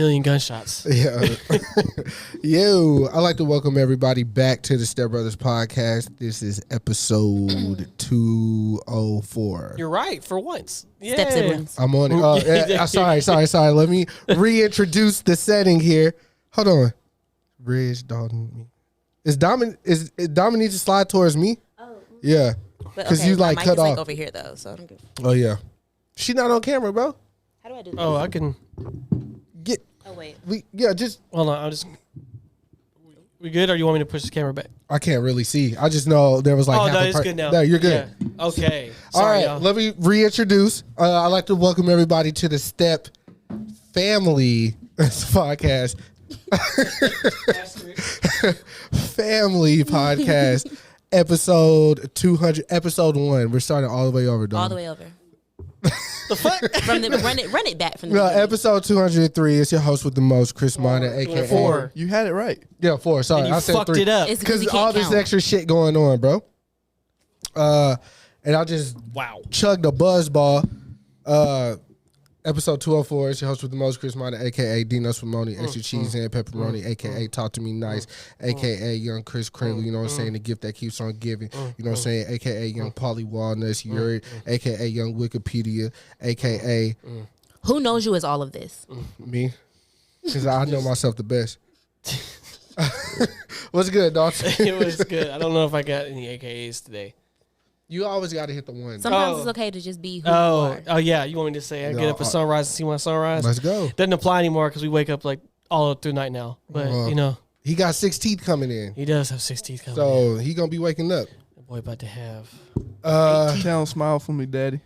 million gunshots. Yeah. Yo, I'd like to welcome everybody back to the StepBrothers podcast. This is episode 204. You're right, for once. Yeah. Step siblings. I'm on it. Sorry. Let me reintroduce the setting here. Hold on. Ridge, Dalton, me. Is Dominic need to slide towards me? Oh. Yeah. Because you like cut off. Over here though, so I'm good. Oh yeah. She not on camera, bro. How do I do this? Oh, I can get. Oh wait. Just hold on. We good, or you want me to push the camera back? I can't really see. I just know there was like. Oh half no, a it's good now. No, you're good. Yeah. Okay. All Sorry, right, y'all. let me reintroduce. I'd like to welcome everybody to the Step Family podcast. Family podcast, episode 200, episode 1. We're starting all the way over, dog. All the way over. The fuck? From the run it back from the No, beginning. episode 203. It's your host with the most, Chris Minor, aka 4. You had it right. Yeah, 4. Sorry, And you I said fucked 3. it up. It's Because you can't all this count. extra shit going on, bro. And I just chugged a buzz ball. Episode 204 is your host with the most, Chris Minor, a.k.a. Dino Spumoni, extra cheese and pepperoni, a.k.a. Talk to Me Nice, a.k.a. Young Chris Kringle, you know what I'm saying, the gift that keeps on giving, you know what I'm saying, a.k.a. Young Polly Walnuts, a.k.a. Young Wikipedia, a.k.a. Who knows you as all of this? me, because I know myself the best. What's good, dog? It was good. I don't know if I got any AKAs today. You always got to hit the one. Sometimes it's okay to just be who you are. Oh yeah. You want me to say I get up at sunrise and see my sunrise? Let's go. Doesn't apply anymore because we wake up like all through night now. But you know, He got 6 teeth coming in, he does have 6 teeth coming. so he going to be waking up. That boy about to have. Town smile for me, daddy.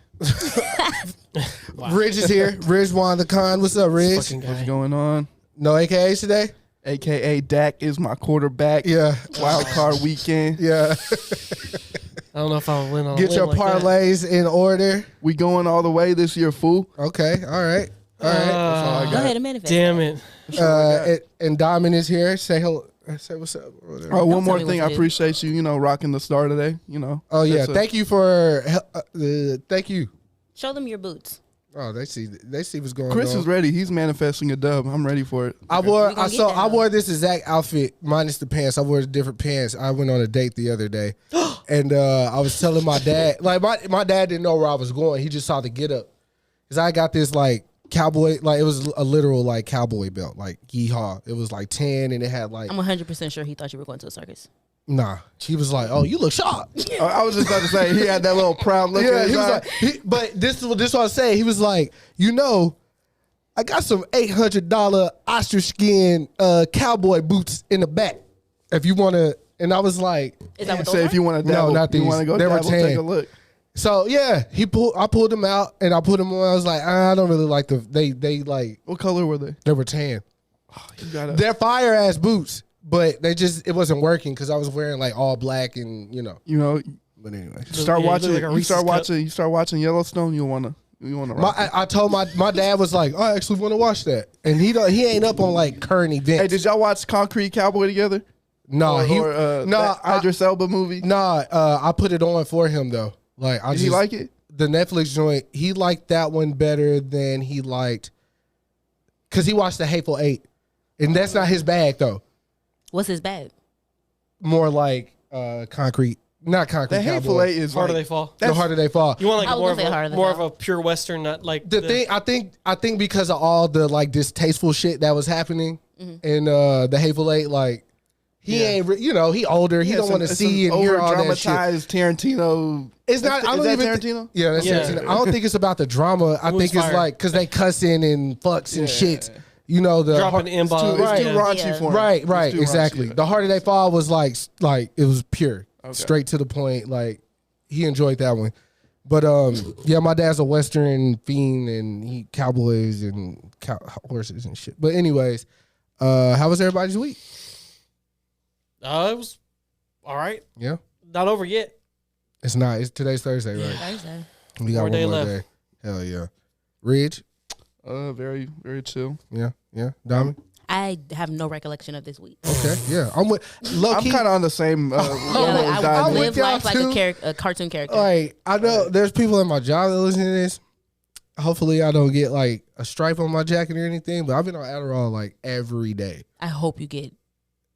Wow. Ridge is here. Ridge Juan the Con. What's up, Ridge? Fucking guy. What's going on? No AKAs today? AKA Dak is my quarterback. Yeah. Wild card weekend. Yeah. I don't know if I'll win on Get a your limb like that. parlays in order. We going all the way this year, fool. Okay. All right. All right. That's all I Go got. ahead and manifest. Damn it. And Diamond is here. Say hello. Say what's up. Oh, one tell more me thing. what I to do. appreciate you, rocking the star today. Oh yeah. That's Thank you for. Thank you. Show them your boots. Oh, they see what's going Chris on. is ready. He's manifesting a dub. I'm ready for it. I We gonna get that, I though. wore this exact outfit minus the pants. I wore different pants. I went on a date the other day, and I was telling my dad, like my dad didn't know where I was going. He just saw the get up, because I got this like cowboy, like it was a literal like cowboy belt, like yeehaw. It was like tan, and it had like I'm 100% sure he thought you were going to a circus. nah. He was like, oh, you look sharp. I was just about to say he had that little proud look. Yeah, in his he was eye. like, but this is what I say. He was like, I got some $800 ostrich skin cowboy boots in the back. If you want to, and I was like, Is that what Say those if are? you want to No, dabble, not these. You want to go They were dabble, take tan. a look. so yeah. I pulled them out and I put them on. I was like, I don't really like they like What color were they? they were tan. You got it. They're fire ass boots, but it wasn't working because I was wearing like all black and But anyway, Start Yeah, you watching. look like a You start Reese's cup. watching. You start watching Yellowstone. You wanna rock it. I told my dad was like, I actually want to watch that, and he ain't up on like current events. Hey, did y'all watch Concrete Cowboy together? No, that Idris Elba movie. I put it on for him though. Like, Did he like it? The Netflix joint? He liked that one better than he liked, because he watched The Hateful Eight, and that's not his bag though. What's his bag? More like concrete, not concrete. The Hateful Cowboy. Eight is Harder like, they fall. The Harder They Fall. You want like I was more gonna say Harder They of Fall. a pure Western, not like The thing, I think because of all the like distasteful shit that was happening in The Hateful Eight, like he ain't, he older, he don't want to see and hear all that shit. dramatized Tarantino. It's not. I don't is even. that Tarantino? Yeah, that's Yeah. Tarantino. I don't think it's about the drama. I It was think it's fire. like because they cussing and fucks and shit. The dropping It's too, M-bombs. Right. raunchy Yeah. for him. right, It's right, too exactly. raunchy. The Harder They Fall was like it was pure, Okay. straight to the point. Like he enjoyed that one. But yeah, my dad's a Western fiend and he cowboys and horses and shit. But anyways, how was everybody's week? It was all right. Yeah, Not over yet. it's not. It's today's Thursday, right? Thursday. We got More one day more left. day. Hell yeah, Ridge. Very, very chill. Yeah, Diamond. I have no recollection of this week. Okay, yeah, I'm with. Low I'm key, kind of on the same. Yeah, level as I Diamond. with live y'all life like too. a cartoon character. like I know there's people in my job that listen to this, Hopefully I don't get like a stripe on my jacket or anything, but I've been on Adderall like every day. I hope you get.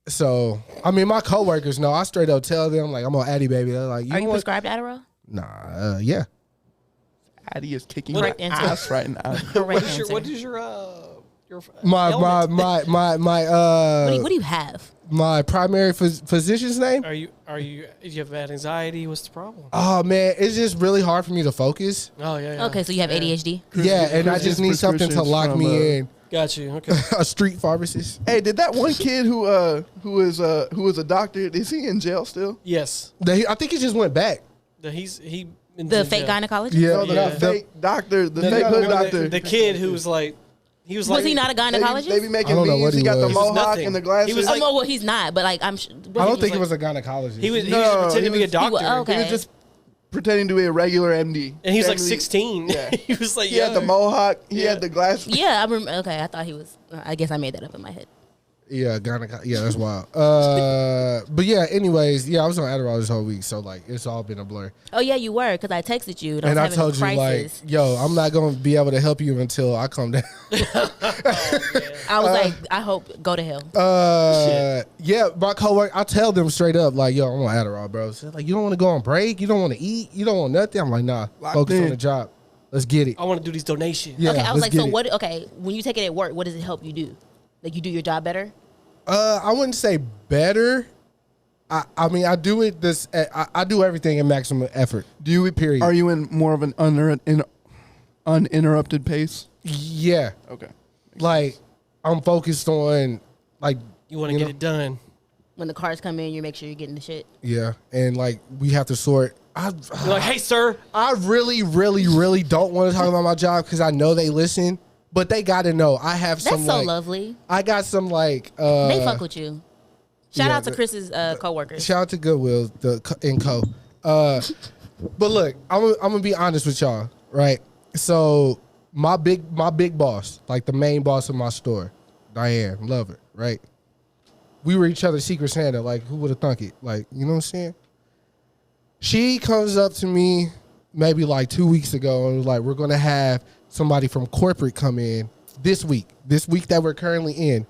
So, I mean, my coworkers know. I straight up tell them, like, I'm on Addy, baby. They're like, Are you want... prescribed Adderall? Nah, yeah. Addy is kicking Correct my answer. ass right now. Correct answer. What is your My What do you have? my primary physician's name? do you have bad anxiety? What's the problem? Oh, man, it's just really hard for me to focus. Oh, yeah. Okay, so you have ADHD. Yeah, and I Chris just gets need something to prescriptions lock from, me in. Got you. Okay. A street pharmacist. Hey, did that one kid who was a doctor? Is he in jail still? Yes. I think he just went back. The The fake gynecologist? Yeah, No, the fake doctor, the fake hood doctor. The kid who was like, Was he not a gynecologist? They be making I don't know memes. what He he got the was. mohawk Nothing. and the glasses. He was Oh, like- no, well, he's not, but like, I don't think it was a gynecologist. He was No, just pretending to be a he doctor. okay. He was just pretending to be a regular MD. And he was like Family- 16. Yeah. He was like, He had the mohawk. He Yeah. had the glasses. yeah, I remember. Okay, I thought he was. I guess I made that up in my head. Yeah, yeah, that's wild. But yeah, anyways, yeah, I was on Adderall this whole week, so like it's all been a blur. Oh yeah, you were because I texted you And I was having told a you like, crisis. yo, I'm not gonna be able to help you until I calm down. I was like, I hope go to hell. Yeah, my coworker, I tell them straight up like, yo, I'm on Adderall, bro. So like, you don't want to go on break, you don't want to eat, you don't want nothing. I'm like, nah, Locked focus on in. the job. Let's get it. I want to do these donations. Yeah, okay, I was let's like, so get it. what? Okay, when you take it at work, what does it help you do? Like you do your job better? I wouldn't say better. I mean, I do it this. I do everything in maximum effort. Do you? Period. Are you in more of an uninterrupted pace? Yeah, Okay. like I'm focused on like You want to get it done. When the cars come in, you make sure you're getting the shit. yeah, and like we have to sort. You're like, hey, sir. I really, really, really don't want to talk about my job because I know they listen, but they got to know I have That's some. so like, lovely. I got some like. They fuck with you. Shout yeah, out to Chris's coworkers. Shout out to Goodwill and Co. But look, I'm gonna be honest with y'all, right? So my big boss, like the main boss of my store, Diane, love her, right? We were each other's secret Santa. Like, who would have thunk it? Like, you know what I'm saying? She comes up to me maybe like 2 weeks ago and was like, we're gonna have somebody from corporate come in this week that we're currently in,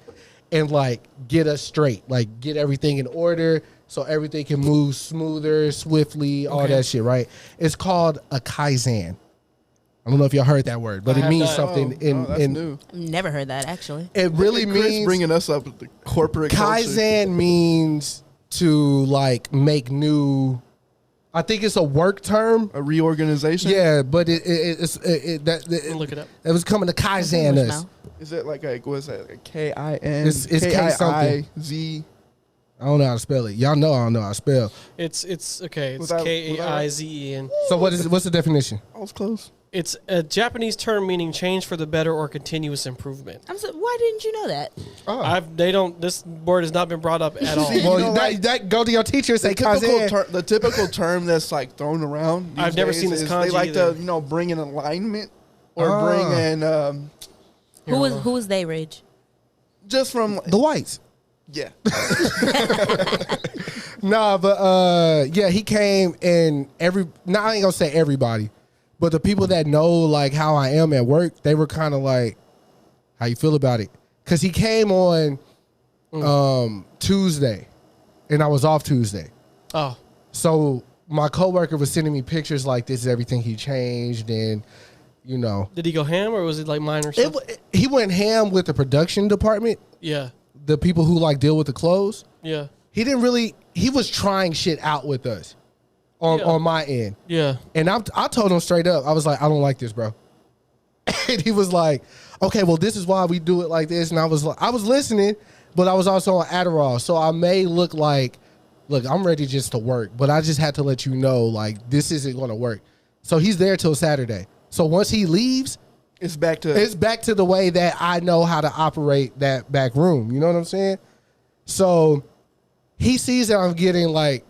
and like get us straight, like get everything in order so everything can move smoother, swiftly, all Okay. that shit, right? It's called a Kaizen. I don't know if y'all heard that word, but I it have means not. something That's new. Never heard that actually. it really Chris means bringing us up with the corporate culture. Kaizen means to like make new. I think it's a work term. A reorganization. Yeah, but it Look it up. it was coming to Kaizen English us. mouth. Is it like a what is that? Like K-I-N? It's K something. K-I-I-Z. I don't know how to spell it. Y'all know I don't know how to spell. It's okay. It's Without- Kaizen. So what's the definition? I was close. It's a Japanese term meaning change for the better or continuous improvement. I'm so, why didn't you know that? This word has not been brought up at all. See, Well, you know, like, that go to your teacher and say Kaizen. The typical term that's like thrown around. These I've never days seen this is kanji They like either. to bring in alignment or Ah. bring in Who is they, Ridge? just from The whites. yeah. Nah, but yeah, he came and I ain't gonna say everybody, but the people that know like how I am at work, they were kind of like, how you feel about it? Cause he came on Tuesday and I was off Tuesday. Oh, So my coworker was sending me pictures like this is everything he changed, and you know, did he go ham or was it like minor stuff? he went ham with the production department, Yeah, the people who like deal with the clothes. yeah, He didn't really. He was trying shit out with us on my end, yeah. and I told him straight up. I was like, I don't like this, bro. And he was like, okay, well, this is why we do it like this. And I was listening, but I was also on Adderall, so I may look like, look, I'm ready just to work, but I just had to let you know, like, this isn't going to work. So he's there till Saturday. So once he leaves, It's back to it's back to the way that I know how to operate that back room. You know what I'm saying? So he sees that I'm getting like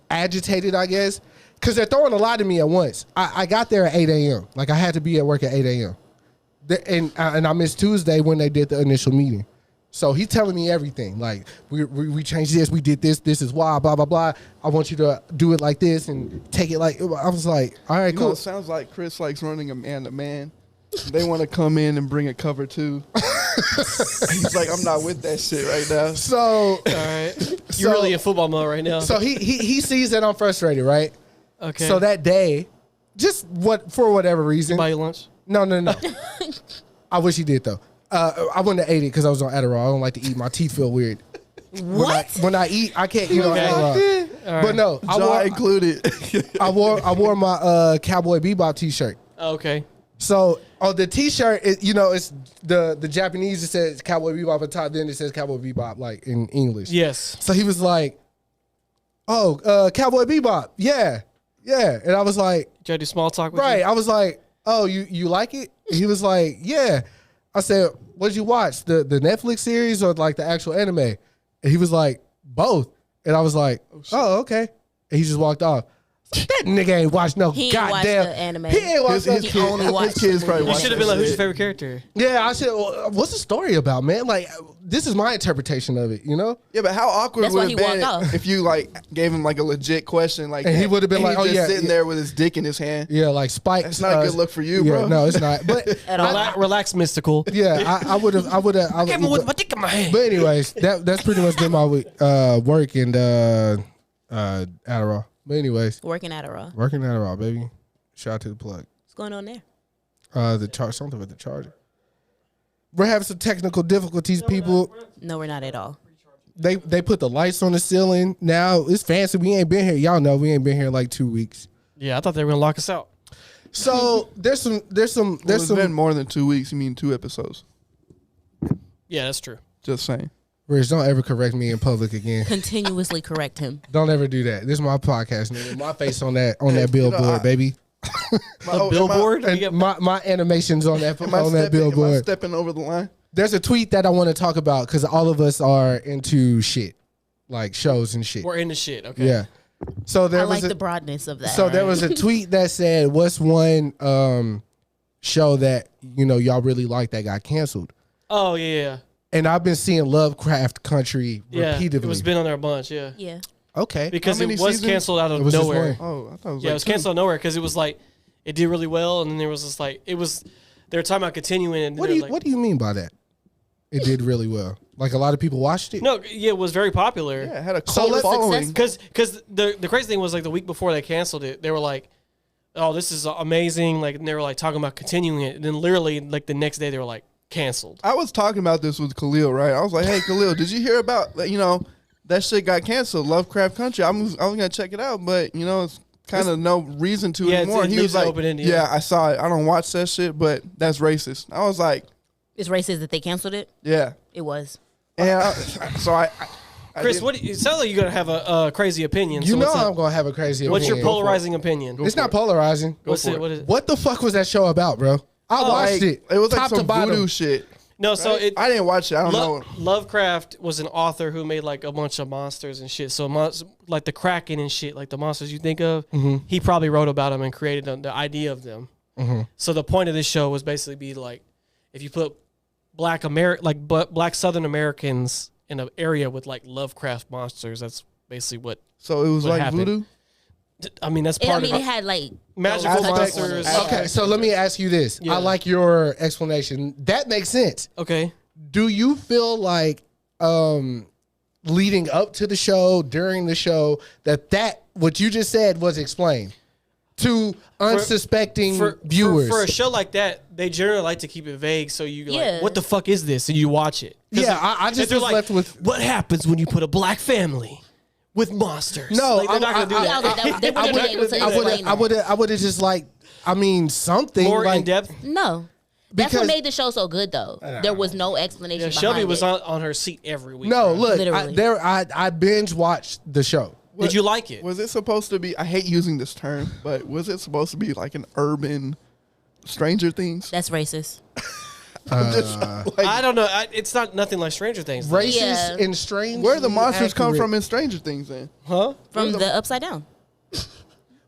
agitated, I guess, because they're throwing a lot at me at once. I got there at 8 a.m. Like I had to be at work at 8 a.m. And I missed Tuesday when they did the initial meeting. So he's telling me everything. Like, we changed this, we did this, this is why, blah, blah, blah. I want you to do it like this and take it like, I was like, all right, You cool. know, it sounds like Chris likes running a man-to-man. They want to come in and bring a cover too. He's like, I'm not with that shit right now. So, All right. You're really in football mode right now. so he sees that I'm frustrated, right? Okay. So that day, just for whatever reason. Buy you lunch? No. I wish he did though. I wouldn't have ate it because I was on Adderall. I don't like to eat. My teeth feel weird. What? When I eat, I can't eat on Adderall. All right. But no, Jaw included. I wore my Cowboy Bebop t-shirt. Okay. So on the t-shirt, it's the Japanese. It says Cowboy Bebop on top. Then it says Cowboy Bebop like in English. Yes. So he was like, "Oh, Cowboy Bebop, yeah." And I was like, Try to do small talk with right. you? I was like, "Oh, you like it?" He was like, "Yeah." I said, "What did you watch? The Netflix series or like the actual anime?" And he was like, "Both." And I was like, "Oh, okay." And he just walked off. That nigga ain't watched no He ain't goddamn watched the anime. He ain't watched His no He only watched kids the probably movie. You watch should have that been like, who's shit. your favorite character? Yeah, I said, well, what's the story about, man? Like, this is my interpretation of it, you know? Yeah, but how awkward That's why would he it been walked off. if you like gave him like a legit question, like, And he that, would've been and like, he's oh, just yeah, sitting yeah. there with his dick in his hand. Yeah, like Spike. That's not a good look for you, yeah, bro. No, it's not. But At all. Relax, mystical. yeah, I would have. Came with my dick in my hand. But anyways, that's pretty much been my week. Work and Adderall. But anyways, Working Adderall. working Adderall, baby. Shout out to the plug. What's going on there? Something with the charger. We're having some technical difficulties, people. No, we're not at all. They put the lights on the ceiling. Now it's fancy. We ain't been here. Y'all know we ain't been here like 2 weeks. Yeah, I thought they were gonna lock us out. So there's It's some been more than 2 weeks. You mean 2 episodes? Yeah, that's true. Just saying. Rich, don't ever correct me in public again. Continuously correct him. Don't ever do that. This is my podcast, nigga. My face on that billboard, baby. The billboard? And my animations on that Am I on that stepping- am I billboard. stepping over the line? There's a tweet that I want to talk about because all of us are into shit, like shows and shit. We're into shit. Okay. Yeah. So there I was like the broadness of that. so there was a tweet that said, "What's one show that y'all really like that got canceled?" Oh yeah. And I've been seeing Lovecraft Country Yeah. repeatedly. It was been on there a bunch. Yeah. Yeah. Okay. Because How it many was seasons? canceled out It of was just nowhere. one. Oh, I thought it was Yeah, it was canceled out of nowhere because it was like it did really well, and then there was just like they were talking about continuing. And What do you mean by that? It did really well. Like a lot of people watched it. No, yeah, it was very popular. Yeah, it had a So cult let's- following. Because the crazy thing was like the week before they canceled it, they were like, "Oh, this is amazing!" Like, and they were like talking about continuing it, and then literally like the next day they were like canceled. I was talking about this with Khalil, right? I was like, "Hey, Khalil, did you hear about that shit got canceled? Lovecraft Country. I was gonna check it out, but it's kind of no reason to Yeah, anymore." it He leaves was it like, open-ended, "Yeah, yeah. I saw it. I don't watch that shit, but that's racist." I was like, It's racist that they canceled it. "Yeah," It was. and I Chris, didn't- it sounds like you're gonna have a crazy opinion. You so know what's up? I'm gonna have a crazy What's your opinion. polarizing opinion? It's not polarizing. What's for it? it. What is it? What the fuck was that show about, bro? I watched Like, it. It was like top to some bottom. voodoo shit. No, so right? it. I didn't watch it. I don't know. Lovecraft was an author who made like a bunch of monsters and shit. So like the Kraken and shit, like the monsters you think of, he probably wrote about them and created the idea of them. So the point of this show was basically be like, if you put black Southern Americans in an area with like Lovecraft monsters, that's basically what. So it was What like happened? voodoo. I mean, that's part it of it. had like Magical those touches on monsters. it. Okay, so let me ask you this. Yeah. I like your explanation. That makes sense. Okay. Do you feel like leading up to the show, during the show, that what you just said was explained to unsuspecting viewers? For a show like that, they generally like to keep it vague, so you Yeah. like, what the fuck is this? And you watch it. 'Cause Yeah, I if just they're was left with. what happens when you put a black family with monsters? No, Like, they're not gonna do Yeah, that. they wouldn't be able to explain that. I would have just like. I mean, something More like in depth. No. That's Because- what made the show so good, though. There was no explanation Yeah, behind Shelby was it. on her seat every week. No, bro. look, Literally. I binge watched the show. Did you like it? Was it supposed to be? I hate using this term, but was it supposed to be like an urban Stranger Things? That's racist. I'm just like, I don't know. It's not nothing like Stranger Things. though. Racist Yeah. and strange. where the monsters come from in Stranger Things? Then Huh? From the Upside Down.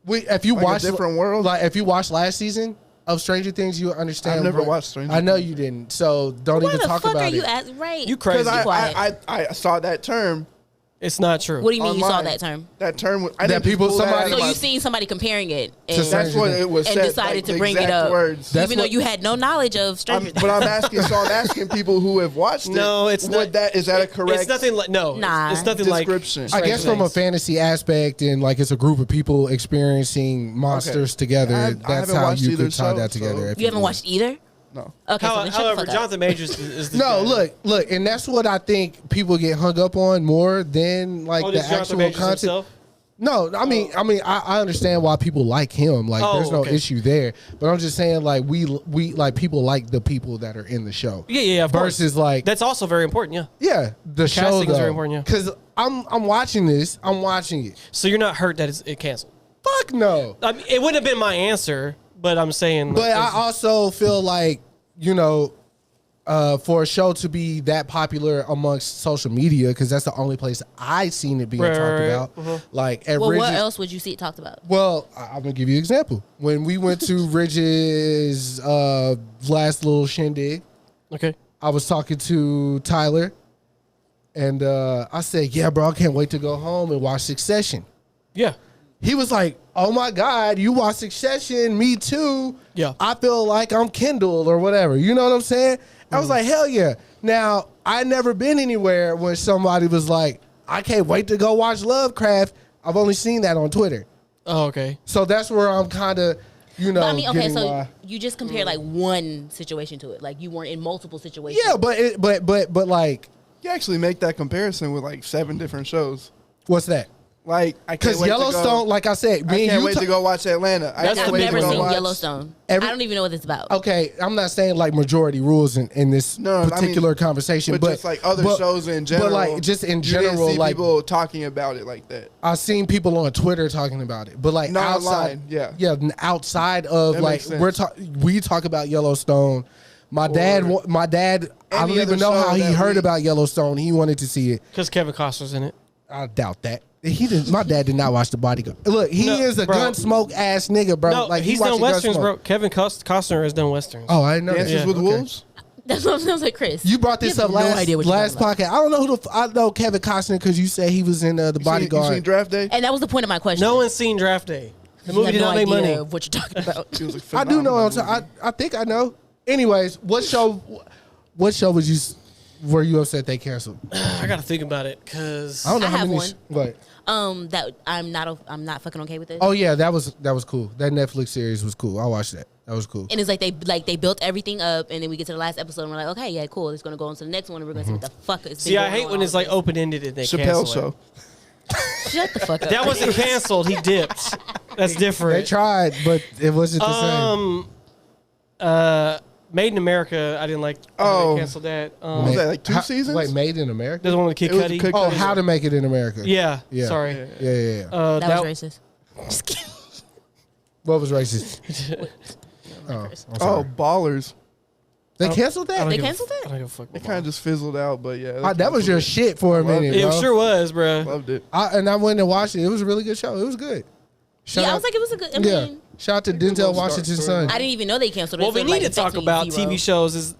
If you Like a watch different world? like if you watch last season, of Stranger Things, you understand. I've never watched Stranger I know Things. you didn't, so don't Why even the talk fuck about are it. you asking? Right. You crazy. Because Quiet. I saw that term. It's not true. What do you mean you saw online. that term? That term. That I didn't just people- pull that somebody- out of So my- you seen somebody comparing it, and, That's what it was and said. decided like, to the bring it exact up, Words. That's even though what- you had no knowledge of Stranger Things. But I'm asking. So I'm asking people who have watched it. No, it's not. Is that a correct? It's nothing like no. Nah. It's nothing like Description. I guess from a fantasy aspect, and like it's a group of people experiencing monsters together. I That's haven't how watched you either could tie show, that together. so- if You haven't would. watched either. No. Okay, so then shut the However, fuck up. Jonathan Majors is the No, guy. look, and that's what I think people get hung up on more than like Oh, the this Jonathan actual Majors content. himself? No, I understand why people like him. Like, Oh, there's no okay. issue there. But I'm just saying, like, we like people like the people that are in the show. Yeah, of course. Versus like, That's also very important, yeah. yeah, the show casting is though. very important, yeah. Because I'm watching this. I'm watching it. So you're not hurt that it canceled. Fuck no. I mean, it wouldn't have been my answer, but I'm saying. But I also feel like, for a show to be that popular amongst social media, because that's the only place I seen it being Right, talked right, about. right. Like at Well, what Ridge's- else would you see it talked about? Well, I'm gonna give you an example. When we went to Ridge's last little shindig, okay. I was talking to Tyler, and I said, "Yeah, bro, I can't wait to go home and watch Succession." Yeah. He was like, "Oh my God, you watch Succession? Me too. Yeah. I feel like I'm Kindle or whatever." You know what I'm saying? I was like, "Hell yeah!" Now I never been anywhere when somebody was like, "I can't wait to go watch Lovecraft." I've only seen that on Twitter, Oh, okay. so that's where I'm kind of, But I mean, okay, getting so my- you just compared like one situation to it, like you weren't in multiple situations. yeah, but like, You actually make that comparison with like 7 different shows. what's that? Like I can't Because wait Yellowstone, to go, like I said, I me and can't you wait to go watch Atlanta. I That's can't I've wait never to go seen watch. Yellowstone. Every- I don't even know what it's about. Okay, I'm not saying like majority rules in this No, I mean, particular conversation, But just like other shows in general. But like just in you didn't general, see like people talking about it like that. I've seen people on Twitter talking about it, but like Not outside, online, yeah. outside of That like makes sense. we talk about Yellowstone. My dad, I don't any even other know show how he that heard we- about Yellowstone. He wanted to see it. Because Kevin Costner's in it. I doubt that. He didn't. My dad did not watch The Bodyguard. Look, he No, is a bro. Gunsmoke ass nigga, bro. No, like he's watching done westerns, Gunsmoke. bro. Kevin Costner has done westerns. Oh, I didn't know that. Dances with Okay. Wolves. That's what I was like, Chris. You brought this You up have no last idea what you're last talking podcast. I don't know who I know Kevin Costner because you said he was in The You Bodyguard. seen Draft Day? And that was the point of my question. No one's seen Draft Day. The You movie have did no not make idea money. of what you're talking about. It was a I do know. phenomenal I think I know. Anyways, what show was you? Were you upset they canceled? I gotta think about it because I don't know I how have many. one. What? That I'm not fucking okay with it. Oh yeah, that was cool. That Netflix series was cool. I watched that. That was cool. And it's like they built everything up, and then we get to the last episode, and we're like, okay, yeah, cool. It's gonna go on to the next one, and we're gonna see what the fuck is. see, I hate when it's like open ended and they Chappelle cancel show. it. Shut the fuck up. That wasn't canceled. He dipped. That's They different. tried, but it wasn't the same. Made in America. I didn't like. How Oh. they canceled that. Was that like 2 seasons? Wait, Made in America? There's one with Kid It was Cudi. Kid Oh, Cudi. How to Make It in America. Yeah. Yeah. Sorry. Yeah. that was racist. Just kidding. What was racist? I'm Oh, sorry. Ballers. They canceled I don't that? They give a- canceled it? I don't give a fuck. It kind of just fizzled out, but yeah. Ah, that was your shit for a minute, It bro. sure was, bro. Loved it. I went and watched it. It was a really good show. It was good. Shout Yeah, I out- was like, it was a good. I yeah. mean, Shout out to good Denzel little Washington's story. son. I didn't even know they canceled it. What we so it, need to affects talk me about zero. TV shows is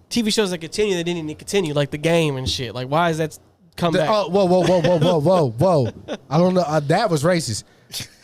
TV shows that continue that didn't need to continue, like The Game and shit. Like, why is that come back? Oh, whoa. I don't know. That was racist.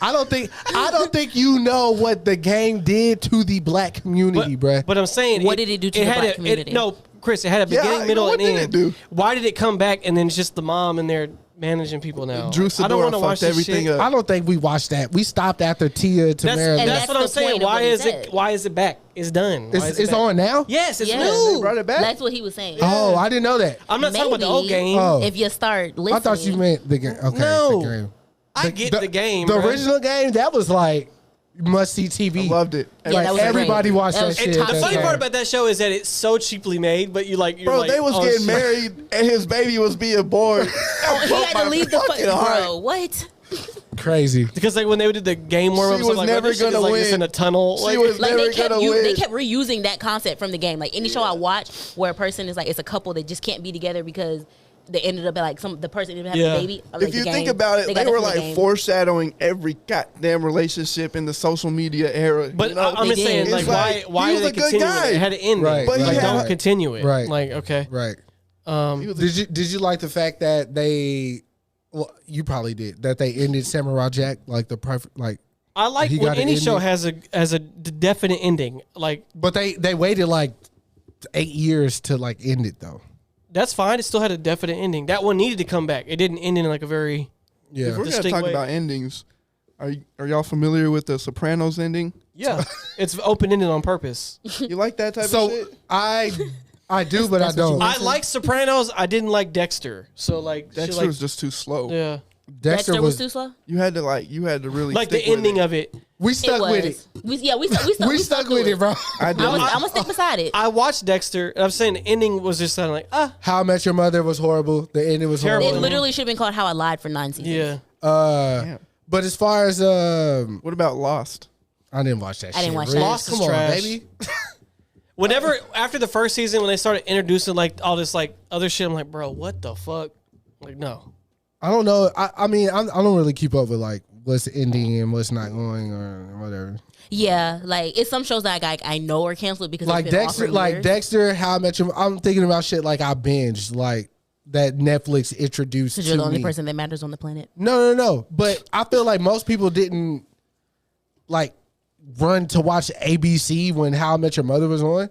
I don't think you know what The Game did to the black community, bruh. But I'm saying, What did it do to the black community? No, Chris, it had a Yeah, beginning, middle, what and did end. it do? Why did it come back and then it's just the mom and they're managing people now? Drew I don't Sidora want to watch fucked this everything shit. up. I don't think we watched that. We stopped after Tia Tamara. and That's left. what I'm the saying. point of Why what he is said. it? Why is it back? It's done. Why is it It's back? on now? Yes, it's Yeah. new. They brought it back? That's what he was saying. Oh, I didn't know that. I'm not talking about the old Maybe game. Oh. If you start listening, I thought you meant The Game. Okay, No. The Game. I get the game. The bro. original Game, that was like must see TV. I loved it. Yeah, that was everybody great. watched that was shit. top The That's funny tier. part about that show is that it's so cheaply made, but you're Bro, like, they was oh, getting shit. married and his baby was being born. Oh, he had to leave the fucking heart. bro. What? crazy. Because like when they did the game warm-ups, She was like, never this shit is gonna like this win. in a tunnel. She Like, was Like never they kept gonna they win. kept reusing that concept from the game. Like any show I watch where a person is like it's a couple that just can't be together because they ended up like the person ended up having a baby. If you think about it, they were like foreshadowing every goddamn relationship in the social media era. But you know? I'm just saying, like, why he was are a they good continuing guy. it? It had to end. Right. But Right. don't Right. continue it. Right. Like, okay. Right. Did you like the fact that they? Well, you probably did that they ended Samurai Jack like the perfect like. I like He when got an any show ending. has a definite ending. Like, But they waited like 8 years to like end it though. that's fine. It still had a definite ending. That one needed to come back. It didn't end in like a very Yeah. If we're gonna distinct talk way. about endings, are y'all familiar with the Sopranos ending? yeah. It's open ended on purpose. You like that type of So shit? I do, but I That's what you don't. like. I like Sopranos. I didn't like Dexter. So like, shit Dexter like was just too slow. yeah, Dexter was too slow. You had to really like the stick with ending it. of it. We It stuck was. with it. We stuck. We stuck with it, bro. I did. I'm gonna stick beside it. I watched Dexter. And I'm saying the ending was just kind of like How I Met Your Mother was horrible. The ending was Terrible. It horrible. literally should have been called How I Lied for 9 seasons. yeah. Damn. But as far as What about Lost? I didn't watch that. I didn't shit, watch really. that. Lost is Come on, trash. baby. Whenever after the first season when they started introducing like all this like other shit, I'm like, bro, what the fuck? Like, no. I don't know. I mean, I don't really keep up with like what's ending and what's not going or whatever. Yeah, like it's some shows that I know are canceled because Like it's been off Dexter, for like years. Dexter, How I Met Your. I'm thinking about shit like I binged, like that Netflix introduced Because to you're the only me. person that matters on the planet. No. But I feel like most people didn't like run to watch ABC when How I Met Your Mother was on.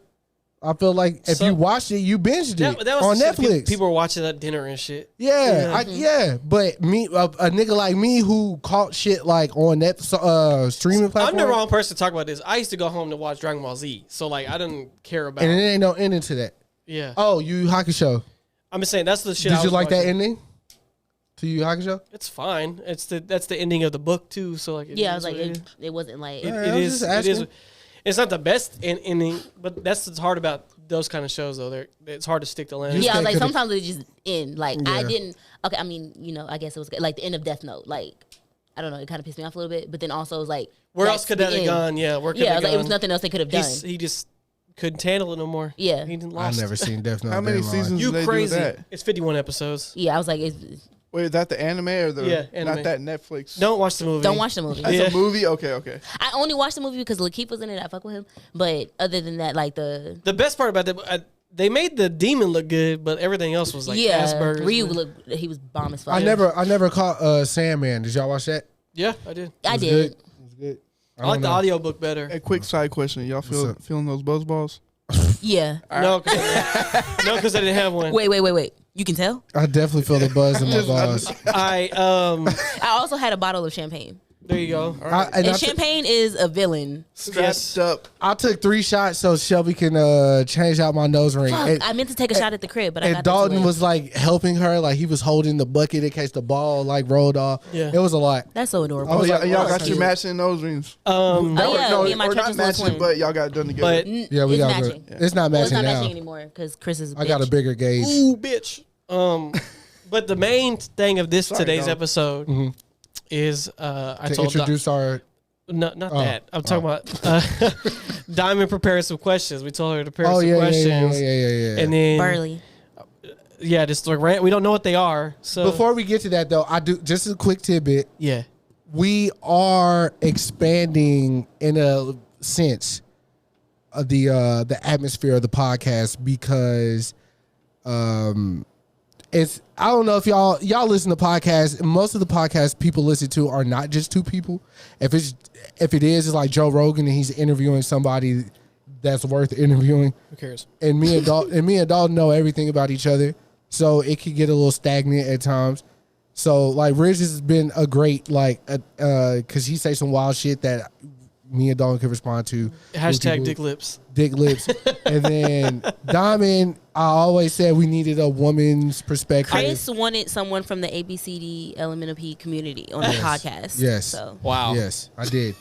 I feel like if So- you watched it, you binged it That was on the shit Netflix. People were watching at dinner and shit. Yeah. But me, a nigga like me who caught shit like on that streaming platform, I'm the wrong person to talk about this. I used to go home to watch Dragon Ball Z, so like I didn't care about. and it ain't no ending to that. Yeah, Oh, Yu Yu Hakusho. I'm just saying that's the shit. Did I you was like that watching. ending to Yu Yu Hakusho? It's fine. That's the ending of the book too. So like, Yeah, I is was like, what it is. it wasn't like. It I was is. just It is. asking. It's not the best ending, but that's what's hard about those kind of shows. Though it's hard to stick the landing. You Yeah, can't like could've- sometimes it just end. Like I Yeah. didn't. Okay, I mean, I guess it was like the end of Death Note. Like I don't know, it kind of pissed me off a little bit. But then also it was like, Where that's else could the that have end. gone? Yeah, where could Yeah, that it was like it was gone? nothing else they could have done. He just couldn't handle it no more. Yeah. he didn't I lost. never seen Death Note. How many in my life. seasons You did they crazy? do that? It's 51 episodes. Yeah, I was like, Wait, is that the anime or the Yeah, anime. not that Netflix? Don't watch the movie. don't watch the movie. That's Yeah. a movie? Okay. I only watched the movie because Lakeith was in it. I fuck with him. But other than that, like the The best part about that, they made the demon look good, but everything else was like Asperger's. Ryu looked, he was bomb as fuck. I never caught Sandman. Did y'all watch that? Yeah, I did. I It was did. good. It was good. I like the audiobook better. A quick side question: y'all up? feeling those buzz balls? Yeah. No, because I didn't have one. Wait. You can tell. I definitely feel the buzz in my balls. I I also had a bottle of champagne. there you go. And champagne is a villain. Strapped up. I took 3 shots so Shelby can change out my nose ring. Fuck, And, I meant to take a shot at the crib, but I and got Dalton this was like helping her, like he was holding the bucket in case the ball like rolled off. Yeah. It was a lot. That's so adorable. I Oh, was y'all, like, y'all oh, got that's your cute. matching nose rings. Oh, yeah, me and my or church not was little matching, twins. but y'all got it done together. But Yeah, we it's got matching. It's not Well, it's matching not now. matching anymore because Chris is a bitch. I got a bigger gauge. ooh, bitch. But the main thing of this Sorry, today's dog. episode is I To told introduce our not that. I'm talking about Diamond prepared some questions. We told her to prepare some yeah. questions. And then Burley. yeah, just like we don't know what they are. So Before we get to that though, I do just a quick tidbit. yeah, We are expanding in a sense of the atmosphere of the podcast because it's I don't know if y'all listen to podcasts. Most of the podcasts people listen to are not just 2 people. If it is, it's like Joe Rogan and he's interviewing somebody that's worth interviewing. who cares? And me and Dalton know everything about each other, so it could get a little stagnant at times. So like Riz has been a great because he say some wild shit that me and Dalton could respond to. Hashtag dick lips. Dick lips. And then Diamond, I always said we needed a woman's perspective. Chris wanted someone from the ABCD Elementary community on the podcast. Yes. So Wow. Yes, I did.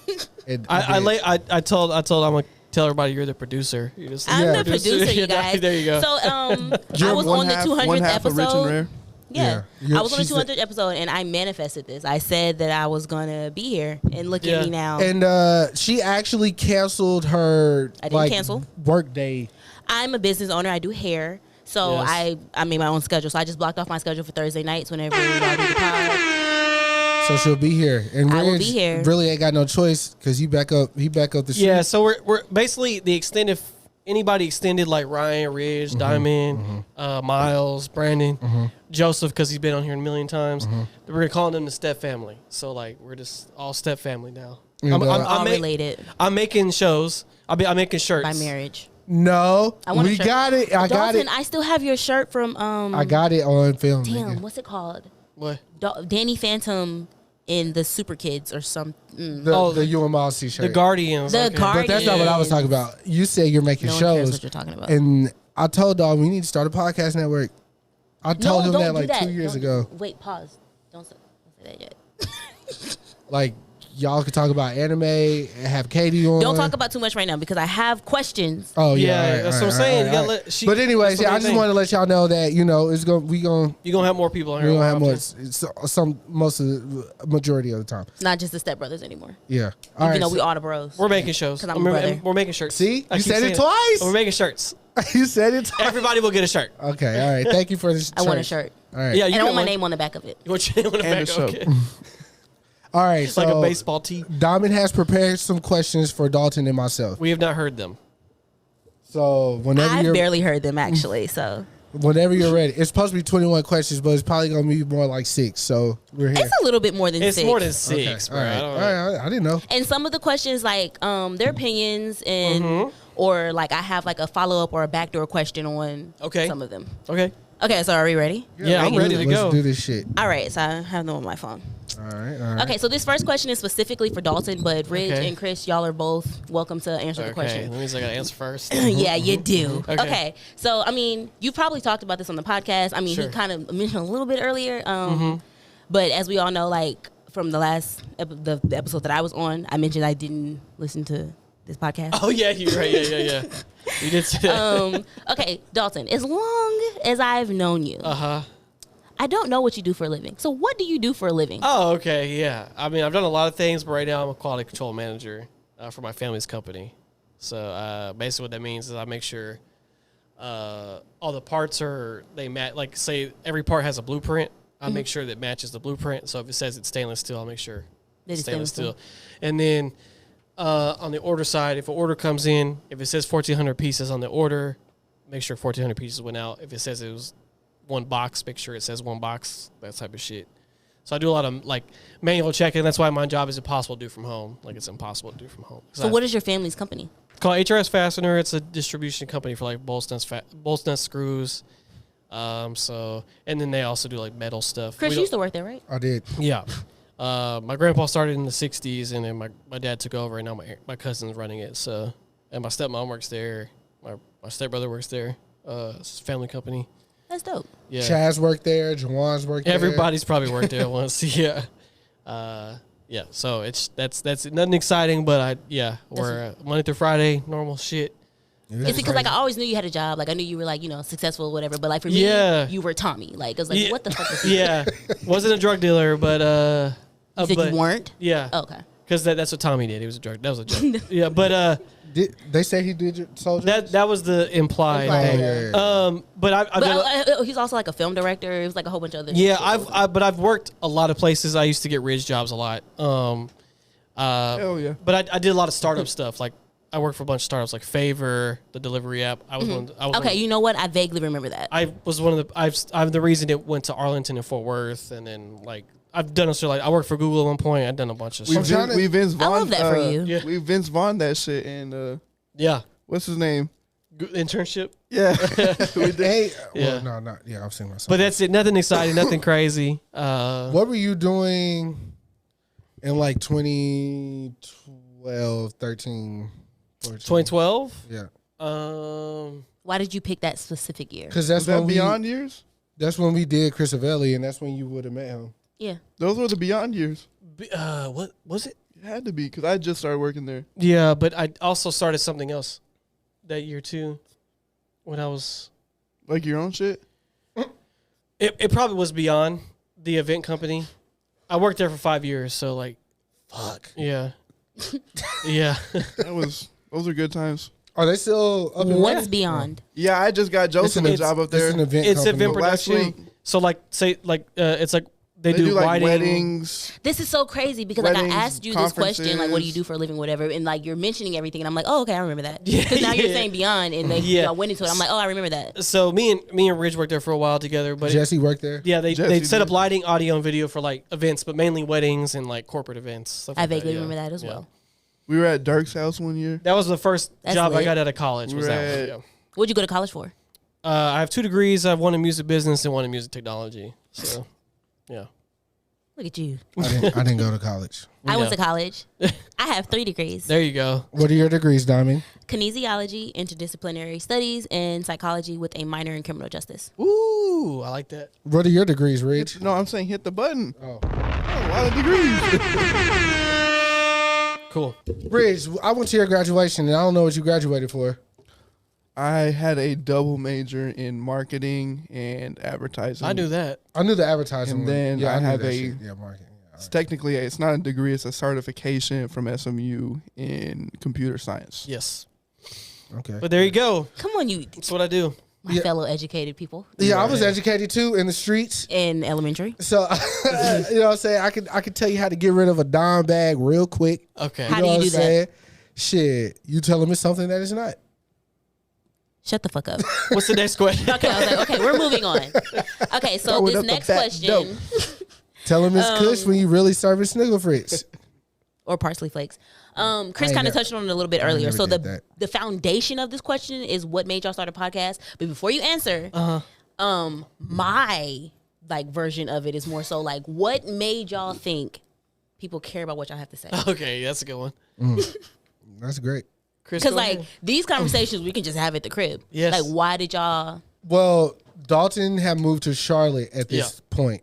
And I told I'm gonna tell everybody you're the producer. You're just I'm Yeah. the producer, you Yeah, guys. there you go. So I You're was one on the half- 200th one half of Rich and episode. Rare. Yeah. Yeah. I was on the She's 200th episode and I manifested this. I said that I was going to be here and look Yeah. at me now. And she actually canceled her I didn't cancel. work day. I'm a business owner. I do hair. So Yes. I made my own schedule. So I just blocked off my schedule for Thursday nights whenever y'all do the pod. So she'll be here, and I will Ridge be here. really ain't got no choice because he back up the street. Yeah, so we're basically the extended. Anybody extended like Ryan, Ridge, Diamond, Miles, Brandon, Joseph, because he's been on here a million times. We're calling them the Step family. So like we're just all Step family now. And, All related I'm making shows. I'm making shirts. by marriage. No, I want a we shirt. got it. I got Dalton, it. I still have your shirt from I got it on film. damn, nigga. what's it called? What? Danny Phantom in the Super Kids or something. The UMLC shirt. The Guardians. The okay. But that's not what I was talking about. You said you're making No one cares shows, what you're talking about. and I told dog we need to start a podcast network. I told him don't that do like that. 2 years Don't- ago. Wait, pause. Don't say that yet. Like y'all could talk about anime and have Katie on. Don't talk about too much right now because I have questions. Oh yeah, Yeah, all right, that's all what I'm right, saying. all You gotta right. let- she- But anyways, that's yeah, what I they just think. want to let y'all know that it's gonna You're gonna have more people on here. we gonna have more more often. most of the majority of the time. It's not just the StepBrothers anymore. Yeah. All Even right. though we all the bros. We're making shows. 'Cause I'm a brother. We're making shirts. See? I You keep said it saying twice. We're making shirts. you said it. Everybody will get a shirt. Okay. All right. Thank you for this. I want a shirt. All right. Yeah, you And I get want my one. name on the back of it. You want your name on the And back? a shirt. Okay. All right. It's So like a baseball tee. Diamond has prepared some questions for Dalton and myself. We have not heard them. So I've barely heard them actually, so whenever you're ready, it's supposed to be 21 questions, but it's probably gonna be more like 6. So we're here. it's a little bit more than It's 6. more than Okay, 6, bro. All right. I don't All know. right. I didn't know. And some of the questions, like their opinions, and or like I have like a follow up or a backdoor question on Okay. some of them. Okay. Okay, so are we ready? Yeah, I'm ready to Let's go. do this shit. All right, so I have them on my phone. All right. All right. Okay, so this first question is specifically for Dalton, but Ridge Okay. and Chris, y'all are both welcome to answer the Okay. question. That means I gotta answer first. Yeah, you do. Okay. Okay. So, I mean, you probably talked about this on the podcast. I mean, Sure. he kind of mentioned a little bit earlier. But as we all know, like from the last the episode that I was on, I mentioned I didn't listen to this podcast. Oh yeah, you're right. Yeah. You did say that. Okay, Dalton, as long as I've known you, I don't know what you do for a living. So what do you do for a living? Oh, okay, yeah. I mean, I've done a lot of things, but right now I'm a quality control manager for my family's company. So basically, what that means is I make sure all the parts they match. Like, say every part has a blueprint. I make sure that matches the blueprint. So if it says it's stainless steel, I'll make sure That it's it's stainless stainless steel. And then on the order side, if an order comes in, if it says 1,400 pieces on the order, make sure 1,400 pieces went out. If it says it was one box, make sure it says one box, that type of shit. So I do a lot of like manual checking. That's why my job is impossible to do from home. Like it's impossible to do from home. So what is your family's company? It's called HRS Fastener. It's a distribution company for like bolts nut screws. So and then they also do like metal stuff. Chris, We you don't- used to work there, right? I did. Yeah. My grandpa started in the 60s, and then my dad took over, and now my cousin's running it. So, and my stepmom works there. My stepbrother works there. It's a family company. That's dope. Yeah. Chaz worked there. Jawan's worked there. Everybody's probably worked there once. Yeah. Yeah. So that's nothing exciting, but we're Monday through Friday, normal shit. Yeah, It's because like I always knew you had a job. Like I knew you were like successful, whatever. But like for Yeah. me, you were Tommy. Like I was like, Yeah. what the fuck is he? Yeah. Wasn't a drug dealer, but You said you weren't. Yeah. Oh, okay. Because that's what Tommy did. He was a drug. That was a joke. Yeah, but Did they say he did soldier? that was the implied Implied, thing. yeah. But I've done He's also like a film director. It was like a whole bunch of other. yeah, shit. I've worked a lot of places. I used to get Ridge jobs a lot. Hell yeah. But I did a lot of startup stuff. Like I worked for a bunch of startups, like Favor, the delivery app. I was one. Okay, you know what? I vaguely remember that. I was one of the. I'm the reason it went to Arlington and Fort Worth, and then like I've done like I worked for Google at one point. I've done a bunch of We, stuff. trying to- we Vince Vaughn. I love that for you. Yeah. We Vince Vaughn that shit and Yeah, what's his name? internship. Yeah. Hey, Yeah. well, no, yeah, I've seen myself. But that's it. Nothing exciting. Nothing crazy. What were you doing in like 2012, 13, 14? 2012. Yeah, Why did you pick that specific year? because Is that's that when Beyond Years? that's when we did Chris Avelli, and that's when you would have met him. Yeah. Those were the Beyond Years. What was it? It had to be because I just started working there. Yeah, but I also started something else that year too. When I was, Like your own shit. it probably was Beyond the event company. I worked there for 5 years, so like, Fuck. yeah, yeah. Those are good times. Are they still up and What's running? Beyond? Yeah, I just got Joseph a job up there. It's an event It's company. event Last production. week. So like say like it's like they do like lighting. weddings. This is so crazy because like I Weddings, asked you this question, like, what do you conferences. do for a living, whatever, and like you're mentioning everything, and I'm like, oh, okay, I remember that. Yeah, Because now you're yeah. saying Beyond, and they y'all went into it. I'm like, oh, I remember that. So me and Ridge worked there for a while together, but Jesse worked there. yeah, they Jesse set up did. lighting, audio, and video for like events, but mainly weddings and like corporate events. Stuff I like vaguely yeah. remember that as Yeah. well. We were at Dirk's house one year. That was the first That's job I lit. got out of college. Was that one? Right. Yeah. What'd you go to college for? I have 2 degrees. I have one in music business and one in music technology. So, yeah. Look at you. I didn't go to college. I went Yeah. to college. I have 3 degrees. There you go. What are your degrees, Diamond? Kinesiology, interdisciplinary studies, and psychology with a minor in criminal justice. Ooh, I like that. What are your degrees, Ridge? No, I'm saying hit the button. Oh. A lot of degrees. Cool. Ridge, I went to your graduation and I don't know what you graduated for. I had a double major in marketing and advertising. I knew that. I knew the advertising. And one. then yeah, I knew have that a- shit. Marketing. It's technically, it's not a degree, it's a certification from SMU in computer science. Yes. Okay. But there you go. Come on, you, That's what I do. my fellow educated people Yeah, I was educated too in the streets. in elementary. So you know what I'm saying? I could tell you how to get rid of a dime bag real quick. Okay. How You do know you what do I'm that? saying? Shit. You tell them it's something that it's not. Shut the fuck up. What's the next question? Okay, I was like, okay, we're moving on. Okay, so Throw it this up the next back question, door. Tell them it's kush when you really serving Sniggle Fritz. or parsley flakes. Chris ain't kind of never- touched on it a little bit earlier. never So did that. the foundation of this question is what made y'all start a podcast. But before you answer, my like version of it is more so like what made y'all think people care about what y'all have to say? Okay, that's a good one. That's great. Chris, Because go like ahead. these conversations we can just have at the crib. Yes. Like why did y'all? Well, Dalton had moved to Charlotte at this point.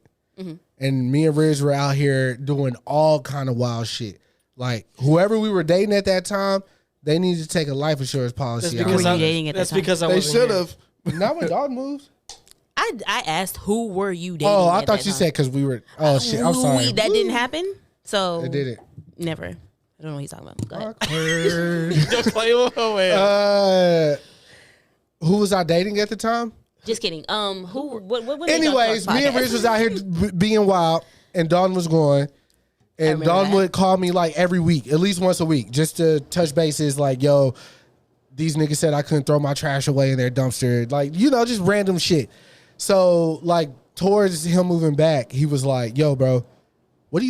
And me and Riz were out here doing all kind of wild shit. Like whoever we were dating at that time, they needed to take a life insurance that's policy out. because were you I, dating at that that's time? because I They wasn't should here. have. Not when Dalton moved. I asked who were you dating? Oh, I at thought that you time? said because we were. Oh shit! I'm sorry. That didn't happen. So It didn't. Never. I don't know what he's talking about. Go ahead. Don't play with my man. Who was I dating at the time? Just kidding. Who? What made y'all Anyways, start a me and podcast? Riz was out here being wild, and Dawn was going. And remember Dawn that. would call me like every week, at least once a week, just to touch bases. Like, yo, these niggas said I couldn't throw my trash away in their dumpster. Like, you know, just random shit. So, like, towards him moving back, he was like, yo, bro, what do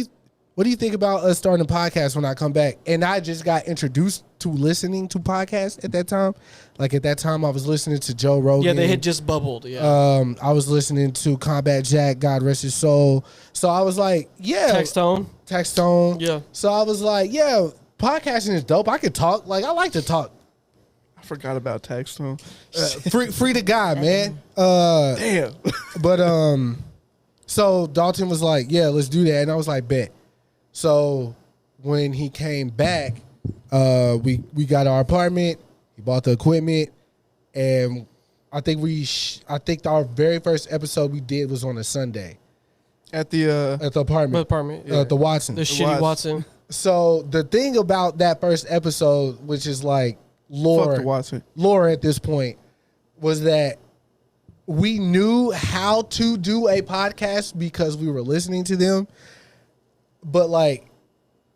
you think about us starting a podcast when I come back? And I just got introduced to listening to podcasts at that time. Like, at that time, I was listening to Joe Rogan. Yeah, they had just bubbled. Yeah. I was listening to Combat Jack, God rest his soul. So I was like, yeah. Text tone. Text Tone. Yeah. So I was like, yeah, podcasting is dope. I could talk. Like, I like to talk. I forgot about text tone. Free the guy, man. Damn. But so Dalton was like, yeah, let's do that. And I was like, bet. So when he came back, we got our apartment. He bought the equipment, and I think our very first episode we did was on a Sunday At the at the apartment. Apartment. Yeah. At the Watson. The shitty Watson. Watson. So the thing about that first episode, which is like fuck the lore Watson. at this point, was that we knew how to do a podcast because we were listening to them. But like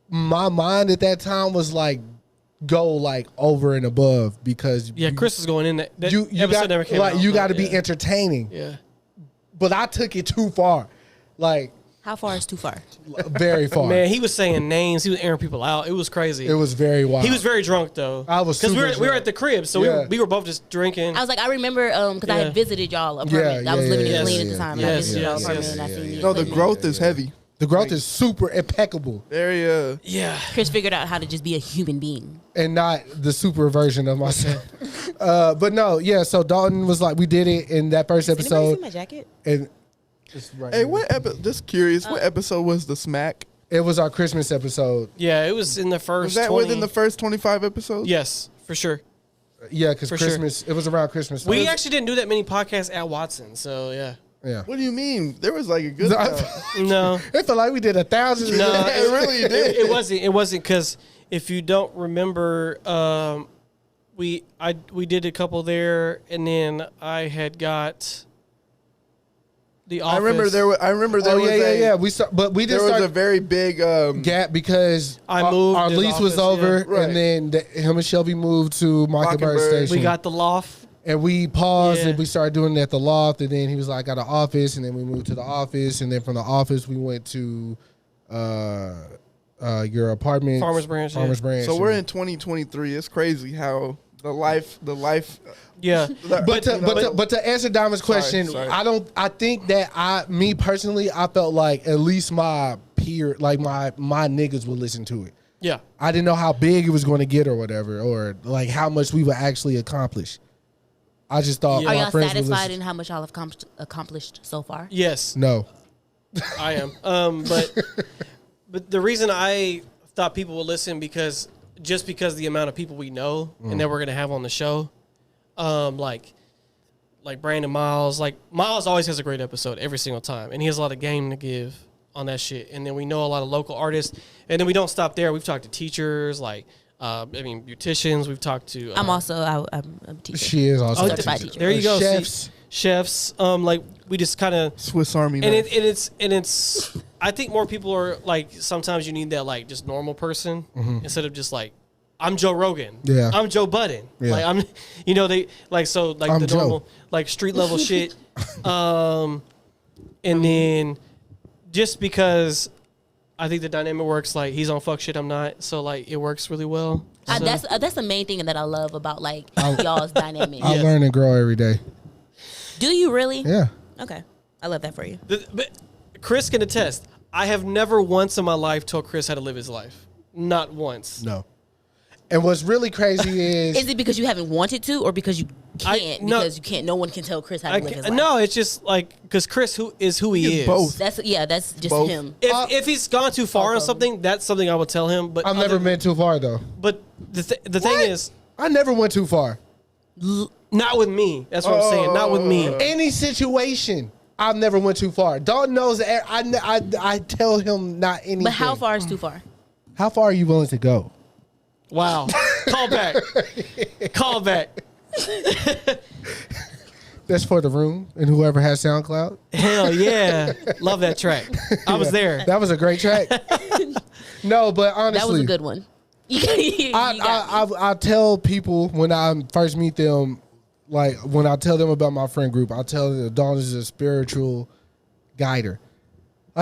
my mind at that time was like go like over and above because Yeah, Chris is going in that. That you episode got never came like out, you but got to be yeah. entertaining. Yeah. But I took it too far, like How far is too far? very far. Man, he was saying names. He was airing people out. It was crazy. It was very wild. He was very drunk though. I was because we super were drunk. at the crib, so Yeah. we were both just drinking. I was like, I remember because I Yeah. had visited y'all apartment. Yeah, I was yeah, living yeah, in Clean yeah, at the yeah. time. And I Yes, visited y'all yes, apartment yes, and I yeah, seen yeah. the No, the equipment. growth is heavy. The growth is super impeccable Very Yeah. Chris figured out how to just be a human being. and not the super version of myself. But no, yeah. So Dalton was like, we did it in that first Anybody episode, see my jacket? and it's right Hey, here. what just curious, what episode was the smack? It was our Christmas episode. Yeah, it was in the first. Was that 20 within the first 25 episodes? Yes, for sure. Yeah, because For sure. Christmas. It was around Christmas. We time. actually didn't do that many podcasts at Watson, so yeah. yeah. What do you mean? There was like a good amount. No, It felt like we did 1,000. no, It really did. It wasn't. It wasn't because if you don't remember, we did a couple there, and then I had got The Office. I remember there was We saw, but we there didn't was start a very big gap because I moved our to The lease was Office, over, yeah. Right. and then him and Shelby moved to Mockingbird Station. We got The Loft. and we paused Yeah. and we started doing it at the loft, and then he was like, "I got an office," and then we moved to the office, and then from the office we went to your apartment, Farmers Branch, yeah. Farmers Branch. So we're in 2023. It's crazy how the life. Yeah. But to answer Diamond's question, Sorry. I think that me personally, I felt like at least my peer, like my niggas would listen to it. Yeah. I didn't know how big it was going to get or whatever, or like how much we would actually accomplish. I just thought Yeah. Are my y'all friends would satisfied listen. in how much y'all have accomplished so far? Yes, No. I am. But the reason I thought people would listen because the amount of people we know and that we're gonna have on the show, like Brandon Miles. Like Miles always has a great episode every single time, and he has a lot of game to give on that shit. And then we know a lot of local artists, and then we don't stop there. We've talked to teachers, beauticians. We've talked to. I'm a teacher. She is also a Certified teacher. teacher. There you go. Chefs. Chefs. We just kind of. Swiss Army And knife. it's I think more people are like, sometimes you need that like just normal person instead of just like, I'm Joe Rogan. Yeah. I'm Joe Budden. Yeah. Like I'm, they like, so like I'm the Joe. normal, like street level shit. And then just because I think the dynamic works, like he's on fuck shit, I'm not. So like it works really well. So, That's the main thing that I love about like y'all's dynamic. I learn and grow every day. Do you really? Yeah. Okay, I love that for you. but Chris can attest. I have never once in my life told Chris how to live his life. Not once. No. And what's really crazy is Is it because you haven't wanted to, or because you can't? no. Because you can't. No one can tell Chris how to live his life. No, it's just like because Chris is who he is. Both. That's just Both. him. If he's gone too far on something, that's something I would tell him. But I've never been too far though. But the thing is, I never went too far. not with me. That's what I'm saying. Not with me. Any situation, I've never went too far. Dalton knows that I tell him not anything. But how far is too far? How far are you willing to go? Wow. Call back. Call back. That's for the room and whoever has SoundCloud. Hell yeah. Love that track. I was there. That was a great track. No, but honestly, That was a good one. You got me. I tell people when I first meet them, like when I tell them about my friend group, I tell them that Dawn is a spiritual guider.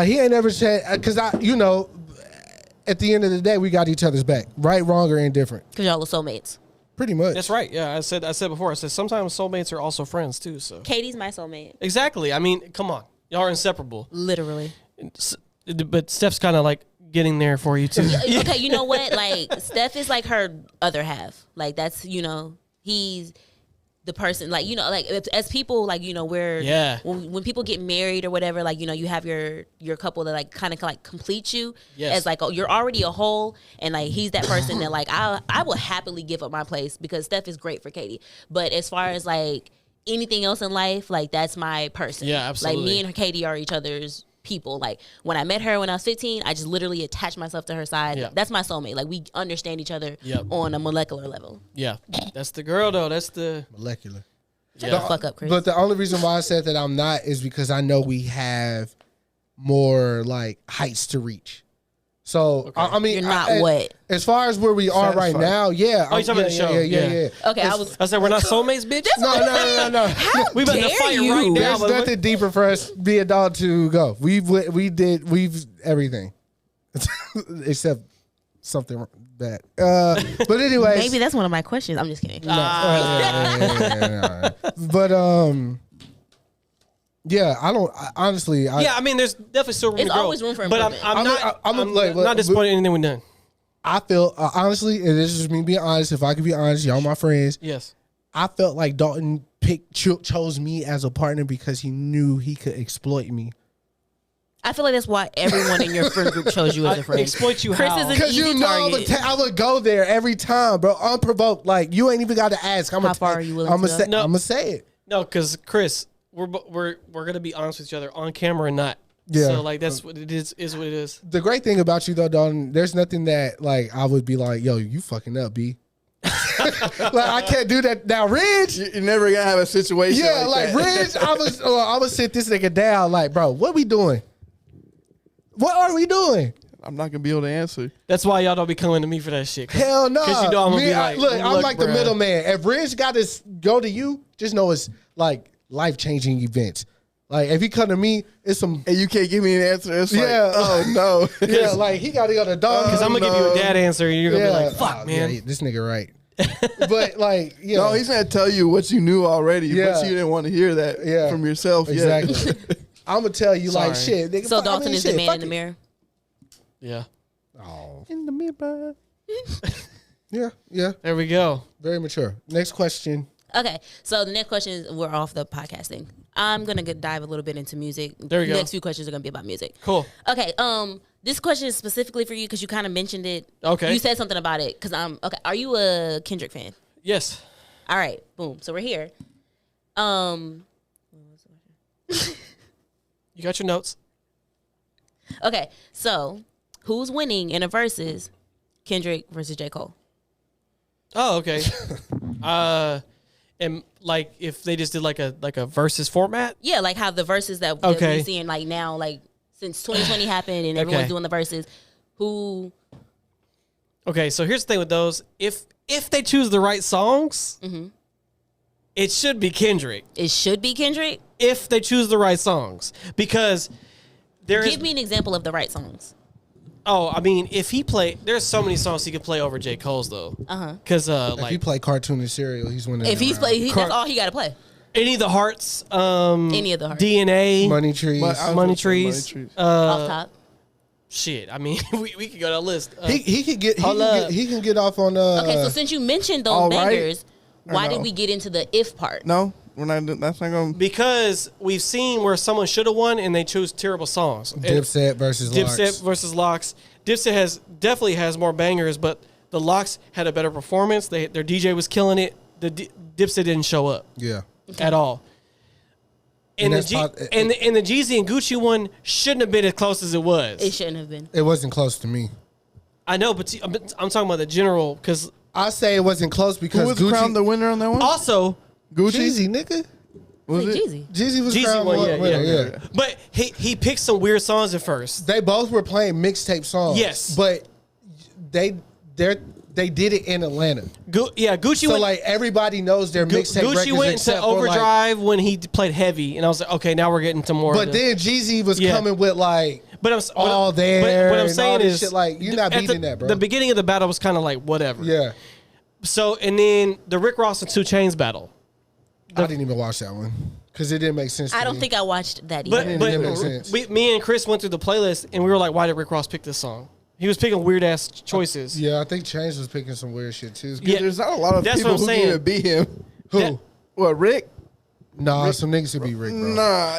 He ain't never said, because at the end of the day, we got each other's back, right, wrong, or indifferent. Because y'all are soulmates. Pretty much. That's right. Yeah, I said before. I said sometimes soulmates are also friends too. So Katie's my soulmate. exactly. I mean, come on, y'all are inseparable. Literally. But Steph's kind of like getting there for you too. Okay, you know what? Like Steph is like her other half. Like that's he's the person. Like like as people, like we're when people get married or whatever. Like you have your couple that like kind of like complete you as like you're already a whole, and like he's that person that like I will happily give up my place because Steph is great for Katie. But as far as like anything else in life, like that's my person. Yeah, absolutely. Like me and Katie are each other's people. Like when I met her when I was 15, I just literally attached myself to her side. Yeah. That's my soulmate. Like we understand each other on a molecular level. Yeah, that's the girl though. That's the Molecular. Shut the fuck up, Chris. But the only reason why I said that I'm not is because I know we have more like heights to reach. So I mean, You're not what? As far as where we are right Satisfied. now, yeah. Oh, you talking about the show? Yeah. Okay, I said we're not soulmates, bitch. No. We about to dare fight you? right now. There's but nothing deeper for us, be a dog, to go. We've everything, except something bad. But anyways, Maybe that's one of my questions. I'm just kidding. but yeah, honestly. I mean, there's definitely still room There's to grow. always room for But improvement. I'm like, not disappointed in anything we've done. I feel honestly, and this is just me being honest. If I could be honest, y'all my friends. Yes. I felt like Dalton chose me as a partner because he knew he could exploit me. I feel like that's why everyone in your friend group chose you as a friend. Exploit you Chris how? is an Because easy target. I would go there every time, bro, unprovoked. Like you ain't even got to ask. How far are you willing to go? No. I'm gonna say it. No, because Chris, we're gonna be honest with each other on camera and not. Yeah. So like that's what it is what it is. The great thing about you though, Dalton, there's nothing that like I would be like, yo, you fucking up, B. Like I can't do that now. Ridge, You're never gonna have a situation. yeah, like Ridge. I was sit this nigga down. Like, bro, what we doing? What are we doing? I'm not gonna be able to answer. That's why y'all don't be coming to me for that shit. Hell no. Because you know I'm gonna be like, look, I'm like the bruh. middleman. If Ridge got to go to you, just know it's like life-changing events. Like if he come to me, it's some. And you can't give me an answer. It's like, Yeah. oh no. Yeah, like he got to go to dog. Because I'm gonna give you a dad answer, and you're gonna be like, "Fuck, Oh, man." yeah, this nigga right. But like, you know, No, he's gonna tell you what you knew already, Yeah. but you didn't want to hear that from yourself. yet. exactly. I'm gonna tell you like Sorry. shit. Nigga, So fuck, I Dalton mean, is shit, the man fuck in the it. mirror. Yeah. Oh, In the mirror. yeah. There we go. Very mature. Next question. Okay, so the next question is we're off the podcasting. I'm gonna dive a little bit into music. There we go. The next few questions are gonna be about music. Cool. Okay, this question is specifically for you because you kind of mentioned it. Okay. You said something about it because okay. Are you a Kendrick fan? Yes. All right, boom. So we're here. You got your notes. Okay, so who's winning in a versus Kendrick versus J. Cole? Oh, okay. And like if they just did like a versus format. Yeah, like how the verses that Okay. we're seeing like now, like since 2020 happened and everyone's Okay. doing the verses. Who? Okay, so here's the thing with those. If they choose the right songs, it should be Kendrick. It should be Kendrick. If they choose the right songs, because there is. Give me an example of the right songs. Oh, I mean, if he play, there's so many songs he could play over J. Cole's though. Because If he like play cartoon and cereal, he's winning. If he's play, Car- that's all he got to play. any of the hearts, Any of the hearts. DNA, Money Trees. But I was Money gonna say Trees. Money Trees. Off top. Shit, I mean, we could go down the list. he could get Hold up. he can get off on Okay, so since you mentioned those all right. bangers, why no? did we get into the if part? No, we're not. That's not going. Because we've seen where someone should have won and they chose terrible songs. And Dipset versus Dipset Locks. versus Locks. Dipset definitely has more bangers, but the Locks had a better performance. Their DJ was killing it. The Dipset didn't show up Yeah. at all. And, And the that's and the Jeezy and Gucci one shouldn't have been as close as it was. It shouldn't have been. It wasn't close to me. I know, but I'm talking about the general because I say it wasn't close Who because was Gucci, crowned the winner on that one? also Gucci. Jeezy, nigga. Was Like it? Jeezy. Jeezy was Jeezy crowned one, winner, yeah. yeah. But he picked some weird songs at first. They both were playing mixtape songs. Yes. But they did it in Atlanta. Gucci So went like everybody knows their mixtape records. Gucci went except into for, like- overdrive when he played heavy, and I was like, okay, now we're getting to more. But of the, then Jeezy was Yeah. coming with like but I'm all there. What I'm and all saying this is, shit, like you're not at beating that, bro. The beginning of the battle was kind of like whatever. Yeah. So and then the Rick Ross and 2 Chainz battle. I didn't even watch that one because it didn't make sense. To I don't me. think I watched that But either. didn't make sense. me and Chris went through the playlist and we were like, why did Rick Ross pick this song? He was picking weird ass choices. Yeah, I think Chainz was picking some weird shit too. Yeah. There's not a lot of That's people what I'm who saying. can even beat him. Who? That- What, Rick? Nah, some niggas could be Rick, bro. Nah.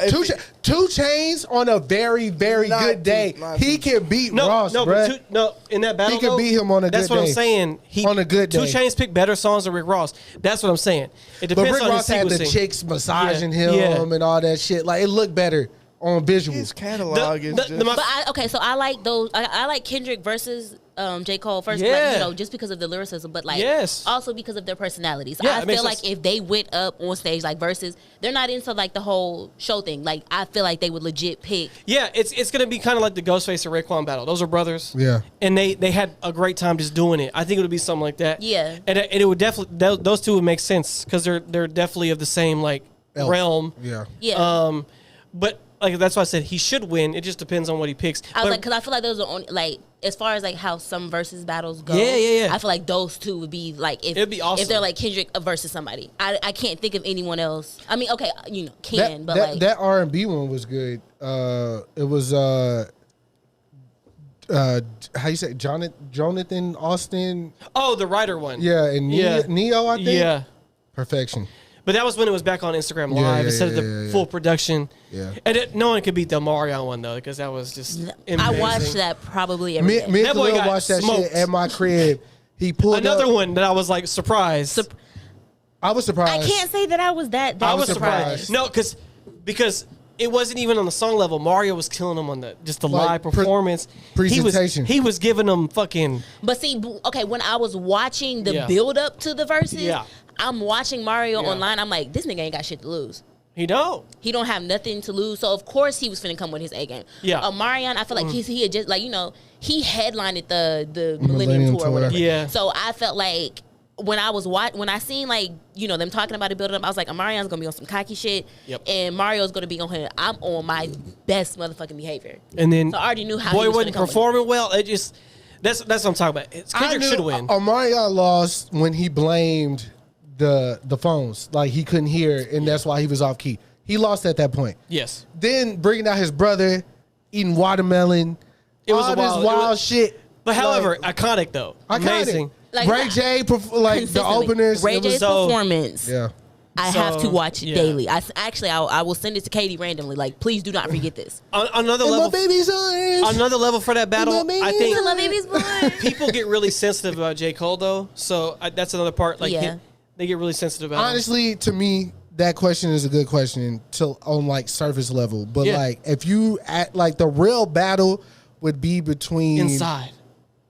Two Chainz on a very, very Not good day. two- not He two. can beat No, Ross, no, bro. but in that battle, He could though, beat him on a That's good what I'm day. saying. On a good 2 day. Chainz picked better songs than Rick Ross. That's what I'm saying. It But depends Rick on Ross his had the sequencing. chicks massaging Yeah, him yeah. and all that shit. Like it looked better on visual. His catalog is just. my- But so I like those. I like Kendrick versus J. Cole first, Yeah. like, just because of the lyricism, but like Yes. also because of their personalities. Yeah, I it makes feel like sense. if they went up on stage like versus, they're not into like the whole show thing. Like I feel like they would legit pick. Yeah, it's gonna be kind of like the Ghostface and Raekwon battle. Those are brothers. Yeah. and they had a great time just doing it. I think it would be something like that. Yeah. and it would definitely those two would make sense because they're definitely of the same like Elf. realm. Yeah. Yeah, But like that's why I said he should win. It just depends on what he picks. I was But- like, because I feel like those are only like as far as like how some versus battles go. Yeah. I feel like those two would be like if It'd be awesome. if they're like Kendrick versus somebody. I can't think of anyone else. I mean, okay, That, but that, like that R&B one was good. It was how you say Jonathan Austin? oh, the writer one. Yeah, and Yeah. Neo, I think. Yeah. Perfection. But that was when it was back on Instagram Yeah, Live yeah, instead of yeah, the yeah. full production. Yeah. And no one could beat the Mario one though because that was just amazing. I watched that probably every day. Me and That boy Khalil got watched that smoked. shit at my crib. He pulled Another up. one that I was like surprised. I was surprised. I can't say that I was that. I was surprised. surprised. No, because it wasn't even on the song level. Mario was killing him on the live performance. Presentation. He was giving them fucking. But see, okay, when I was watching the build up to the verses, I'm watching Mario online. I'm like, this nigga ain't got shit to lose. He don't have nothing to lose. So of course he was finna come with his A game. Yeah. Omarion, I feel like he had just he headlined the Millennium Tour or whatever. Yeah. So I felt like when I seen them talking about it building up, I was like, Omarion's gonna be on some cocky shit, and Mario's gonna be on here. I'm on my best motherfucking behavior. And then so I already knew how boy he was wasn't performing well. It just that's what I'm talking about. Kendrick should win. Omarion lost when he blamed the phones, like he couldn't hear, and that's why he was off key. He lost at that point. Yes. Then bringing out his brother, eating watermelon, all this wild shit. But however, iconic though, amazing. Like, Ray J, the openers. Ray J's performance. Yeah. I have to watch it daily. I will send it to Katie randomly. Like, please do not forget this. Another level. Another level for that battle. I think my baby's born. People get really sensitive about J. Cole though, so that's another part. Like, they get really sensitive about. Honestly, to me, that question is a good question on surface level. But if you the real battle would be between inside.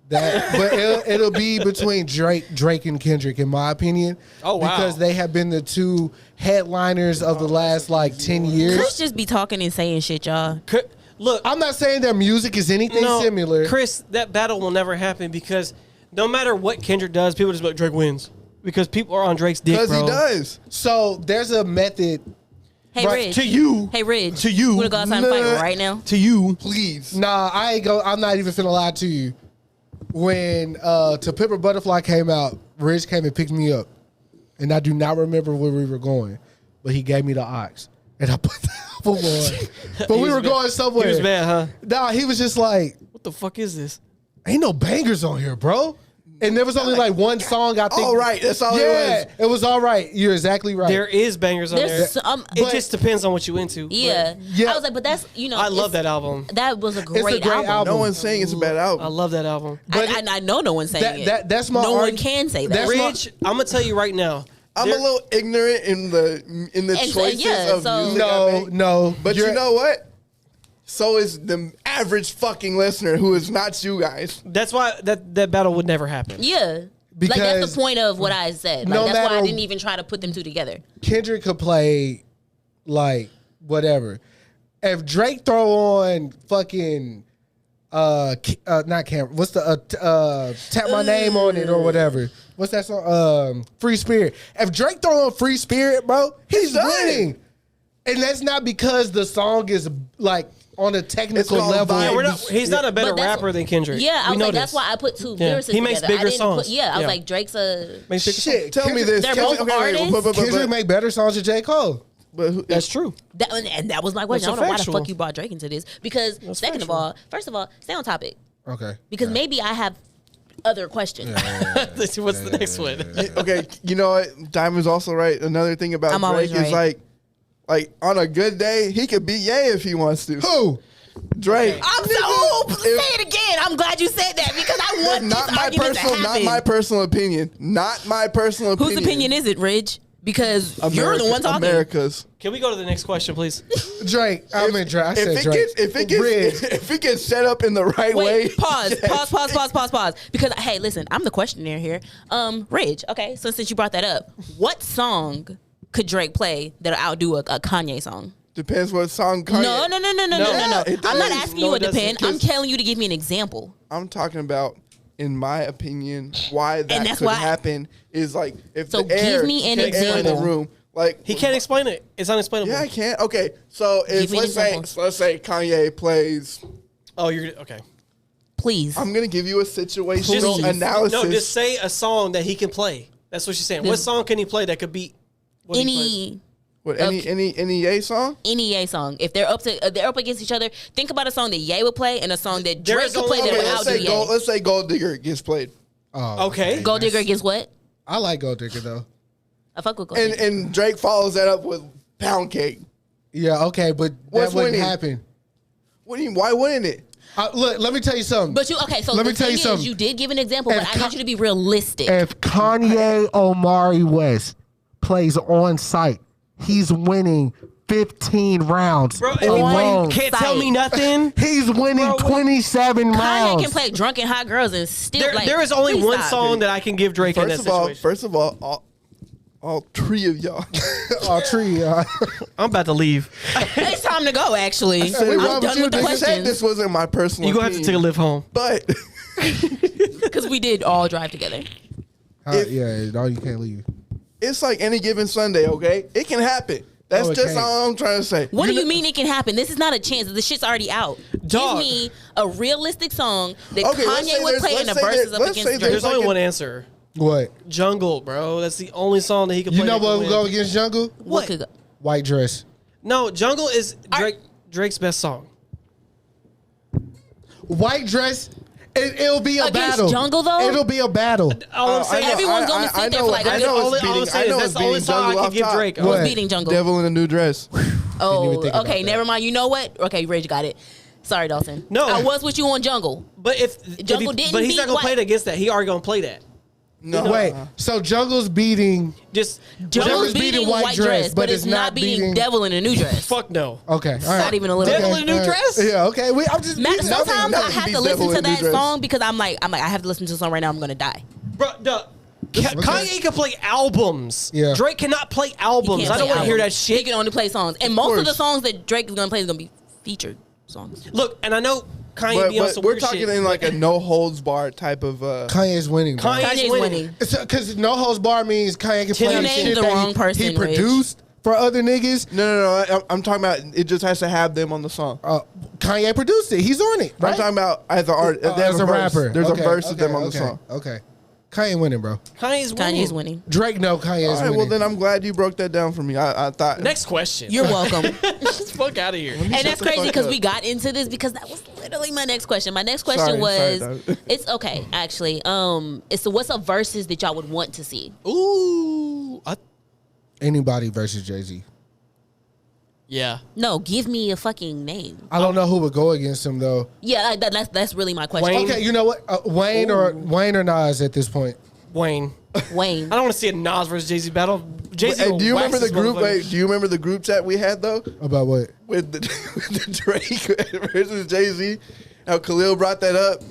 But it'll be between Drake and Kendrick, in my opinion. Oh wow! Because they have been the two headliners of the last 10 years. Chris just be talking and saying shit, y'all. Look, I'm not saying their music is anything similar. Chris, that battle will never happen because no matter what Kendrick does, people just be like, Drake wins because people are on Drake's dick, bro. Because he does. So there's a method. Hey, Ridge. To you. Hey, Ridge. To you. You want to go outside and fight right now? To you. Please. Nah, I'm not even finna lie to you. When To Pimp a Butterfly came out, Ridge came and picked me up. And I do not remember where we were going. But he gave me the ox. And I put the album on. But we were going somewhere. He was mad, huh? Nah, he was just like, what the fuck is this? Ain't no bangers on here, bro. And there was only one song, I think. All right, that's all it was. It was all right. You're exactly right. There is bangers on there. It just depends on what you into. Yeah. I was like, but that's, I love that album. That was a great album. No one's saying it's a bad album. I love that album. I know no one's saying it. That's my No one can say that. Ridge, I'm going to tell you right now. I'm a little ignorant in the choices of music. No. But you know what? So is the average fucking listener who is not you guys. That's why that battle would never happen. Yeah. Because that's the point of what I said. That's why I didn't even try to put them two together. Kendrick could play whatever. If Drake throw on fucking not Cameron, what's the Tap My Name on it or whatever. What's that song? Free Spirit. If Drake throw on Free Spirit, bro, he's winning. And that's not because the song is on a technical level. Yeah, he's not a better rapper than Kendrick. Yeah, I was like, that's why I put two lyricists He makes together. bigger songs. I was like, Drake's a... Shit, tell me this. They're both artists. Kendrick make better songs than J. Cole. But that's true. And that was my question. I don't know why the fuck you brought Drake into this. Because first of all, stay on topic. Okay. Because maybe I have other questions. What's the next one? Okay, you know what? Diamond's also right. Another thing about Drake is like on a good day, he could beat Ye if he wants to. Who? Drake. Say it again. I'm glad you said that because I want this argument to happen. Not my personal opinion. Not my personal opinion. Whose opinion is it, Ridge? Because you're the one talking. America's. Can we go to the next question, please? Drake. I Drake. I said Drake. If it gets set up in the right way. Pause. Because, hey, listen, I'm the questionnaire here. Ridge, okay, so since you brought that up, what song could Drake play that'll outdo a Kanye song? Depends what song Kanye. No. I'm not asking you what depend. I'm telling you to give me an example. I'm talking about, in my opinion, why that could happen is if so the air, give me an example in the room. He can't explain it. It's unexplainable. Yeah, I can. Okay, so if let's say Kanye plays. Oh, you're okay. Please. I'm gonna give you a situational analysis. No, just say a song that he can play. That's what she's saying. What song can he play that could beat any Ye song? Any Ye song. If they're up against each other, think about a song that Ye would play and a song that Drake could play that would outdo Ye. Let's say Gold Digger gets played. Oh, okay. Gold Digger against what? I like Gold Digger though. I fuck with Gold Digger. And Drake follows that up with Pound Cake. Yeah, okay, but that wouldn't happen. What do you mean? Why wouldn't it? Look, let me tell you something. But let me tell you something. You did give an example, but I want you to be realistic. If Kanye Omari West plays on site, he's winning 15 rounds. Bro, alone. Can't tell me nothing. He's winning 27 rounds. Kanye can play drunk and hot girls and still there is only one song that I can give Drake in that situation. First of all, all three of y'all. All three. I'm about to leave. It's time to go, actually. I'm done with the I said questions. this wasn't my personal You're going to have to take a lift home. But. Because we did all drive together. No, you can't leave. It's like any given Sunday, okay? It can happen. That's just all I'm trying to say. What do you mean it can happen? This is not a chance. The shit's already out. Dog. Give me a realistic song that Okay, Kanye would play in the verses up against Drake. There's only one answer. What? Jungle, bro. That's the only song that he can play. You know what would go against Jungle? What could go? White Dress. No, Jungle is Drake's best song. White Dress. It'll be a Against battle. Jungle, though? It'll be a battle. All I'm saying, Everyone's going to sit there for like that's the only song I can give Drake. Who's beating Jungle? Devil in a New Dress. Oh, okay. Never mind. You know what? Okay, Rage got it. Sorry, Dalton. No. I was with you on Jungle. But Jungle didn't but he's beat not gonna play it against that. He already gonna play that. No. Wait, so Jungle's beating. Jungle's beating White Dress, but it's not beating Devil in a New Dress. Fuck no. Okay, all right. Not even a little. Devil in a New Dress? Yeah, okay. I'm just. Sometimes I have to listen to that Dress. song because I'm like, I have to listen to the song right now. I'm gonna die. Bro, Kanye can play albums. Yeah. Drake cannot play albums. I don't want to hear that shit. He can only play songs, and most of the songs that Drake is gonna play is gonna be featured songs. Look, and I know Kanye be on some we're weird talking shit. in like a no holds barred type of. Kanye's winning. Bro. Kanye's winning. Because no holds bar means Kanye can play You shit named the that wrong person, he produced for other niggas. No. I'm talking about it just has to have them on the song. Kanye produced it. He's on it. Right? I'm talking about as an artist, as a rapper. There's Okay, a verse of them on the okay, song. Okay. Kanye winning, bro. Kanye's winning. Drake, no, Kanye's All right, winning. well then I'm glad you broke that down for me. I thought. Next question. You're welcome. Fuck out of here. And that's crazy because we got into this because that was literally my next question. My next question Sorry, was, it's okay actually. It's what's a verses that y'all would want to see? Ooh. Anybody versus Jay-Z. Yeah. No, give me a fucking name. I don't know who would go against him though. Yeah, that's really my question. Wayne. Okay, you know what? Wayne or Nas at this point. Wayne. Wayne. I don't want to see a Nas versus Jay-Z battle. Jay-Z Hey, do you remember the group? Wait, Do you remember the group chat we had though About what? with the Drake versus Jay-Z? How Khalil brought that up.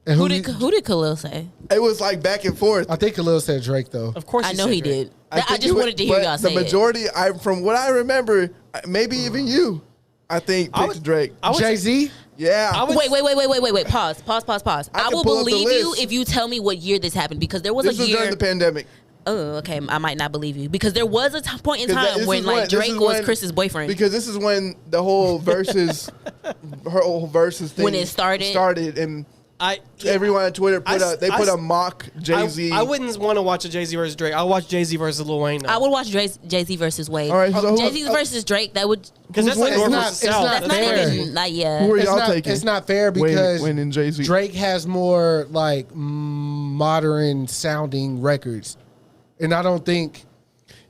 And Who did Khalil say? It was like back and forth. I think Khalil said Drake though. Of course, I know he said Drake. did. I think just wanted to hear but y'all say the majority. From what I remember, maybe even you, I think picked Drake. Jay-Z? Yeah. Wait. Pause. I can will pull up the believe you list. if you tell me what year this happened because there was This a was year. during the pandemic. Oh, okay. I might not believe you because there was a point in Because time this when is like this Drake is was when- Chris's boyfriend. Because this is when the whole versus, her whole versus thing When it started. and I everyone on Twitter put I- a mock Jay-Z. I wouldn't want to watch a Jay-Z versus Drake. I'll watch Jay-Z versus Lil Wayne. Though. I would watch Jay-Z versus Wade. All right, so who- Jay-Z versus Drake. That would because that's like It's North not- versus it's South. not that's not fair. even not yet. Who are It's y'all not, taking? it's not fair because Wayne and Jay-Z. Drake has more like modern sounding records, and I don't think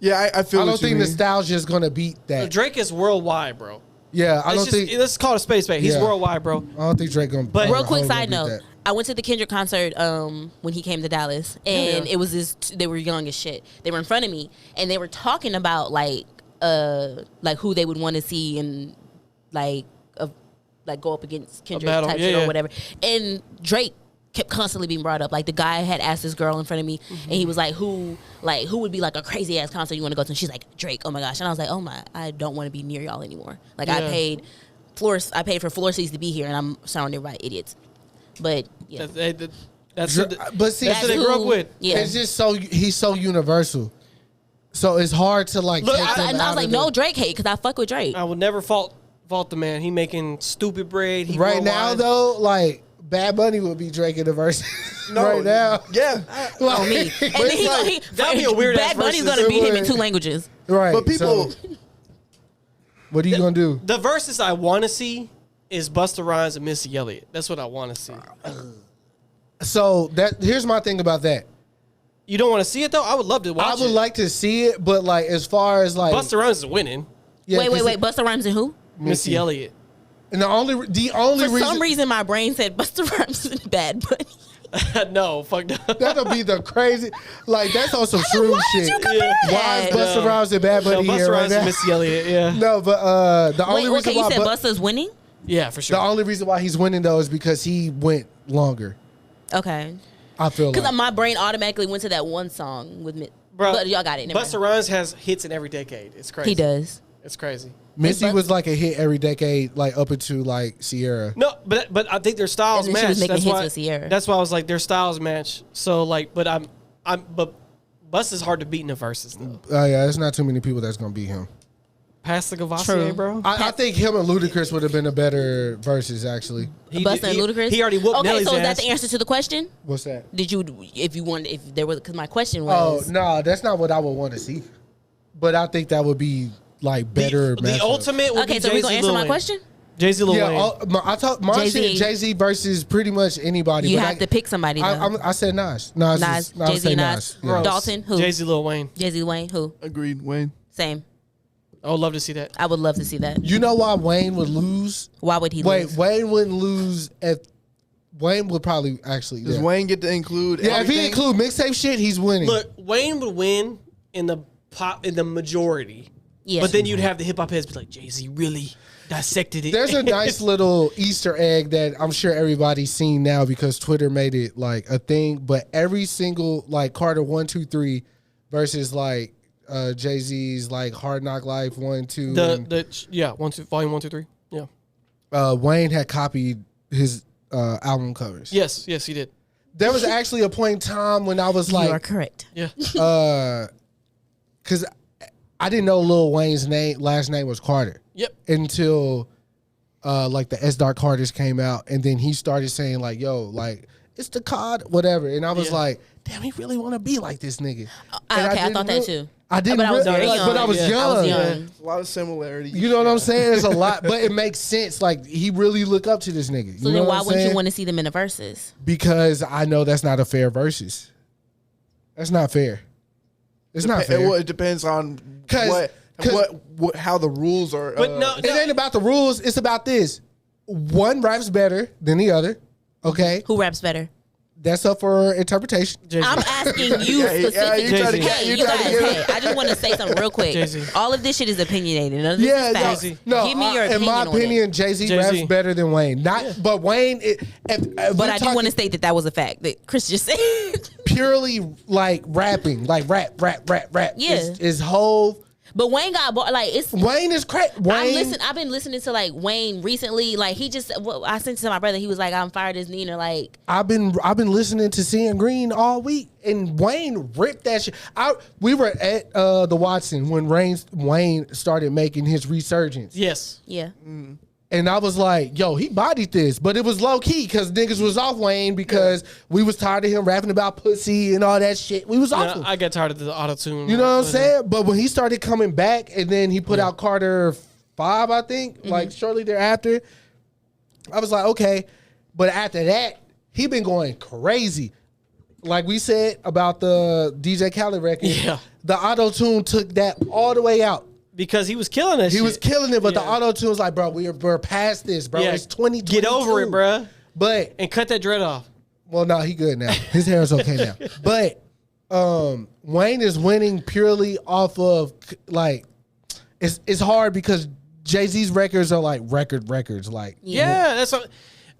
Yeah, I feel. I don't what you think mean. nostalgia is gonna beat that. Drake is worldwide, bro. Yeah, I don't think. Let's call it a space. He's Yeah. worldwide, bro. I don't think Drake gonna. But- Real quick gonna side beat note. that. I went to the Kendrick concert when he came to Dallas, and it was this. They were young as shit. They were in front of me, and they were talking about like who they would want to see and like go up against Kendrick battle, type shit or whatever. And Drake kept constantly being brought up. Like the guy had asked this girl in front of me, and he was like, "Who would be like a crazy ass concert you want to go to?" And she's like, "Drake." Oh my gosh! And I was like, "Oh my, I don't want to be near y'all anymore." Like I paid for floor seats to be here, and I'm surrounded by idiots. But yeah. That's But see, that's what they grew up with. Yeah. it's just he's so universal. So it's hard to like. Look, take I him was out like, of no the- Drake hate because I fuck with Drake. I would never fault the man. He making stupid bread. He Right now, worldwide. though, like Bad Bunny would be Drake in the verse. Right now, Yeah. On me. And then that'd be a weird ass Bad Bunny's versus. gonna beat him in It 2 would. languages. right. But people. so what are you gonna do? The verses I want to see is Busta Rhymes and Missy Elliott. That's what I want to see. So here's my thing about that. You don't want to see it though? I would love to watch it. I would like to see it, but like as far as like Busta Rhymes is winning. yeah, wait. 'cause Busta Rhymes and who? Missy Elliott. And the only For reason some reason, my brain said Busta Rhymes and Bad Bunny. No, fuck no. That'll be the crazy. Like that's on some shroom shit. Why is Busta Rhymes and Bad Bunny Busta here right Rhymes now? and Missy Elliott, yeah. No, but the only reason you why said Busta's winning? Yeah, for sure. the only reason why he's winning though is because he went longer. Okay. I feel Because like my brain automatically went to that one song with Bro, but y'all got it. Never Busta mind. Rhymes has hits in every decade. It's crazy. He does. It's crazy. Missy was like a hit every decade, like up into like Sierra. No, but I think their styles And then she match. was making That's hits why. with Sierra. That's why I was like their styles match. So like, but but Busta's hard to beat in the verses though. Yeah, there's not too many people that's gonna beat him. Past the Gavassier, True. bro. I think him and Ludacris would have been a better versus actually. Busta and Ludacris. He already whooped Okay, Nelly's so is that ass. the answer to the question? What's that? Did you, if there was, because my question Oh was, no, that's not what I would want to see. But I think that would be like better. The matchup. ultimate would okay, be so Jay-Z, we gonna answer Lil my Wayne. question? Jay-Z, Lil Yeah, Wayne. I talk my Jay-Z. shit. Jay-Z versus pretty much anybody. You but have to pick somebody. Though. I said Nas. Nas, Nas, I would Jay-Z, say Nas. Yeah. Dalton, who? Jay-Z, Lil Wayne. Jay-Z, Wayne, who? Agreed, Wayne. Same. I would love to see that. I would love to see that. You know why Wayne would lose? Why would he Wait, lose? Wayne wouldn't lose if Wayne would probably actually. Does Yeah, Wayne get to include? yeah if he everything? include mixtape shit, he's winning. Look, Wayne would win in the majority. Yeah. But then you'd have the hip hop heads be like, Jay-Z really dissected it. There's a nice little Easter egg that I'm sure everybody's seen now because Twitter made it like a thing. But every single like Carter 1, 2, 3 versus like Jay-Z's like Hard Knock Life 1, 2. volume 1, 2, 3. Yeah. Wayne had copied his album covers. Yes, he did. There was actually a point in time when I was you are like, correct. Yeah. because I didn't know Lil Wayne's last name was Carter. Yep. Until like the S Dark Carters came out, and then he started saying like, "Yo, like it's the COD, whatever," and I was Yeah. like, "Damn, he really want to be like this nigga." I thought that too. I didn't, But I was very like, young. but I was Yeah. young. I was young. There's a lot of similarities. You know what I'm saying? There's a lot, but it makes sense. Like he really look up to this nigga. So you know then what why I'm wouldn't saying? you want to see them in the verses? Because I know that's not a fair versus. That's not fair. It's not fair. Well, it depends on what how the rules are. But no, It ain't about the rules. It's about this. One raps better than the other. Okay, Who raps better? that's up for interpretation. Jay-Z. I'm asking you Yeah, specifically. you try to Jay-Z. Hey, you you try to guys, get hey, I just want to say something real quick. Jay-Z. All of this shit is opinionated. None of this Yeah, is no, facts. no. Give me your in opinion my on opinion, it. Jay-Z Jay-Z. raps better than Wayne. But Wayne. But I do want to state that was a fact that Chris just said. purely like rapping, like rap. Yeah. is whole. But Wayne got like it's. Wayne is crazy. Wayne. I've been listening to like Wayne recently. Like he just, I sent to my brother. He was like, "I'm fired as Nina." Like I've been listening to Seeing Green all week, and Wayne ripped that shit. We were at the Watson when Wayne started making his resurgence, Yes. yeah, and I was like, "Yo, he bodied this," but it was low key because niggas was off Wayne because we was tired of him rapping about pussy and all that shit. We was off him. I got tired of the auto tune. You know what I'm saying? But when he started coming back, and then he put out Carter 5, I think, like shortly thereafter, I was like, okay. But after that, he been going crazy. Like we said about the DJ Khaled record, Yeah. the auto tune took that all the way out. Because he was killing that shit. He was killing it, but the Yeah. auto tune was like, bro, we're past this, bro. Yeah. It's 2022. Get over it, bruh. But And cut that dread off. well, no, he good now. His hair is okay now. But Wayne is winning purely off of like it's hard because Jay-Z's records are like records. Like Yeah, that's what.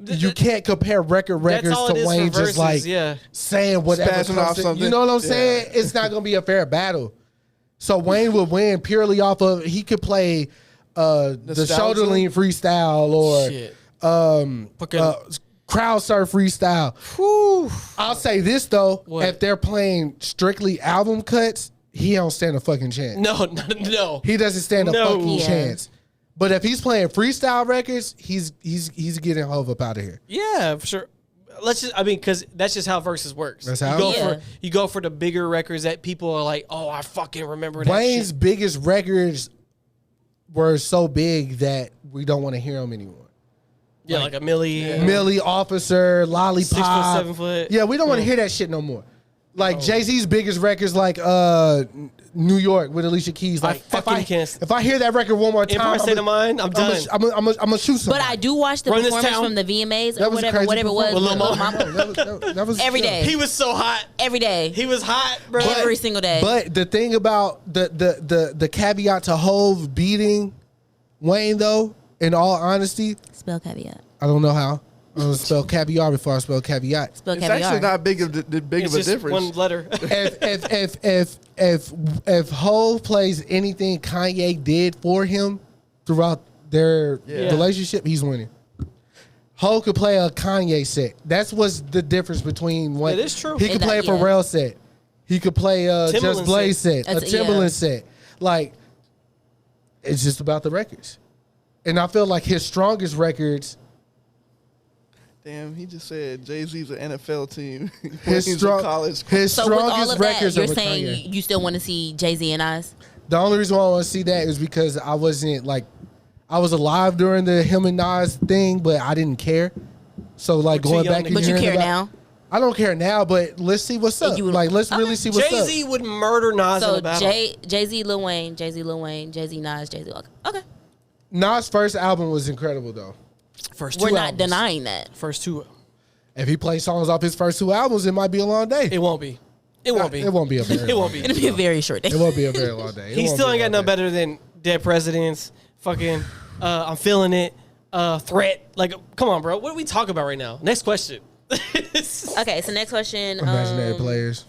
you can't compare records all it to is for Wayne verses, just like yeah. saying whatever Spazzing comes off to, something. you know what I'm Yeah. saying? It's not gonna be a fair battle. So Wayne would win purely off of he could play the Nostalgia? shoulder lean freestyle or Shit. uh, crowd surf freestyle. Whew. I'll say this though: What? if they're playing strictly album cuts, he don't stand a fucking chance. No. He doesn't stand a No. fucking Yeah. chance. But if he's playing freestyle records, he's getting Hove up out of here. Yeah, for sure. Because that's just how versus works. That's how you go it works. you go for the bigger records that people are like, oh, I fucking remember that Wayne's shit. biggest records were so big that we don't want to hear them anymore. Yeah, like a Millie. Millie, Officer, Lollipop, 6 foot, 7 foot. Yeah, we don't want to hear that shit no more. Like Jay-Z's biggest records, like New York with Alicia Keys. Like if I hear that record one more time, Empire State of Mind, I'm done. I'm gonna shoot somebody. But I do watch the performance from the VMAs or whatever it was. With Lil Mama. That was every day. He was so hot. Every day. He was hot, bro. Every single day. But the thing about the caveat to Hove beating Wayne, though, in all honesty, spell caveat. I don't know how. I'm gonna spell caviar before I spell caveat. Spell It's caviar. actually not big of a difference. One letter. If Hove plays anything Kanye did for him throughout their relationship, he's winning. Hove could play a Kanye set. That's what's the difference between what it is true. He could play a Pharrell set. He could play a Just Blaze set, a Timbaland set. Like, it's just about the records. And I feel like his strongest records. Damn, he just said Jay-Z's an NFL team. His strongest records you're are with saying Kanye. you still want to see Jay-Z and Nas? The only reason why I want to see that is because I wasn't like, I was alive during the him and Nas thing, but I didn't care. So like going back and but you care now. I don't care now, but let's see what's up. Let's really see what's up. Jay-Z would murder Nas in the battle. Jay-Z, Lil Wayne, Jay-Z, Nas, Jay-Z. Okay. Nas' first album was incredible though. We're not denying that. First two. If he plays songs off his first two albums, it might be a long day. It won't be. It won't be. It won't be a very. It won't be. It'll be a very short day. It won't be a very long day. He still ain't got no better than Dead Presidents. Fucking, I'm feeling it. Threat. Like, come on, bro. What are we talking about right now? Next question. Okay, so next question. Imaginary players.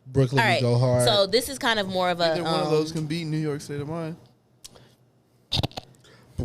Brooklyn, all right, go hard. So this is kind of more of a. Either one of those can beat New York State of Mind. He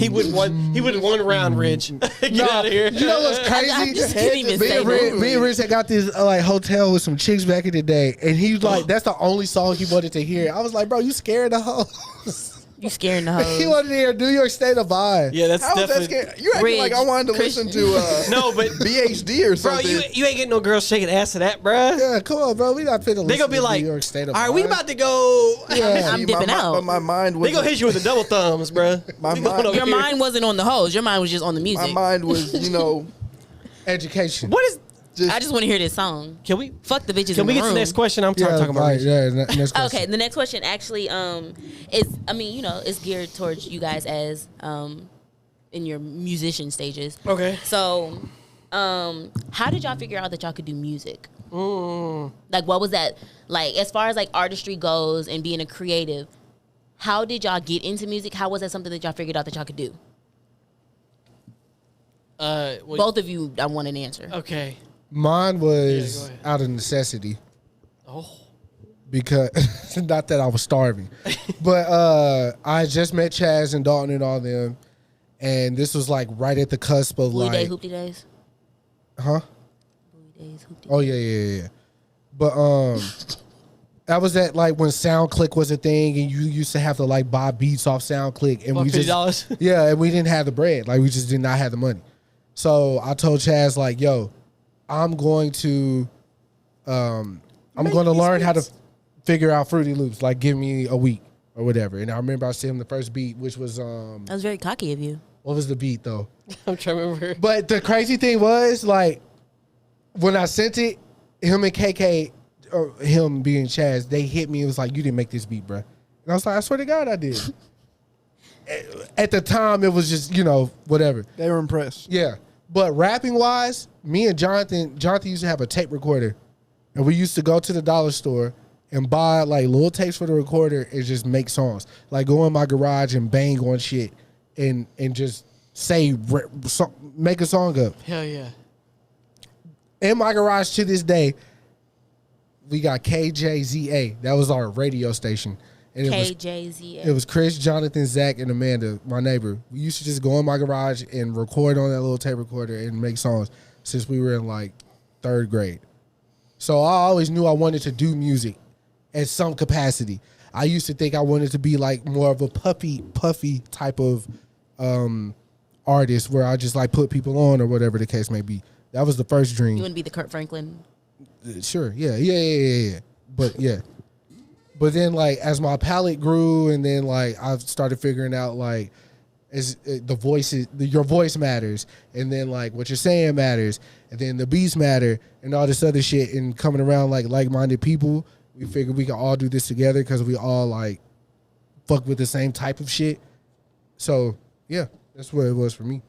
would one round, Rich. Get out of here. You know what's crazy? I just can't even say that. Me and Rich had got this like hotel with some chicks back in the day, and he was like, "That's the only song he wanted to hear." I was like, "Bro, you scared the hoes." You scaring the hoes. He wanted to hear New York State of Mind. Yeah, that's How definitely. was that scary? You acting like I wanted to listen to no, but BHD or bro, something. you ain't getting no girls shaking ass to that, bro. Yeah, come on, bro. We not finna They listen gonna be to like, New York State of all right, Mind. we about to go. Yeah. I'm dipping out. But my mind was. They gonna hit you with the double thumbs, bro. Your mind wasn't on the hoes. Your mind was just on the music. My mind was, education. What is? I just want to hear this song. Can we fuck the bitches? Can in we the get room. to the next question? I'm tired of talking about right, race. next question. Okay, the next question actually is, I mean, it's geared towards you guys as in your musician stages. Okay. So, how did y'all figure out that y'all could do music? Like, what was that like as far as like artistry goes and being a creative? How did y'all get into music? How was that something that y'all figured out that y'all could do? Both of you, I want an answer. Okay. Mine was out of necessity. Oh. Because not that I was starving, but I just met Chaz and Dalton and all them, and this was like right at the cusp of Booty like Day, Hoopty Days. Huh? Booty Days, Hoopty Days. Oh yeah. But that was at like when SoundClick was a thing, and you used to have to like buy beats off SoundClick, and we just $50? yeah, and we didn't have the bread, like we just did not have the money. So I told Chaz like, yo, I'm going to learn how to figure out Fruity Loops. Like, give me a week or whatever. And I remember I sent him the first beat, which was That was very cocky of you. what was the beat though? I'm trying to remember. But the crazy thing was, like, when I sent it, him and KK, or him being Chaz, they hit me. It was like, you didn't make this beat, bro. And I was like, I swear to God, I did. At the time, it was just, whatever. They were impressed. Yeah. But rapping wise, me and Jonathan used to have a tape recorder, and we used to go to the dollar store and buy like little tapes for the recorder and just make songs. Like go in my garage and bang on shit and just make a song up. Hell yeah. In my garage to this day, we got KJZA. That was our radio station. And KJZA. It was Chris, Jonathan, Zach, and Amanda, my neighbor. We used to just go in my garage and record on that little tape recorder and make songs since we were in like 3rd grade. So I always knew I wanted to do music at some capacity. I used to think I wanted to be like more of a puffy type of artist where I just like put people on or whatever the case may be. That was the first dream. You wouldn't be the Kurt Franklin? Sure, yeah. But yeah. But then, like, as my palette grew, and then, like, I started figuring out, like, is the voices. Your voice matters, and then like what you're saying matters, and then the beats matter, and all this other shit. And coming around like-minded people, we figured we can all do this together because we all like fuck with the same type of shit. So yeah, that's what it was for me.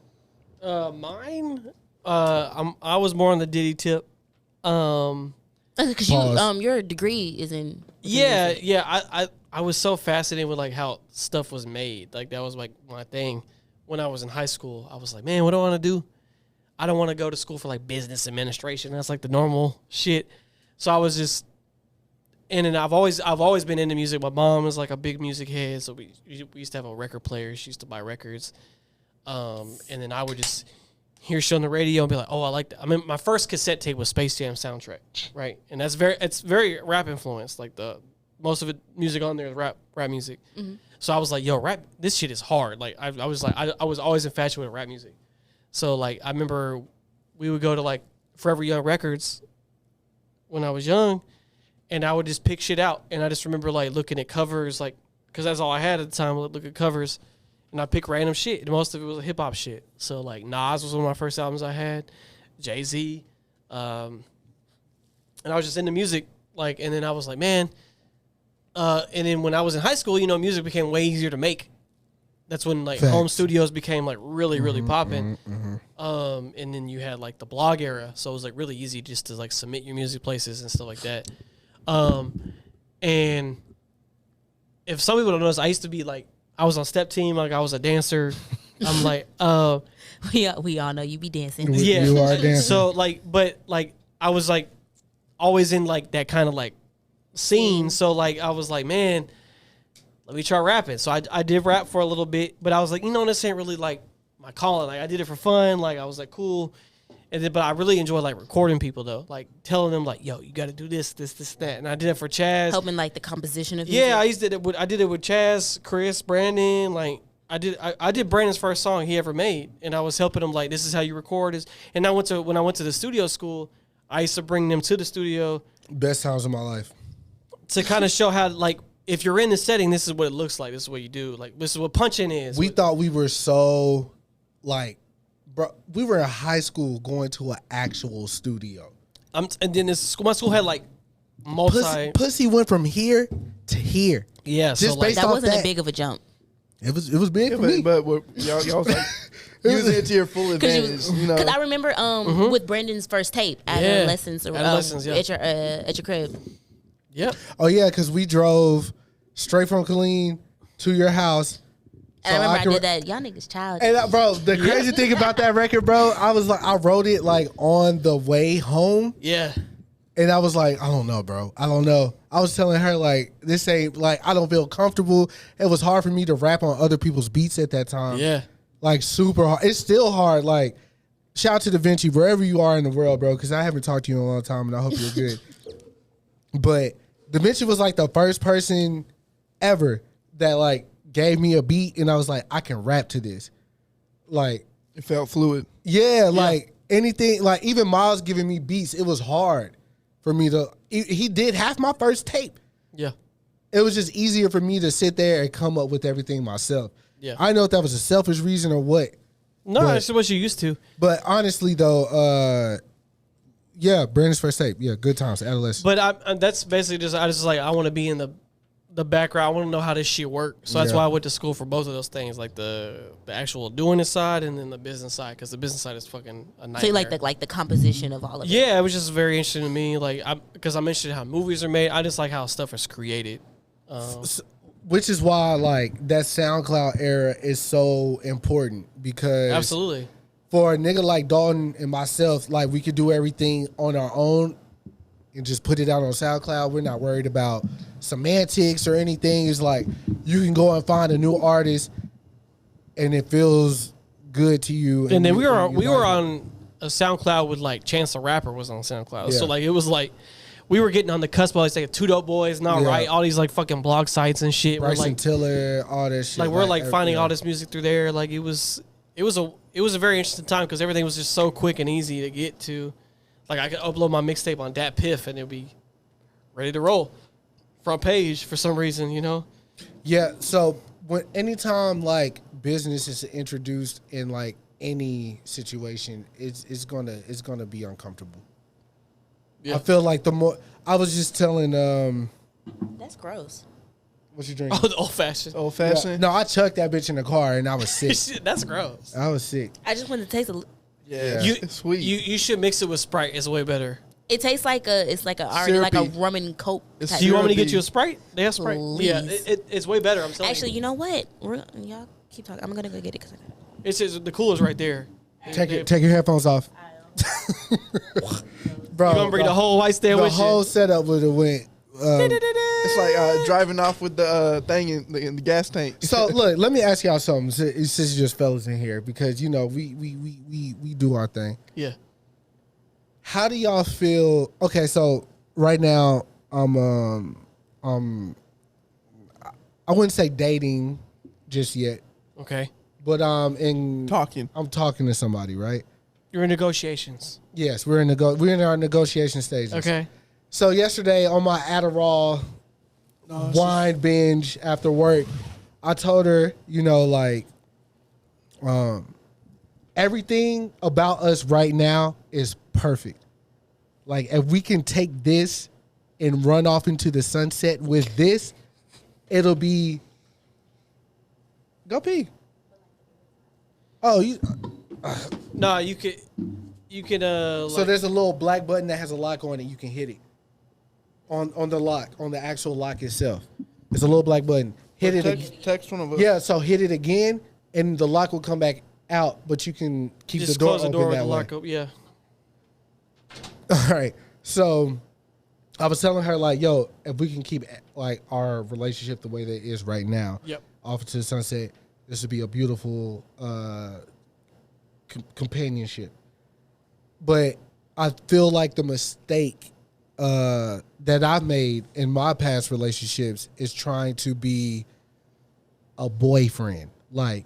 Mine, I was more on the Diddy tip. Because your degree is in music. I was so fascinated with like how stuff was made. Like that was like my thing when I was in high school. I was like, man, what do I want to do? I don't want to go to school for like business administration. That's like the normal shit. So I was just, and then I've always been into music. My mom is like a big music head, so we used to have a record player. She used to buy records, and then I would just hear shit on the radio and be like, oh, I like that. I mean, my first cassette tape was Space Jam soundtrack, right? And it's very rap influenced. Like most of it music on there is rap music. Mm-hmm. So I was like, yo, rap, this shit is hard. Like I was always infatuated with rap music. So like I remember we would go to like Forever Young Records when I was young, and I would just pick shit out. And I just remember like looking at covers, like, because that's all I had at the time. Look at covers. And I pick random shit. And most of it was hip hop shit. So like Nas was one of my first albums I had. Jay-Z. And I was just into music. Like, and then I was like, man. And then when I was in high school, music became way easier to make. That's when like home studios became like really popping. And then you had like the blog era. So it was like really easy just to like submit your music places and stuff like that. And if some people don't notice, I used to be like, I was on step team, like I was a dancer. I'm like, we all know you be dancing. Yeah, you are dancing. So like, but like I was like always in like that kind of like scene. So like I was like, man, let me try rapping. So I did rap for a little bit, but I was like, this ain't really like my calling. Like I did it for fun. Like I was like, cool. And then, but I really enjoy like recording people though, like telling them like, yo, you got to do this, that. And I did it for Chaz. Helping like the composition of music. Yeah, I did it with Chaz, Chris, Brandon. Like I did Brandon's first song he ever made, and I was helping him like, this is how you record this. And when I went to the studio school, I used to bring them to the studio. Best times of my life. To kind of show how like if you're in the setting, this is what it looks like. This is what you do. Like this is what punching is. We thought we were so like. Bro, we were in high school going to an actual studio. And then my school had like Pussy went from here to here. Yeah, just so like, based that off wasn't a big of a jump. It was big for me. But y'all was like using it to your full advantage. Because I remember with Brendan's first tape, Adolescence, at your crib. Yep. Oh yeah, because we drove straight from Killeen to your house. And I remember I did that. Y'all niggas childish. And bro, the crazy thing about that record, bro, I wrote it like on the way home. Yeah. And I was like, I don't know, bro. I don't know. I was telling her like, this ain't like, I don't feel comfortable. It was hard for me to rap on other people's beats at that time. Yeah. Like super hard. It's still hard. Like, shout out to Da Vinci, wherever you are in the world, bro, because I haven't talked to you in a long time and I hope you're good. But Da Vinci was like the first person ever that like gave me a beat and I was like, I can rap to this. Like, it felt fluid. Yeah, like anything, like even Miles giving me beats, it was hard for me to, he did half my first tape. Yeah. It was just easier for me to sit there and come up with everything myself. Yeah. I know if that was a selfish reason or what. No, that's what you're used to. But honestly though, yeah, Brandon's first tape. Yeah, good times, adolescence. But that's basically just, I want to be in the background. I want to know how this shit works. So that's why I went to school for both of those things, like the actual doing it side and then the business side, because the business side is fucking a nightmare. So you like the composition of all of it? Yeah, it was just very interesting to me. Like, because I'm interested in how movies are made. I just like how stuff is created. Which is why like that SoundCloud era is so important, because absolutely for a nigga like Dalton and myself, like we could do everything on our own and just put it out on SoundCloud. We're not worried about semantics or anything. It's like you can go and find a new artist and it feels good to you. And then we were on a SoundCloud with like Chance the Rapper was on SoundCloud. Yeah. So like it was like we were getting on the cusp of like Two Dope Boys, not right, all these like fucking blog sites and shit. Bryson like, Tiller, all that shit. Like we're like finding all this music through there. Like it was a very interesting time because everything was just so quick and easy to get to. Like I could upload my mixtape on Dat Piff and it'll be ready to roll. Front page for some reason, Yeah. So anytime like business is introduced in like any situation, it's gonna be uncomfortable. Yeah. I feel like the more I was just telling that's gross. What you drinking? Oh, the old fashioned. Old fashioned. Yeah. No, I chucked that bitch in the car and I was sick. Shit, that's gross. I was sick. I just wanted to taste a. Yeah, it's sweet. You should mix it with Sprite. It's way better. It tastes like it's like already Syrupy. like a rum and coke. It's Type. Do you want me to Syrupy. get you a Sprite? They have Sprite. Please. Yeah, it's way better. I'm telling Actually, you. you know what? Y'all keep talking. I'm gonna go get it because It's just, the cooler's right there. Take your headphones off. Bro, You gonna bring the whole white stand the with whole you? setup would have went. It's like driving off with the thing in the gas tank. So look, let me ask y'all something. Since you just fellas in here, because you know we do our thing. Yeah. How do y'all feel? Okay, so right now I wouldn't say dating just yet, Okay. but I'm Talking. talking to somebody, right? You're in negotiations. Yes, we're in our negotiation stages. Okay. So yesterday on my Adderall wine binge after work, I told her, you know, like, everything about us right now is perfect. Like, if we can take this and run off into the sunset with this, it'll be. Go pee. Oh, you. No, you could. So there's a little black button that has a lock on it. You can hit it on the lock, on the actual lock itself. It's a little black button. Hit it. Text one of us. Yeah, so hit it again, and the lock will come back out, but you can keep just the door close the open door with that the way. lock up. Yeah. All right. So I was telling her, like, yo, if we can keep like our relationship the way that it is right now, Yep. off to the sunset, this would be a beautiful companionship. But I feel like the mistake that I've made in my past relationships is trying to be a boyfriend. Like,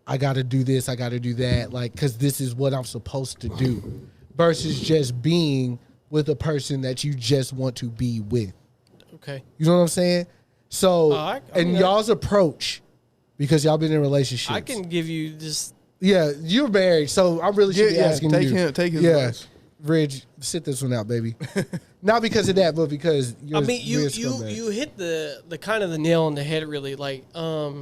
I got to do this, I got to do that, like, because this is what I'm supposed to do, versus just being with a person that you just want to be with. Okay. You know what I'm saying? So, and y'all's approach, because y'all been in relationships. I can give you this. Yeah, you're married, so I really should be asking you. Take his advice. Ridge, sit this one out, baby. Not because of that, but because you're. I mean, you hit the kind of the nail on the head, really. Like, a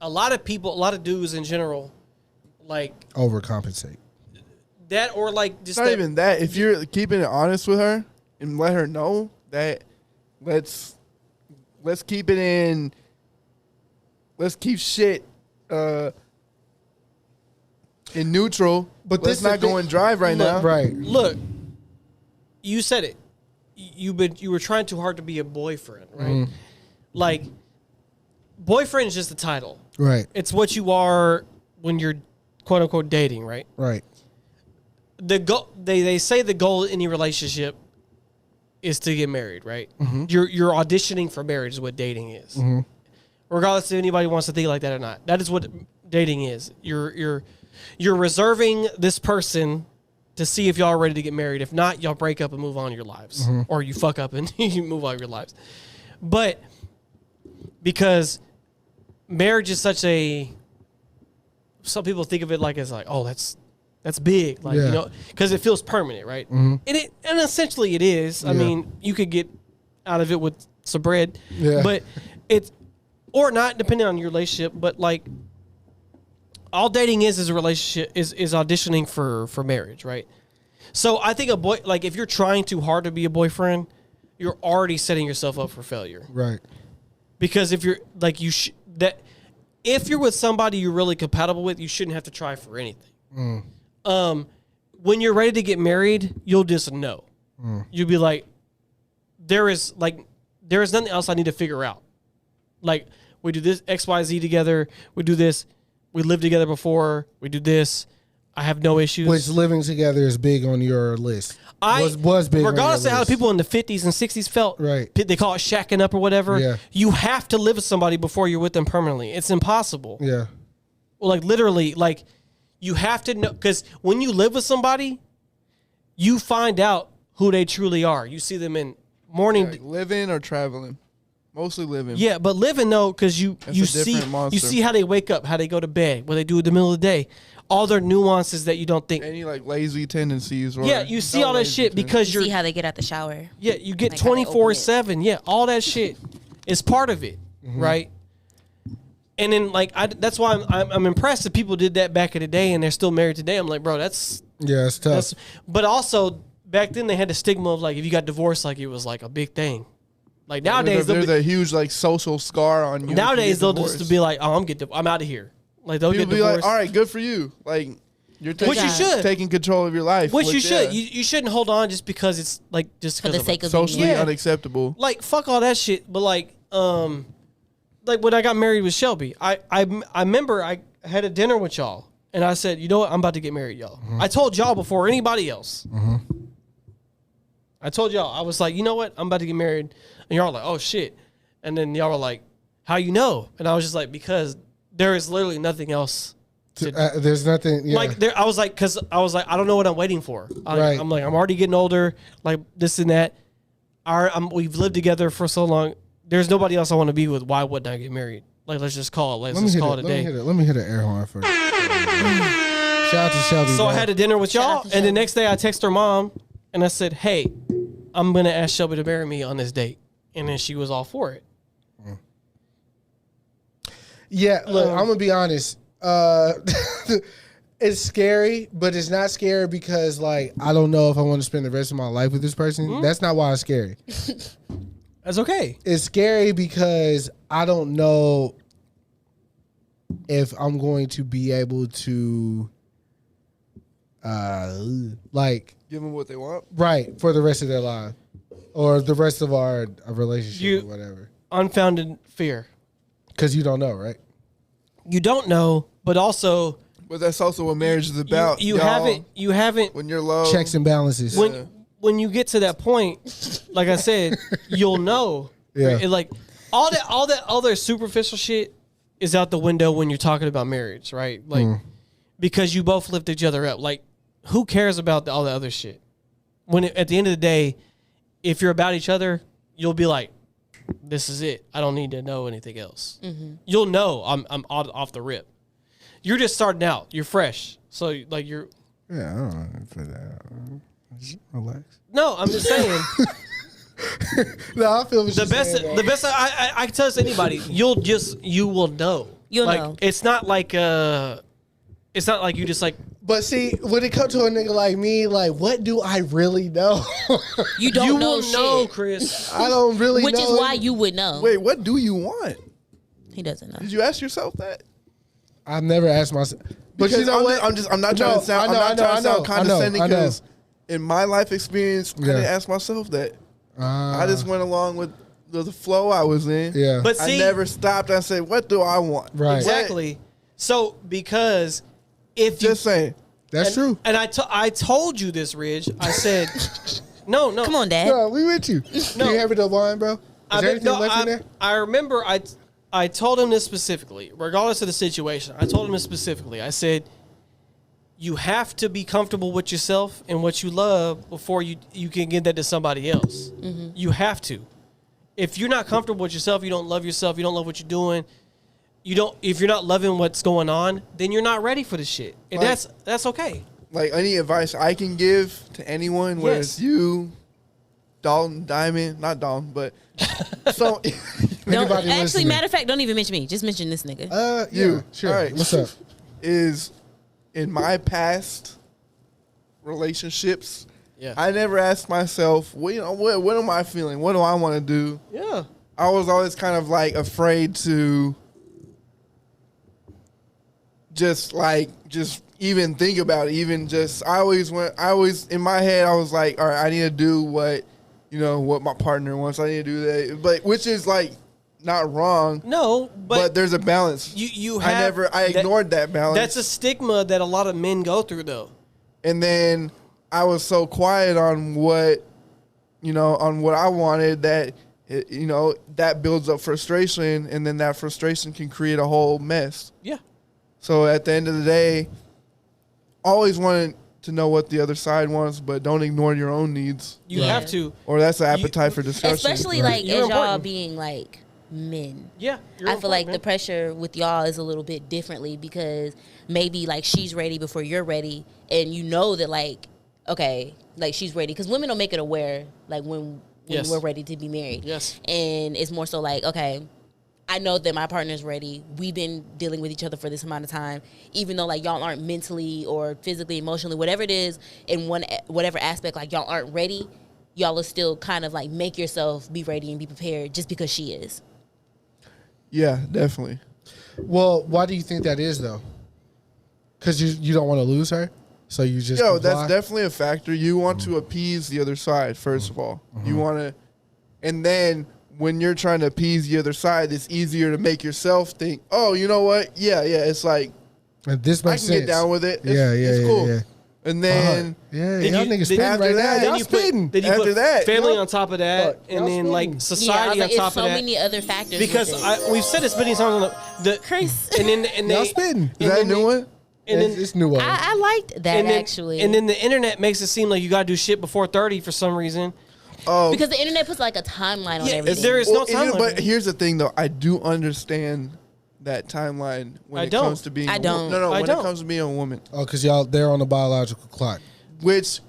lot of people, a lot of dudes in general, like overcompensate. That, or like just not even that. If you're keeping it honest with her and let her know that, let's keep it in. Let's keep shit in neutral, but let's not go and drive right now. Right. Look, you said it. You were trying too hard to be a boyfriend, right? Mm-hmm. Like, boyfriend is just a title. Right. It's what you are when you're quote unquote dating, right? Right. The goal, they say the goal in any relationship is to get married, right? Mm-hmm. You're auditioning for marriage is what dating is. Mm-hmm. Regardless if anybody wants to think like that or not. That is what dating is. You're reserving this person to see if y'all are ready to get married. If not, y'all break up and move on your lives. Mm-hmm. Or you fuck up and you move on your lives. But because marriage is such a, some people think of it like it's like, oh, that's big, like, you know, because it feels permanent, right? Mm-hmm. And essentially it is. I mean, you could get out of it with some bread, but it's, or not, depending on your relationship. But like, all dating is a relationship, is auditioning for marriage, right? So I think like, if you're trying too hard to be a boyfriend, you're already setting yourself up for failure, right? Because if you're like, if you're with somebody you're really compatible with, you shouldn't have to try for anything. When you're ready to get married, you'll just know. You'll be like, there is nothing else I need to figure out. Like, we do this XYZ together. We do this. We lived together before. We do this. I have no issues. Which living together is big on your list. Was big. Regardless on of how list. people in the 50s and 60s felt, right? They call it shacking up or whatever. Yeah. You have to live with somebody before you're with them permanently. It's impossible. Yeah. Well, like, literally, like, you have to know, because when you live with somebody, you find out who they truly are. You see them in morning. Like living or traveling. Mostly living. Yeah, but living though, because you monster. see how they wake up, how they go to bed, what they do in the middle of the day, all their nuances that you don't think. Any like lazy tendencies. Or yeah, you see all that shit because you see how they get out the shower. Yeah, you get 24/7. Yeah, all that shit is part of it, right? And then like that's why I'm impressed that people did that back in the day and they're still married today. I'm like, bro, that's it's tough. But also back then they had the stigma of like if you got divorced, like it was like a big thing. Like nowadays, there's a huge like social scar on you. Nowadays they'll just be like, "Oh, I'm out of here." Like they'll People get divorced. Like, "All right, good for you." Like you're taking control of your life. Which you should. You shouldn't hold on just because it's like just for the sake of socially unacceptable. Like fuck all that shit. But like when I got married with Shelby, I remember I had a dinner with y'all and I said, you know what, I'm about to get married, y'all. I told y'all before anybody else. I told y'all, I was like, you know what, I'm about to get married. And y'all were like, oh shit. And then y'all were like, how you know? And I was just like, because there is literally nothing else. There's nothing. Yeah. Like I was like, I don't know what I'm waiting for. I'm like, I'm already getting older. Like this and that. We've lived together for so long. There's nobody else I want to be with. Why wouldn't I get married? Like, let's just call it. Let's just call it a day. Let me hit an air horn first. Shout out to Shelby. So I had a dinner with y'all, and the next day I text her mom, and I said, hey, I'm going to ask Shelby to marry me on this date. And then she was all for it. Yeah, look, I'm going to be honest. It's scary, but it's not scary because, like, I don't know if I want to spend the rest of my life with this person. That's not why it's scary. That's okay. It's scary because I don't know if I'm going to be able to, like, give them what they want, right, for the rest of their life or the rest of our relationship or whatever. Unfounded fear. Because you don't know, right? You don't know, but also, but that's also what marriage is about. You haven't when you're low. Checks and balances. When you get to that point, like I said, you'll know. Yeah. Right? Like all that other superficial shit is out the window when you're talking about marriage, right? Like because you both lift each other up. Like who cares about all the other shit? At the end of the day, if you're about each other, you'll be like, this is it. I don't need to know anything else. You'll know I'm off the rip. You're just starting out. You're fresh. So like you're. Yeah, I don't know for that. Just relax. No, I'm just saying. No, I feel the best. I can tell this to anybody. You will know. You'll like, know. It's not like you just like. But see, when it comes to a nigga like me, like, what do I really know? You don't know will shit. know, Chris. I don't really know. Which is why you would know. Wait, what do you want? He doesn't know. Did you ask yourself that? I've never asked myself. But you know what? I'm not trying to sound condescending because in my life experience, I didn't ask myself that. I just went along with the flow I was in. Yeah. But see, I never stopped and said, what do I want? Right. Exactly. So because if you just saying. That's true. And I told you this, Ridge. I said, no. Come on, Dad. No, we with you. No. Do you have the wine, bro? Is there anything left in there? I remember I told him this specifically, regardless of the situation. I told him this specifically. I said, you have to be comfortable with yourself and what you love before you can give that to somebody else. You have to. If you're not comfortable with yourself, you don't love yourself, you don't love what you're doing, if you're not loving what's going on, then you're not ready for the shit. And that's okay. Like any advice I can give to anyone, whether it's you, Dalton, Diamond, not Dalton, but so actually, matter of fact, don't even mention me. Just mention this nigga. You. Sure. All right. What's up? Is in my past relationships, Yeah. I never asked myself, what am I feeling? What do I want to do? Yeah. I was always kind of like afraid to just even think about it. I always in my head, I was like, all right, I need to do what my partner wants. I need to do that. But which is like not wrong. No, but there's a balance. I ignored that balance. That's a stigma that a lot of men go through though. And then I was so quiet on what I wanted that that builds up frustration, and then that frustration can create a whole mess. Yeah. So at the end of the day, always wanted to know what the other side wants, but don't ignore your own needs. You have to. Or that's an appetite for discussion. Especially like as y'all being like men. Yeah. I feel like the pressure with y'all is a little bit differently because maybe like she's ready before you're ready, and you know that like, okay, like she's ready, because women don't make it aware like when we're ready to be married. Yes. And it's more so like, okay, I know that my partner's ready. We've been dealing with each other for this amount of time, even though like y'all aren't mentally or physically, emotionally, whatever it is, in whatever aspect, like y'all aren't ready. Y'all will still kind of like make yourself be ready and be prepared just because she is. Yeah, definitely. Well, why do you think that is though? Because you don't want to lose her, so you just comply? That's definitely a factor. You want to appease the other side first of all. You want to, and then when you're trying to appease the other side, it's easier to make yourself think, oh, you know what? Yeah. It's like this makes sense. I can get down with it. It's cool. Yeah. And then y'all niggas spitting right now. Y'all spitting. Then you after put that, family on top of that, and then like society on top of that. So many other factors. Because we've said this many times on the Chris. And then y'all spitting. Is that a new one? And then it's new one. I liked that actually. And then the internet makes it seem like you gotta do shit before 30 for some reason. Oh, because the internet puts like a timeline on everything. There is no timeline. But here's the thing, though. I do understand that timeline when it comes to being. I don't. When it comes to being a woman. Oh, because they're on the biological clock. Which,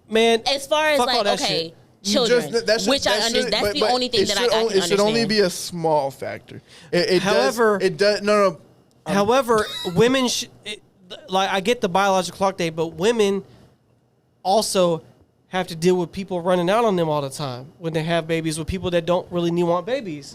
man, as far as like, okay, children, which I understand. That's the only thing that I can understand. It should only be a small factor. However, it does. No. However, women, like I get the biological clock day, but women also have to deal with people running out on them all the time when they have babies, with people that don't really want babies,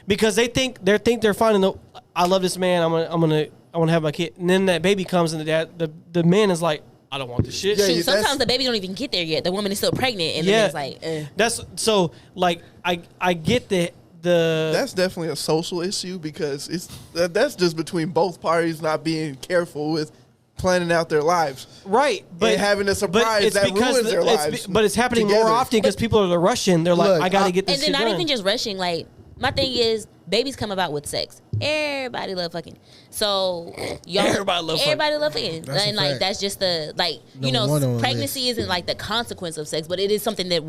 because they think they're finding I love this man. I want to have my kid, and then that baby comes, and the man is like, I don't want this shit. Yeah, sometimes the baby don't even get there yet. The woman is still pregnant, and then it's like, That's so like I get the. That's definitely a social issue because that's just between both parties not being careful with planning out their lives. Right, but and having a surprise that ruins their lives. But it's happening more often because people are rushing. They're like, I gotta get this shit done. And then not even just rushing. Like, my thing is, babies come about with sex. Everybody love fucking. So everybody love fucking. And like that's just the pregnancy isn't like the consequence of sex, but it is something that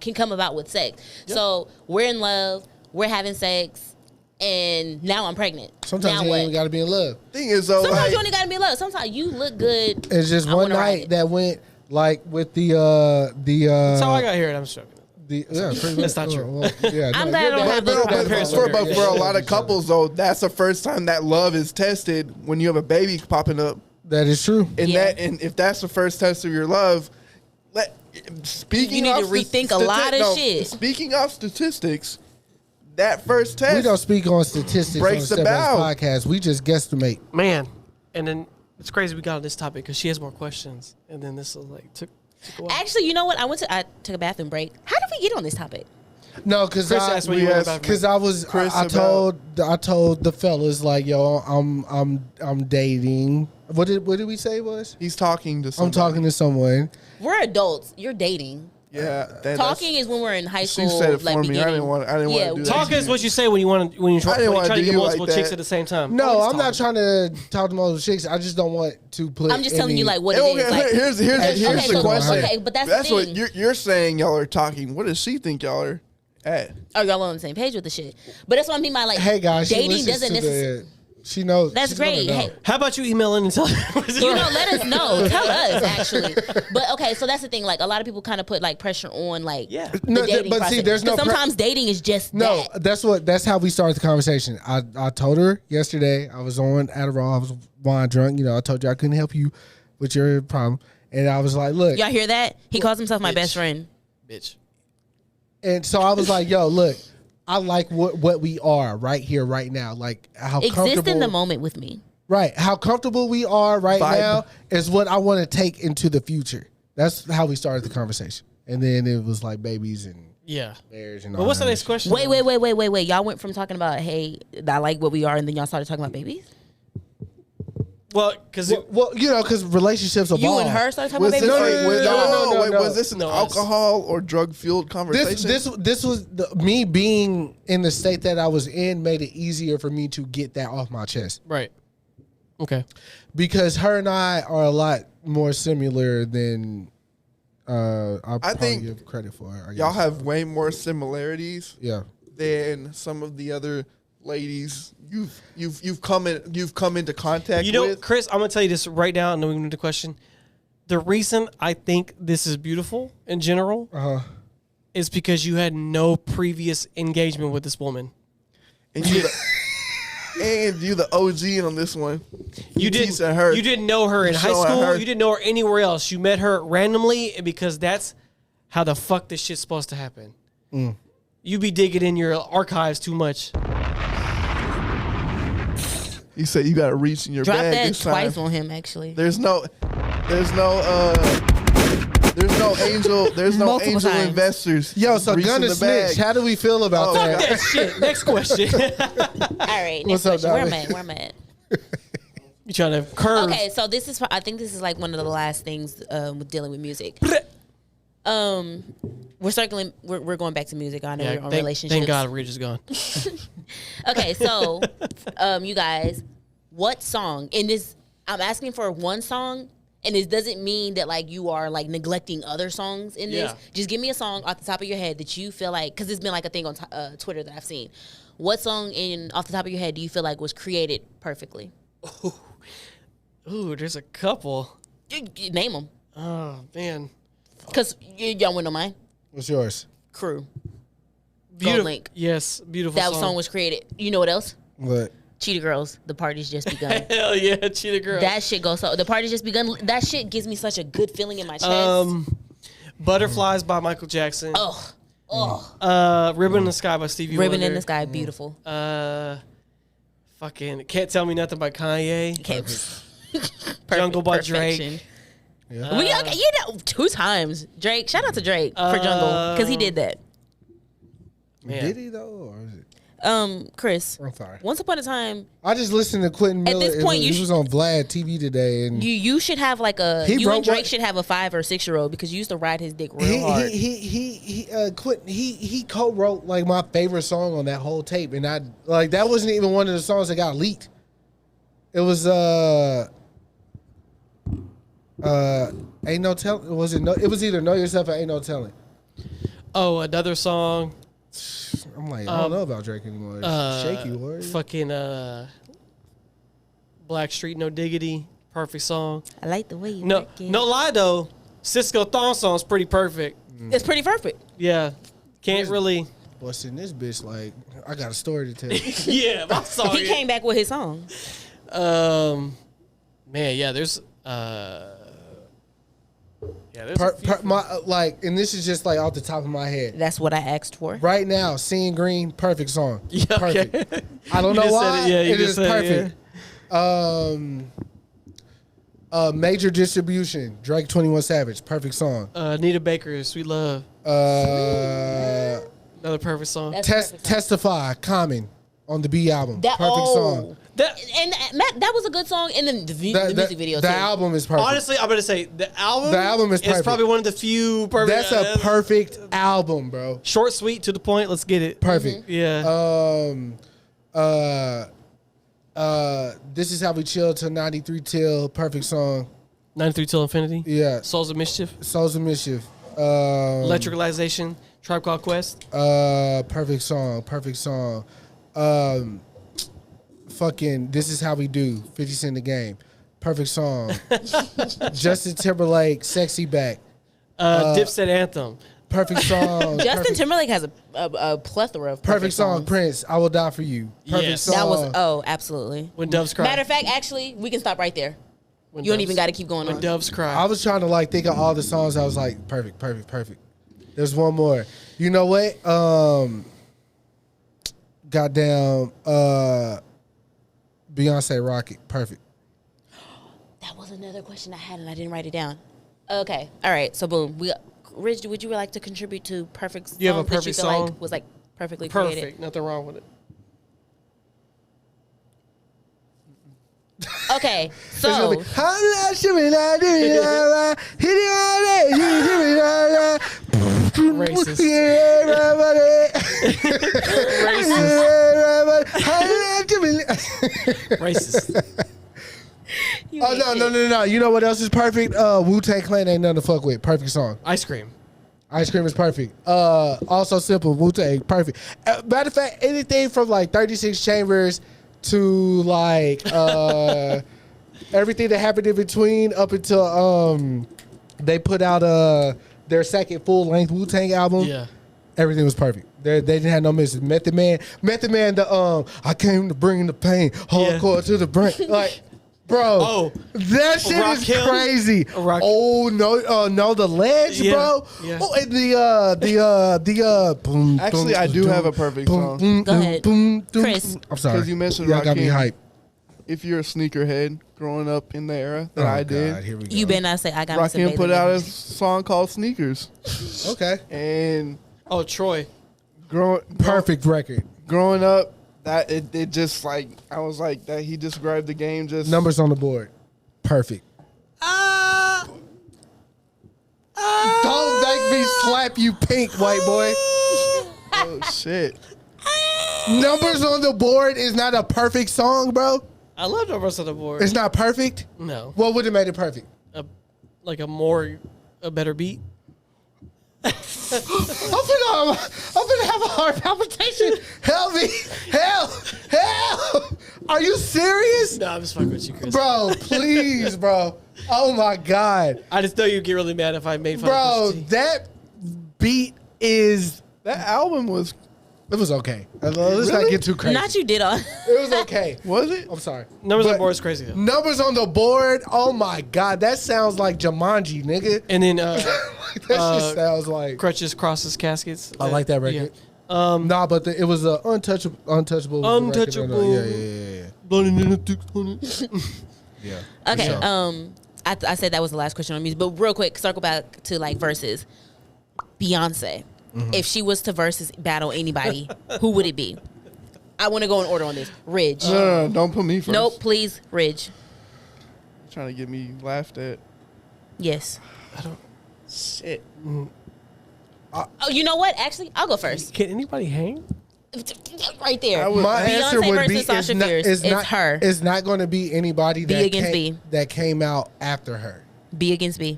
can come about with sex. Yep. So we're in love, we're having sex, and now I'm pregnant. Sometimes you ain't gotta be in love. Thing is though, sometimes you only gotta be in love. Sometimes you look good. It's just one night that went like with the That's how I got here, and I'm struggling. That's not true. Well, I'm glad I don't have this. But for a lot of couples though, that's the first time that love is tested when you have a baby popping up. That is true. And and if that's the first test of your love, you need to rethink a lot of shit. Speaking of statistics, that first test, we don't speak on statistics breaks on the StepBrothers podcast. We just guesstimate. Man, and then it's crazy we got on this topic because she has more questions, and then this was like took. Actually, you know what? I took a bathroom break. How did we get on this topic? No, because I told the fellas like, yo, I'm dating. What did we say was? He's talking to someone. I'm talking to someone. We're adults. You're dating. Yeah, talking is when we're in high school. She said it for like me. Beginning. I didn't want to do that. Talking is what you say when you try to get multiple chicks at the same time. No, I'm not trying to talk to multiple chicks. I just don't want to put. I'm just telling you like what it is. Like, here's the question. Okay, but that's what you're saying. Y'all are talking. What does she think y'all are at? Oh, y'all on the same page with the shit. But that's what I mean by like. Hey guys, dating doesn't necessarily. She knows. That's great. Hey, how about you email in and tell her? Let us know. Tell us actually. But okay, so that's the thing. Like a lot of people kind of put like pressure on like the dating process. See, there's no. Sometimes dating is just That's how we started the conversation. I told her yesterday I was on Adderall. I was wine drunk. I told you I couldn't help you with your problem, and I was like, look, y'all hear that? He calls himself my best friend. Bitch. And so I was like, yo, look. I like what we are right here, right now. Like how exist in the moment with me. Right. How comfortable we are right now is what I want to take into the future. That's how we started the conversation. And then it was like babies and marriage and all. But what's the next question? Wait. Y'all went from talking about, hey, I like what we are, and then y'all started talking about babies? Well, because relationships evolve. You and her started talking about babies? No. Was this an alcohol or drug fueled conversation? This was me being in the state that I was in made it easier for me to get that off my chest. Right. Okay. Because her and I are a lot more similar than I'll I probably think give credit for. I y'all guess. have way more similarities Yeah. than some of the other ladies you've come into contact You know, with. Chris, I'm gonna tell you this right now, and then we can do the question. The reason I think this is beautiful in general is because you had no previous engagement with this woman. And you the OG on this one. You didn't know her in high school. You didn't know her anywhere else. You met her randomly, and because that's how the fuck this shit's supposed to happen. You be digging in your archives too much. You say you got to reach in your Drop bag that this time. twice on him. Actually, There's no Multiple angel times. investors. Yo, so reaching Gunna the snitch. bag. How do we feel about Fuck that? that shit. Next question. all right. Next What's up, question. Where am Dolly? I? Where am I at? You trying to curve? Okay, so this is. I think this is like one of the last things with dealing with music. We're circling. We're going back to music. I know we're on relationships. Thank God Ridge is gone. Okay, so you guys, what song in this? I'm asking for one song, and this doesn't mean that like you are like neglecting other songs in this. Yeah. Just give me a song off the top of your head that you feel like, because it's been like a thing on Twitter that I've seen. What song off the top of your head do you feel like was created perfectly? Ooh, there's a couple. You name them, Oh man, because y'all wouldn't know mine. What's yours? Crew. beautiful. Link. Yes, beautiful. That song was created. You know what else? What? Cheetah Girls. The party's just begun. Hell yeah, Cheetah Girl. That shit goes so. The party's just begun. That shit gives me such a good feeling in my chest. Butterflies by Michael Jackson. Ribbon in the Sky by Stevie Ribbon Wonder. in the Sky, beautiful. Fucking Can't Tell Me Nothing by Kanye. Jungle by Drake. Yeah. We okay, you know 2 times. Drake. Shout out to Drake for Jungle because he did that. Man. Did he though? Or is it? Chris. I'm sorry. Once upon a time, I just listened to Quentin Miller. this point, he was on Vlad TV today, and you should have like a He you wrote and Drake what- should have a 5 or 6 year old because you used to ride his dick real hard. Quentin he co-wrote like my favorite song on that whole tape, and I like that wasn't even one of the songs that got leaked. It was Ain't No Telling. Was it no? It was either Know Yourself or Ain't No Telling. Oh, another song. I'm like, I don't know about Drake anymore. It's Shaky Warrior. Fucking Blackstreet, No Diggity. Perfect song. I like the way you No, work it. no lie though. Cisco Thong song's pretty perfect. It's pretty perfect. Yeah, can't really. What's in this bitch? Like, I got a story to tell. Yeah, my song. He came back with his song. Man, yeah. There's there's a few. Like, and this is just like off the top of my head. That's what I asked for. Right now, Seeing Green, perfect song. Yeah, okay. Perfect. I don't You know just why. said it. Yeah, you it just is said it, perfect. Major Distribution, Drake 21 Savage, perfect song. Anita Baker, Sweet Love, another perfect song. That's perfect song. Testify, Common on the B album, That perfect song. that was a good song, and then the music video The too. album is perfect. Honestly, I'm gonna say the album is perfect. probably one of the few perfect. That's a perfect album, bro. short, sweet, to the point. Let's get it. Perfect. Yeah. This Is How We Chill Till 93 Till, perfect song. 93 Till Infinity. Yeah. Souls of Mischief. Souls of Mischief. Electricalization. Tribe Called Quest. Perfect song. Perfect song. Fucking This Is How We Do, 50 Cent The Game. Perfect song. Justin Timberlake, Sexy Back. Dipset Anthem. Perfect song. Justin perfect, Timberlake has a plethora of perfect song. songs. Prince, I Will Die For You. Perfect Yes. song. That was absolutely. When Doves Cry. Matter of fact, actually, we can stop right there. When You don't Doves- even got to keep going When on. Doves Cry. I was trying to like think of all the songs. I was like, perfect. There's one more. You know what? Goddamn, Beyonce Rocket. Perfect. That was another question I had and I didn't write it down. Okay, all right. So boom, Rich, would you like to contribute to perfect songs You have a that you perfect feel song? like was like perfectly Perfect. created? Nothing wrong with it. Okay, It's so gonna be, "I'm not sure what I do, hit it all day, Racist. Racist. Racist. No. You know what else is perfect? Wu-Tang Clan ain't nothing to fuck with. Perfect song. Ice Cream. Ice Cream is perfect. Also simple. Wu-Tang, perfect. Matter of fact, anything from like 36 Chambers to like everything that happened in between up until they put out their second full-length Wu-Tang album. Yeah. Everything was perfect. They didn't have no misses. Method Man, the I came to bring the pain, hardcore to the brain. Like, bro, that shit is crazy. Oh no, the Ledge, bro. Yeah. Oh, and the boom. Actually, I do have a perfect song. Go ahead, Chris. I'm sorry. Because you mentioned y'all got me hyped. If you're a sneakerhead growing up in the era that I did, here we go. You better not say I got me some Rakim Bathing put out a Apes. song called Sneakers. Okay. And Troy. Perfect record. Growing up, that it just like I was like that. He described the game just Numbers on the board. Perfect. Don't make me slap you pink, white boy. Oh shit. Numbers on the board is not a perfect song, bro. I love Numbers on the Board. It's not perfect. No. What would have made it perfect? A better beat. I'm gonna have a heart palpitation. Help me. Help. Are you serious? No, I'm just fucking with you, Chris. Bro, please, bro. Oh my God. I just know you'd get really mad if I made fun Bro, of Pusha T. that beat is... That album was okay. Let's not get too crazy. Not you did on. It was okay. was it? I'm sorry. Numbers on But the Board is crazy, though. Numbers on the board. Oh my God. That sounds like Jumanji, nigga. And then That shit sounds like... Crutches, Crosses, Caskets. I like that record. Yeah. Nah, but it was untouchable. Untouchable. was the record on the- Yeah. Okay. Sure. I said that was the last question on music, but real quick, circle back to like verses. Beyonce, if she was to versus battle anybody, who would it be? I want to go in order on this. Ridge. No, don't put me first. Nope, please, Ridge. Trying to get me laughed at. Yes. Shit. Oh, you know what? Actually, I'll go first. Can anybody hang? Right there. My Beyonce answer would versus be Sasha it's not, Fierce. it's It's not her. It's not going to be anybody B against that came out after her. B against B.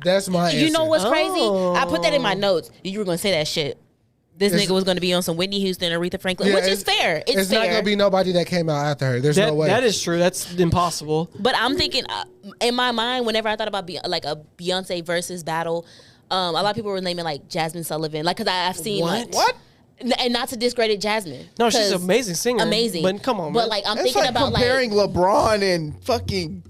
That's my answer. You know what's crazy? I put that in my notes. You were going to say that shit. This nigga was going to be on some Whitney Houston, Aretha Franklin, which is fair. It's fair. not going to be nobody that came out after her. There's no way. That is true. That's impossible. But I'm thinking, in my mind, whenever I thought about like a Beyonce versus battle, a lot of people were naming like Jasmine Sullivan, like because I've seen What? like and not to discredit Jasmine. No, she's 'cause an amazing singer. amazing. But come on, But man. like I'm That's thinking like about comparing like LeBron and fucking.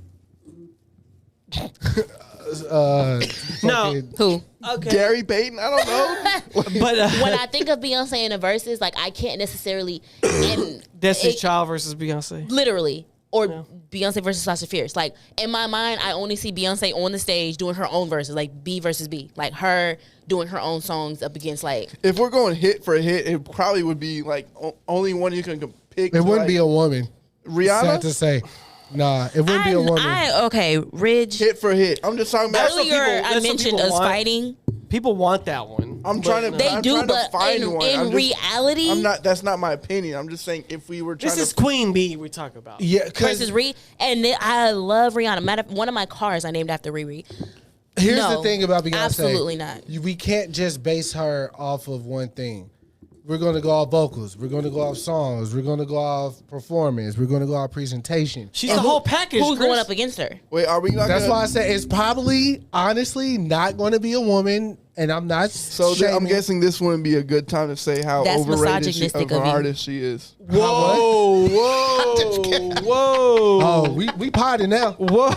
No. who. Okay. Gary Payton. I don't know. But When I think of Beyonce in the verses, like I can't necessarily and Destiny's it- Child versus Beyonce. literally. Or Beyonce versus Sasha Fierce. Like in my mind, I only see Beyonce on the stage doing her own verses, like B versus B, like her doing her own songs up against like. If we're going hit for hit, it probably would be like only one you can pick. It wouldn't be a woman. Rihanna. Sad to say. Nah, it wouldn't be a woman. Okay, Ridge. Hit for hit. I'm just talking about. Earlier, that's I what mentioned people us want. fighting. People want that one. I'm But trying to. no. They I'm do, trying to but find in one. reality, I'm not. That's not my opinion. I'm just saying if we were trying This is to. Queen Bee we talk about. Yeah, because versus Riri, and then I love Rihanna. One of my cars I named after Riri. here's No, the thing about Beyonce. absolutely not. We can't just base her off of one thing. We're going to go off vocals. We're going to go off songs. We're going to go off performance. We're going to go off presentation. She's the whole package. Who's Chris. going up against her? Wait, are we not? That's gonna, why I said it's probably, honestly, not going to be a woman. And I'm not So shaming. I'm guessing this wouldn't be a good time to say how That's overrated misogynistic of an of you. artist she is. Whoa, whoa. Oh, we potting now. Whoa.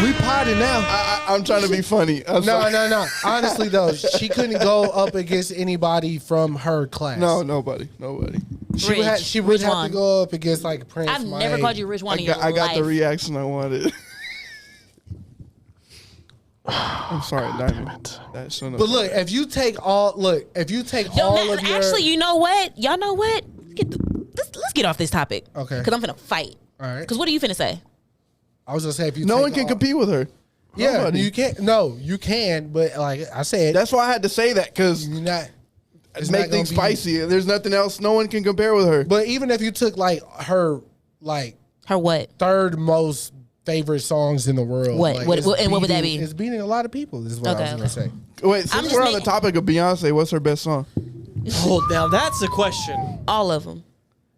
We potting now. I'm trying to be funny. I'm sorry. No. Honestly, though, she couldn't go up against anybody from her class. No, nobody. She would have Ridgewan. to go up against like Prince. I've never called you Ridgewan in your I got life. the reaction I wanted. I'm sorry, Diamond. That shouldn't have. But look, if you take all No, of your actually, you know what? Y'all know what? Let's get off this topic. Okay. Because I'm finna fight. All right. Because what are you finna say? I was gonna say if you no take one can all- compete with her. Yeah, Nobody. you can't. No, you can. But like I said, That's why I had to say that because you're not. It's make not gonna things be- spicy. There's nothing else. No one can compare with her. But even if you took like her like Her what? Third most favorite songs in the world. What? Like, And what would that be? It's beating a lot of people. This is what I was gonna say. Wait, since we're on the topic of Beyonce, what's her best song? Hold down. That's the question. All of them.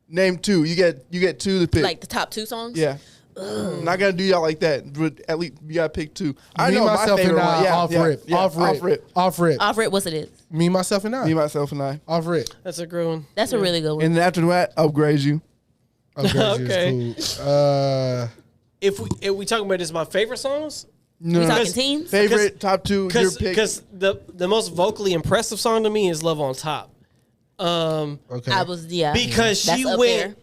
Name two. You get two to pick. Like the top 2 songs? Yeah. Not gonna do y'all like that, but at least you gotta pick 2. I Me, know myself, my favorite and I. one. Yeah, Off yeah, rip. yeah, Off rip. Off rip. Off rip, what's it is? Me, myself, and I. Me, myself, and I. Off rip. That's a good one. That's a really good one. And then after that, Upgrade You. Okay. Cool. If we talking about this, my favorite songs. No. We talking teams? Favorite top 2. Your pick. Because the most vocally impressive song to me is "Love on Top." Okay. I was because That's she up went.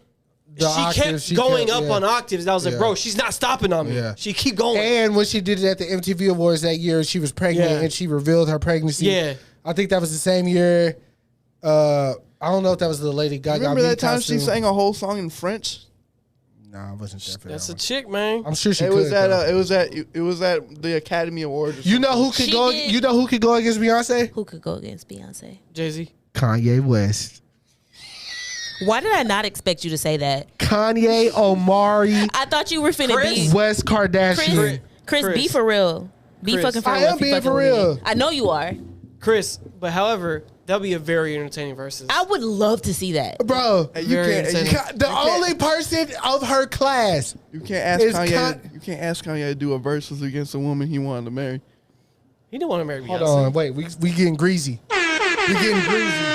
The She octaves, kept going kept- up yeah. on octaves. And I was like, Yeah. bro, she's not stopping on me. Yeah. She keep going. And when she did it at the MTV Awards that year, she was pregnant Yeah. and she revealed her pregnancy. Yeah. I think that was the same year. I don't know if that was the Lady Gaga. Remember that time costume. she sang a whole song in French? Nah, I wasn't there for That's a that chick, man. I'm sure she It could. was at though. it was at the Academy Awards. Or You know who could She go? did. You know who could go against Beyonce? Who could go against Beyonce? Jay-Z. Kanye West. Why did I not expect you to say that? Kanye, Omari, I thought you were finna Chris? be West Kardashian. Chris, be Chris. for real. Be Chris. fucking for I real. am if you being fucking for with me. real. I know you are. Chris, but however, that'll be a very entertaining versus. I would love to see that. Bro, Hey, you Very can't. insane. the only person of her class. You can't ask Is Kanye. You can't ask Kanye to do a versus against a woman he wanted to marry. He didn't want to marry Beyonce. Hold on, wait. We getting greasy. We getting greasy.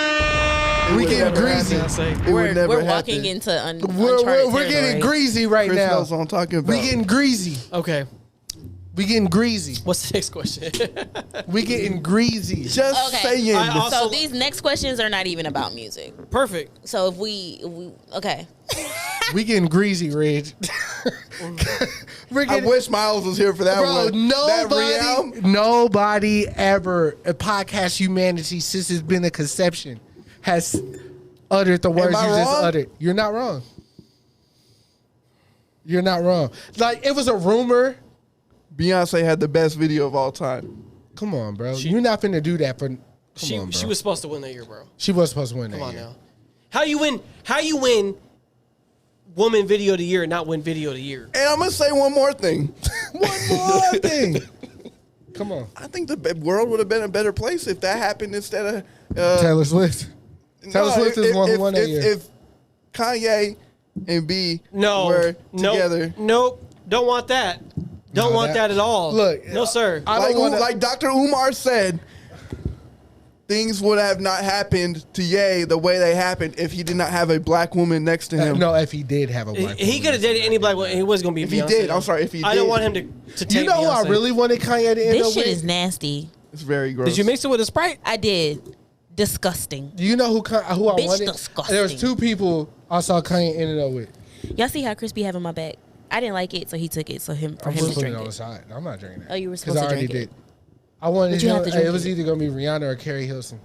We would getting never greasy. Beyonce. It would never We're happen. walking into We're getting greasy right Chris now. knows what I'm talking about. We getting greasy. Okay. We getting greasy. What's the next question? We getting greasy. Just Okay. saying. I also- So these next questions are not even about music. Perfect. So if we okay. We getting greasy, Reg. We're I getting, wish Miles was here for that bro, one. That realm. nobody ever, a podcast humanity since it's been a conception, has uttered the words you I just wrong? uttered. You're not wrong. You're not wrong. Like, it was a rumor. Beyonce had the best video of all time. Come on, bro. You're not finna do that for. She was supposed to win that year, bro. She was supposed to win that Come on year. now. How you win woman video of the year and not win video of the year? And I'm gonna say one more thing. One more thing. Come on. I think the world would have been a better place if that happened instead of Taylor Swift. Taylor Swift is one who won that year. If Kanye and B were together, Nope. Don't want that. Don't No, want that at all. Look, no, sir. I don't wanna, like Dr. Umar said, things would have not happened to Ye the way they happened if he did not have a black woman next to him. no, if he did have a black He woman. could have dated any black woman. He was gonna be. If Beyonce, he did, though. I'm sorry. If he I did, don't want him to take. You know who I Beyonce. really wanted Kanye to end This up shit with? is nasty. It's very gross. Did you mix it with a Sprite? I did. Disgusting. You know who I Bitch, wanted? disgusting. There was two people I saw Kanye ended up with. Y'all see how Chris be having my back? I didn't like it, so he took it. So for him I'm to just putting drink it on the it. side. I'm not drinking that. Oh, you were 'Cause supposed I to already drink did. it. I wanted But you have to it drink was it. either gonna be Rihanna or Carrie Hilson.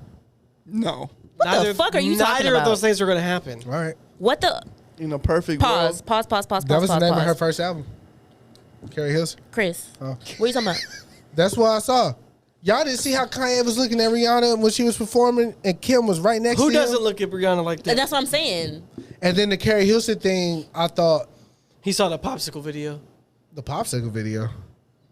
No. What the fuck are you talking Neither about? of those things are gonna happen. All right. What the? In a perfect Pause. world. Pause. Pause. Pause. That was pause, the name of pause. her first album. Carrie Hilson. Chris, Oh. what are you talking about? That's what I saw. Y'all didn't see how Kanye was looking at Rihanna when she was performing and Kim was right next Who to him? doesn't look at Brianna like And that? that's what I'm saying. And then the Carrie Hilson thing, I thought He saw the popsicle video. the popsicle video.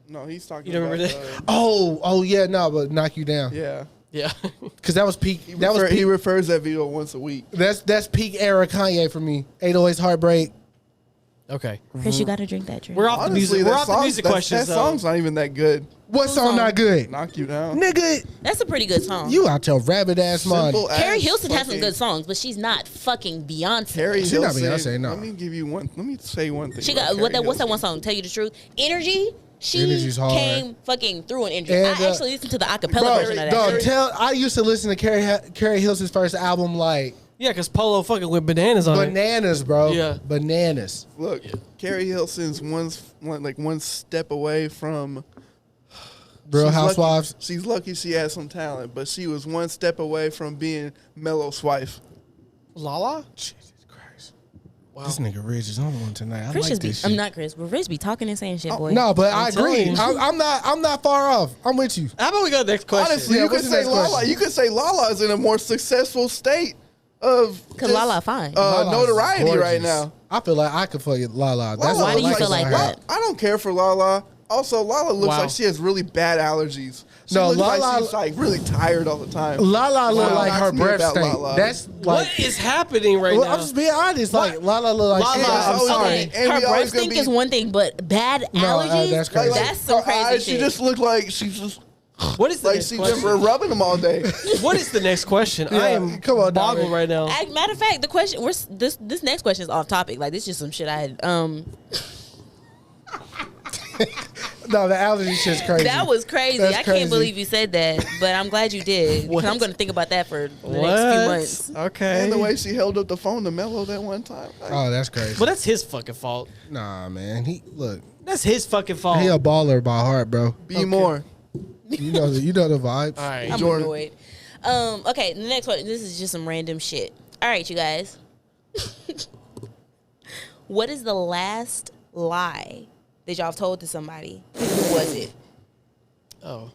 No, he's talking You don't about remember that? Oh yeah, no, but Knock You Down. yeah. Yeah. Because that was peak. He refers that video once a week. That's peak era Kanye for me. 808's Heartbreak. okay. Chris, you got to drink that drink. We're off the music. We're off the music questions. That though. song's not even that good. What song not good? Knock You Down. Nigga, That's a pretty good song. you out your rabbit ass mind. Simple Carrie as Hilson has some fucking- good songs, but she's not fucking Beyonce. Carrie She not Hilson. Beyonce, no. Let me give you one. Let me say one thing. She about got Carrie what's that Hilson. one song? Tell you the truth. Energy. She Energy's hard. came fucking through an energy. And, I actually listened to the acapella Bro, version of that. dog, shit. I used to listen to Carrie Hilson's first album like Yeah, because Polo fucking with bananas on it. bananas, bro. Yeah. Bananas. Look, Carrie Hilson's one step away from Real she's Housewives. Lucky, she's lucky she has some talent, but she was one step away from being Mello's wife. Lala? Jesus Christ. Wow. This nigga Rich is on one tonight. I Chris like just be. this I'm shit. not Chris, but Chris be talking and saying shit, boy. No, but I I'm telling agree. you. I'm not far off. I'm with you. How about we go to the next question? Honestly, Yeah, you could what's the say next Lala. question? You could say Lala's in a more successful state of Cause just, Lala fine. Lala's notoriety gorgeous. right now. I feel like I could fuck Lala. Why do you feel like that? I don't care for Lala. Also, Lala looks Wow. like she has really bad allergies. She No, looks Lala- like she's like really tired all the time. Lala look Wow. like her Knocks me breath about stink. Lala. That's like. What is happening right Well, now? I'm just being honest. Like Lala look like. Lala- shit. I'm Oh, sorry. okay. And Her we always breath gonna stink be- is one thing, but bad allergies. that's crazy. That's some her crazy eyes, shit. She just looked like she's just What is the like next she's question? just rubbing them all day. What is the next question? Yeah, I am come on, boggled Dominic. right now. Matter of fact, the question this next question is off topic. Like this is just some shit I had. No, the allergy shit's crazy. That was crazy. That's I crazy. can't believe you said that, but I'm glad you did. 'Cause I'm going to think about that for the next few months. Okay. And the way she held up the phone to Mello that one time. Like, Oh, that's crazy. But that's his fucking fault. Nah, man. Look. That's his fucking fault. He a baller by heart, bro. be more. You know the vibes. All right. I'm Jordan. annoyed. Okay, the next one. This is just some random shit. All right, you guys. What is the last lie that y'all have told to somebody? Who was it? Oh.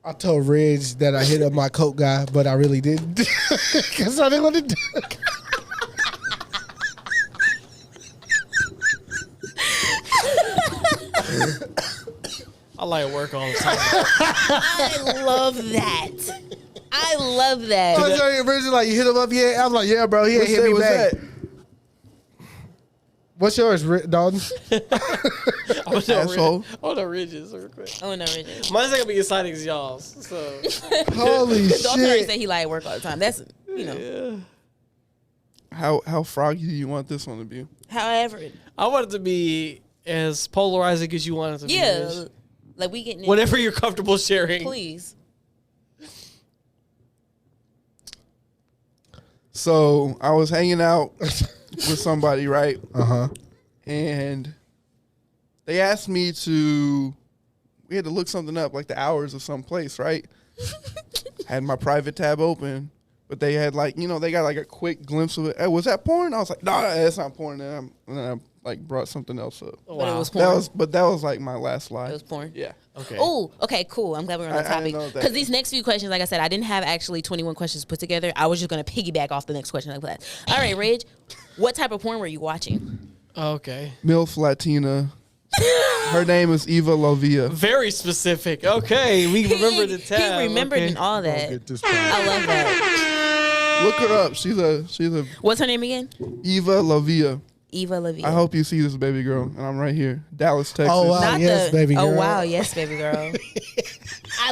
I told Reg that I hit up my coke guy, but I really didn't. Because I didn't want to do it. I like work all the time. I love that. I love that. I was telling Reg like, you hit him up yet? I was like, yeah, bro. He ain't Which hit day me was back. that? What's yours, Dalton? I want Asshole. to ridges real quick. Oh no, Richard. Mine's not gonna be exciting as y'all's. So Holy Dalton already shit. said he like work all the time. That's yeah. How froggy do you want this one to be? however. I want it to be as polarizing as you want it to be. Yeah, Mitch. like we getting Whatever you're comfortable sharing. Please. So I was hanging out with somebody, right? Uh-huh. And they asked me to, we had to look something up, like the hours of some place, right? Had my private tab open, but they had like, you know, they got like a quick glimpse of it. Hey, was that porn? I was like, no, that's not porn. And then I like brought something else up. Oh, But it wow. was porn. That was like my last lie. It was porn. Yeah. Okay. Oh, okay, cool. I'm glad we're on the I topic didn't know that. because these next few questions, like I said, I didn't have actually 21 questions put together. I was just gonna piggyback off the next question like that. All right, Reg, what type of porn were you watching? Okay. MILF Latina. Her name is Eva Lovia. Very specific. Okay, we remember the tab. He remembered okay. and all that. Get this I love that. Look her up. She's a What's her name again? Eva Lovia. Eva Levia. I hope you see this, baby girl. And I'm right here, Dallas, Texas. Oh, wow. yes, baby Oh girl. wow, yes, baby girl. I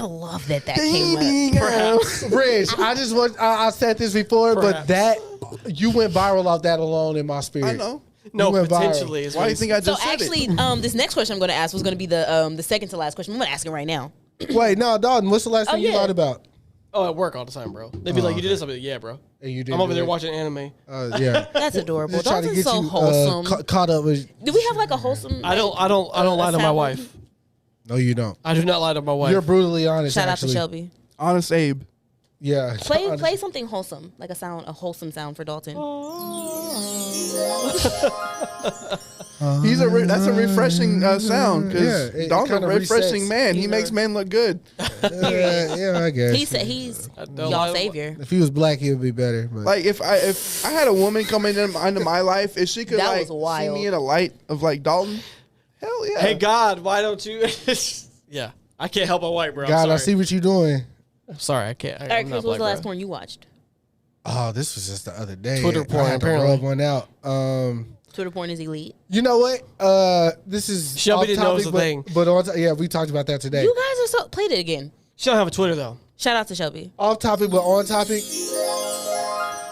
love that came Baby up. girl. Reg, I just want, I said this before, but Perhaps. that, you went viral off that alone in my spirit. I know. No, You went viral. potentially. Is Why what do you he's- think I So just said actually, it? this next question I'm going to ask was going to be the second to last question. I'm going to ask it right now. Wait, no, Dalton, what's the last Oh, thing you yeah. lied about? Oh, at work all the time, bro. They'd be like, "You did this." I'll be like, "Yeah, bro." And you did I'm over do there it. watching anime. Yeah. That's adorable. Just trying to Dalton's get so you wholesome. caught up with. Do we have like a wholesome? I don't lie to my sound? wife. No, you don't. I do not lie to my wife. You're brutally honest. Shout actually. out to Shelby. Honest Abe. Yeah. Play something wholesome, like a wholesome sound for Dalton. That's a refreshing sound Yeah, because it Don's a kinda refreshing resets. man. He makes men look good. Yeah, I guess. He said he's don't y'all lie- savior. If he was black, he would be better. But Like if I had a woman come into my life, if she could That like was see wild. me in a light of like Dalton, hell yeah. Hey God, why don't you? Yeah, I can't help a white bro. I'm God, sorry. I see what you're doing. I'm sorry, I can't. All right, I'm Chris, not what was the black, last bro. porn you watched? Oh, this was just the other day. Twitter porn, I had to apparently. rub one out. Twitter porn is elite. You know what? This is Shelby off didn't know it was topic, a thing. But yeah, we talked about that today. You guys are so played it again. She don't have a Twitter though. Shout out to Shelby. Off topic, but on topic.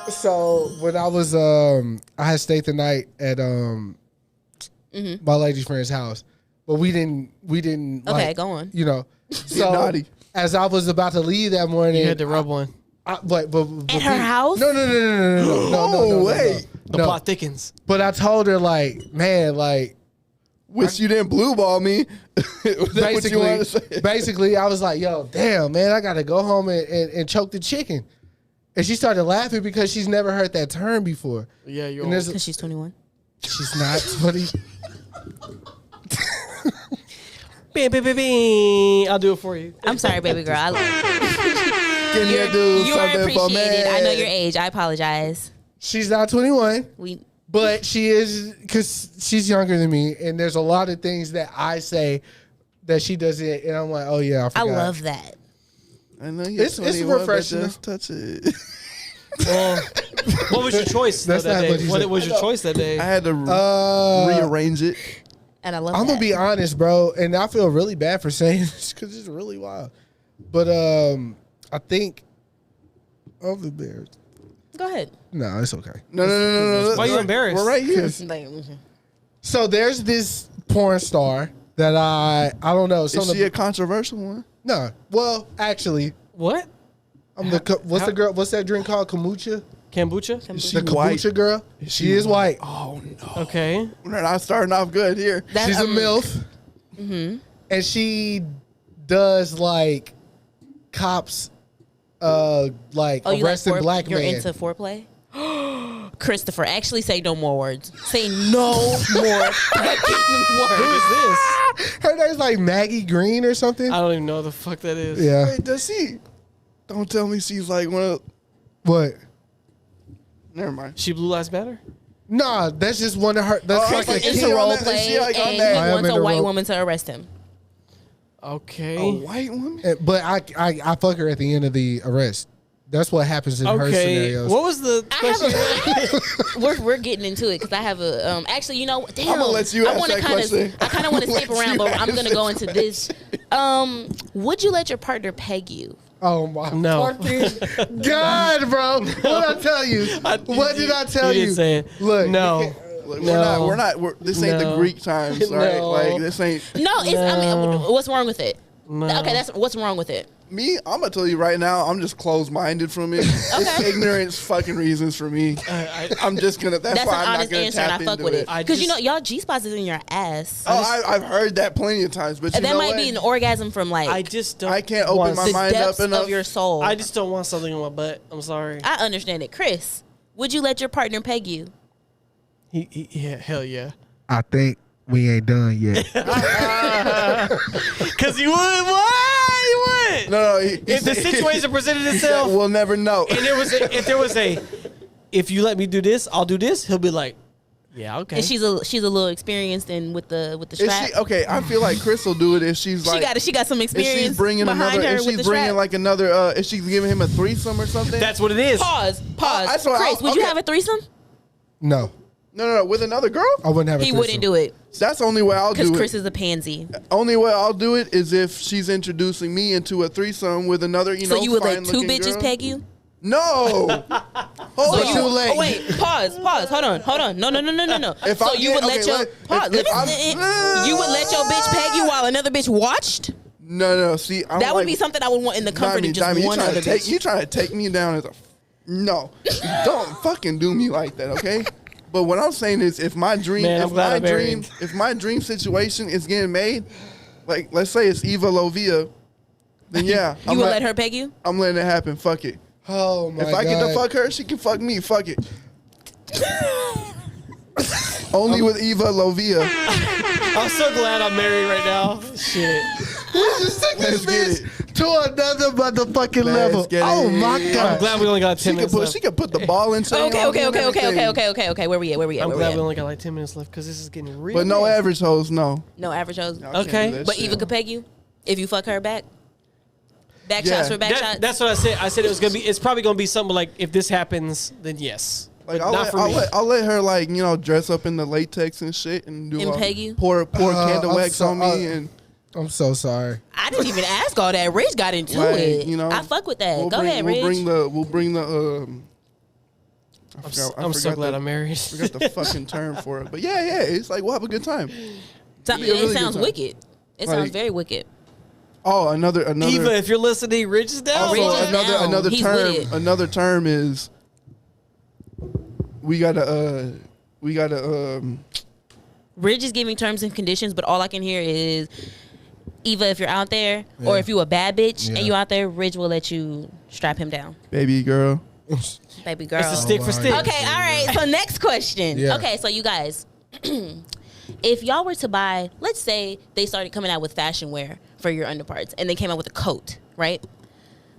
So when I was, I had stayed the night at my lady's friend's house, but we didn't. Okay, like, go on. You know, so naughty. as I was about to leave that morning, You had to rub one. but At her house? No. No way. The plot thickens. But I told her like, man, like Wish you didn't blue ball me. Was that what you wanted to say? basically, I was like, yo, damn, man, I gotta go home and choke the chicken. And she started laughing because she's never heard that term before. Yeah, you're And there's- Because she's 21. She's not 20. Bing, bing, bing, bing. I'll do it for you. I'm sorry, baby girl. I love you. Can you do You are something for me? appreciated. I know your age. I apologize. She's not 21. But she is, because she's younger than me, and there's a lot of things that I say that she doesn't, and I'm like, oh yeah, I forgot. I love that. I know it's refreshing. Just touch it. Well, what was your choice that day? What was your choice that day? I had to rearrange it. And I love I'm that. gonna be honest, bro, and I feel really bad for saying this because it's really wild. But I think I'm embarrassed. Go ahead. No, it's okay. No. Why are you embarrassed? We're right here. So there's this porn star that I don't know. Is she a controversial one? No. Well, actually, What? I'm the girl? What's that drink called? Kombucha. Kombucha? The kombucha girl. She is white. Oh no. Okay. We're not starting off good here. She's a MILF. Mm-hmm. And she does like cops, arresting black You're men. into foreplay? Christopher, actually say no more words. Say no more fucking words. Who is this? Her name's like Maggie Green or something. I don't even know the fuck that is. Yeah. Wait, does she? Don't tell me she's like one of. What? Never mind. She Blue Lives Matter? Nah, that's just one of her. That's like a It's Is a she role on that? Is play, she, like, on and that? he I am wants in a the white role- woman to arrest him. Okay. A white woman? But I fuck her at the end of the arrest. That's what happens in her Okay. scenarios. What was the I have question? we're getting into it because I have a actually, you know, damn. I'ma let you ask wanna that kinda- question. I kind of want to Let skip around, you but I'm ask gonna that go into this. Would you let your partner peg you? Oh my No. fucking God, bro! What did I tell you? What did I tell You you? didn't say it. Look, No. Look, No. this ain't the No. Greek times, all right? No. Like, this ain't. No, it's. I mean, what's wrong with it? No. Okay, that's what's wrong with it. Me, I'm gonna tell you right now, I'm just closed-minded from it. It's ignorance fucking reasons for me. I'm just gonna. That's That's why an I'm not honest gonna answer, and tap I fuck into with it it. because you know y'all G spots is in your ass. Oh, I've heard that plenty of times, but you And that know might what? be an orgasm from like I just don't. I can't open my the mind depths up enough. of your soul. I just don't want something in my butt. I'm sorry. I understand it, Chris. Would you let your partner peg you? Yeah, hell yeah. I think we ain't done yet. Cause you would. Why? You would. No. If the situation presented itself, we'll never know. and if there was a, if you let me do this, I'll do this. He'll be like, yeah, okay. And she's a little experienced and with the Is strap. she okay? I feel like Chris will do it if she's like. She got some If experience. she's bringing behind another, her if with she's the bringing strap. like another, if she's giving him a threesome or something. That's what it is. Pause. That's what Chris, would you have a threesome? No, no, with another girl. I wouldn't have. He wouldn't do it That's the only way I'll because do Chris it. is a pansy. Only way I'll do it is if she's introducing me into a threesome with another, So you would let two fine-looking bitches girl. peg you? No. Hold on. too late. Oh wait, pause. Hold on. No. If so I you get- would let okay, your let- pause. if I'm- You would let your bitch peg you while another bitch watched? No. See, I'm That would like, be something I would want in the comfort of just Diamond, one other bitch. you trying to take me down as a no. Don't fucking do me like that, okay? But what I'm saying is, if my dream, Man, I'm glad I'm married. if my dream situation is getting made, like let's say it's Eva Lovia, then yeah, You would let her peg you? I'm letting it happen. Fuck it. Oh my If I get to God. fuck her, she can fuck me. Fuck it. Only with Eva Lovia. I'm so glad I'm married right now. Shit. Just take Let's this get bitch to another motherfucking level. get Oh it. my I'm God. glad we only got 10 She minutes left. could put the ball in. Okay. Where we at? I'm glad we only got like 10 minutes left because this is getting real. But no bad. average hoes, no. No average hoes. I can't Okay. do that But shit. Eva could peg you if you fuck her back. Back Yeah. shots for back shots. That's what I said. I said it was gonna be. It's probably gonna be something like if this happens, then yes. Like But not for me. I'll let her like dress up in the latex and shit and do And peg you? pour candle I'm wax so- on me and I'm so sorry. I didn't even ask all that. Rich got into like, it. I fuck with that. Go ahead, Rich. We'll bring the I'm so glad I'm married. I forgot the fucking term for it. But yeah, it's like we'll have a good time. It really sounds good time. wicked. It sounds Like- very wicked. Oh, another Eva, if you're listening, Rich is down. Rich also is down. another He's term. with it. Another term is we gotta Ridge is giving terms and conditions, but all I can hear is Eva, if you're out there, or if you a bad bitch and you out there, Ridge will let you strap him down. baby girl. Baby girl. It's a stick for stick. Okay, all right. So next question. Yeah. Okay, so you guys, if y'all were to buy, let's say they started coming out with fashion wear for your underparts, and they came out with a coat, right?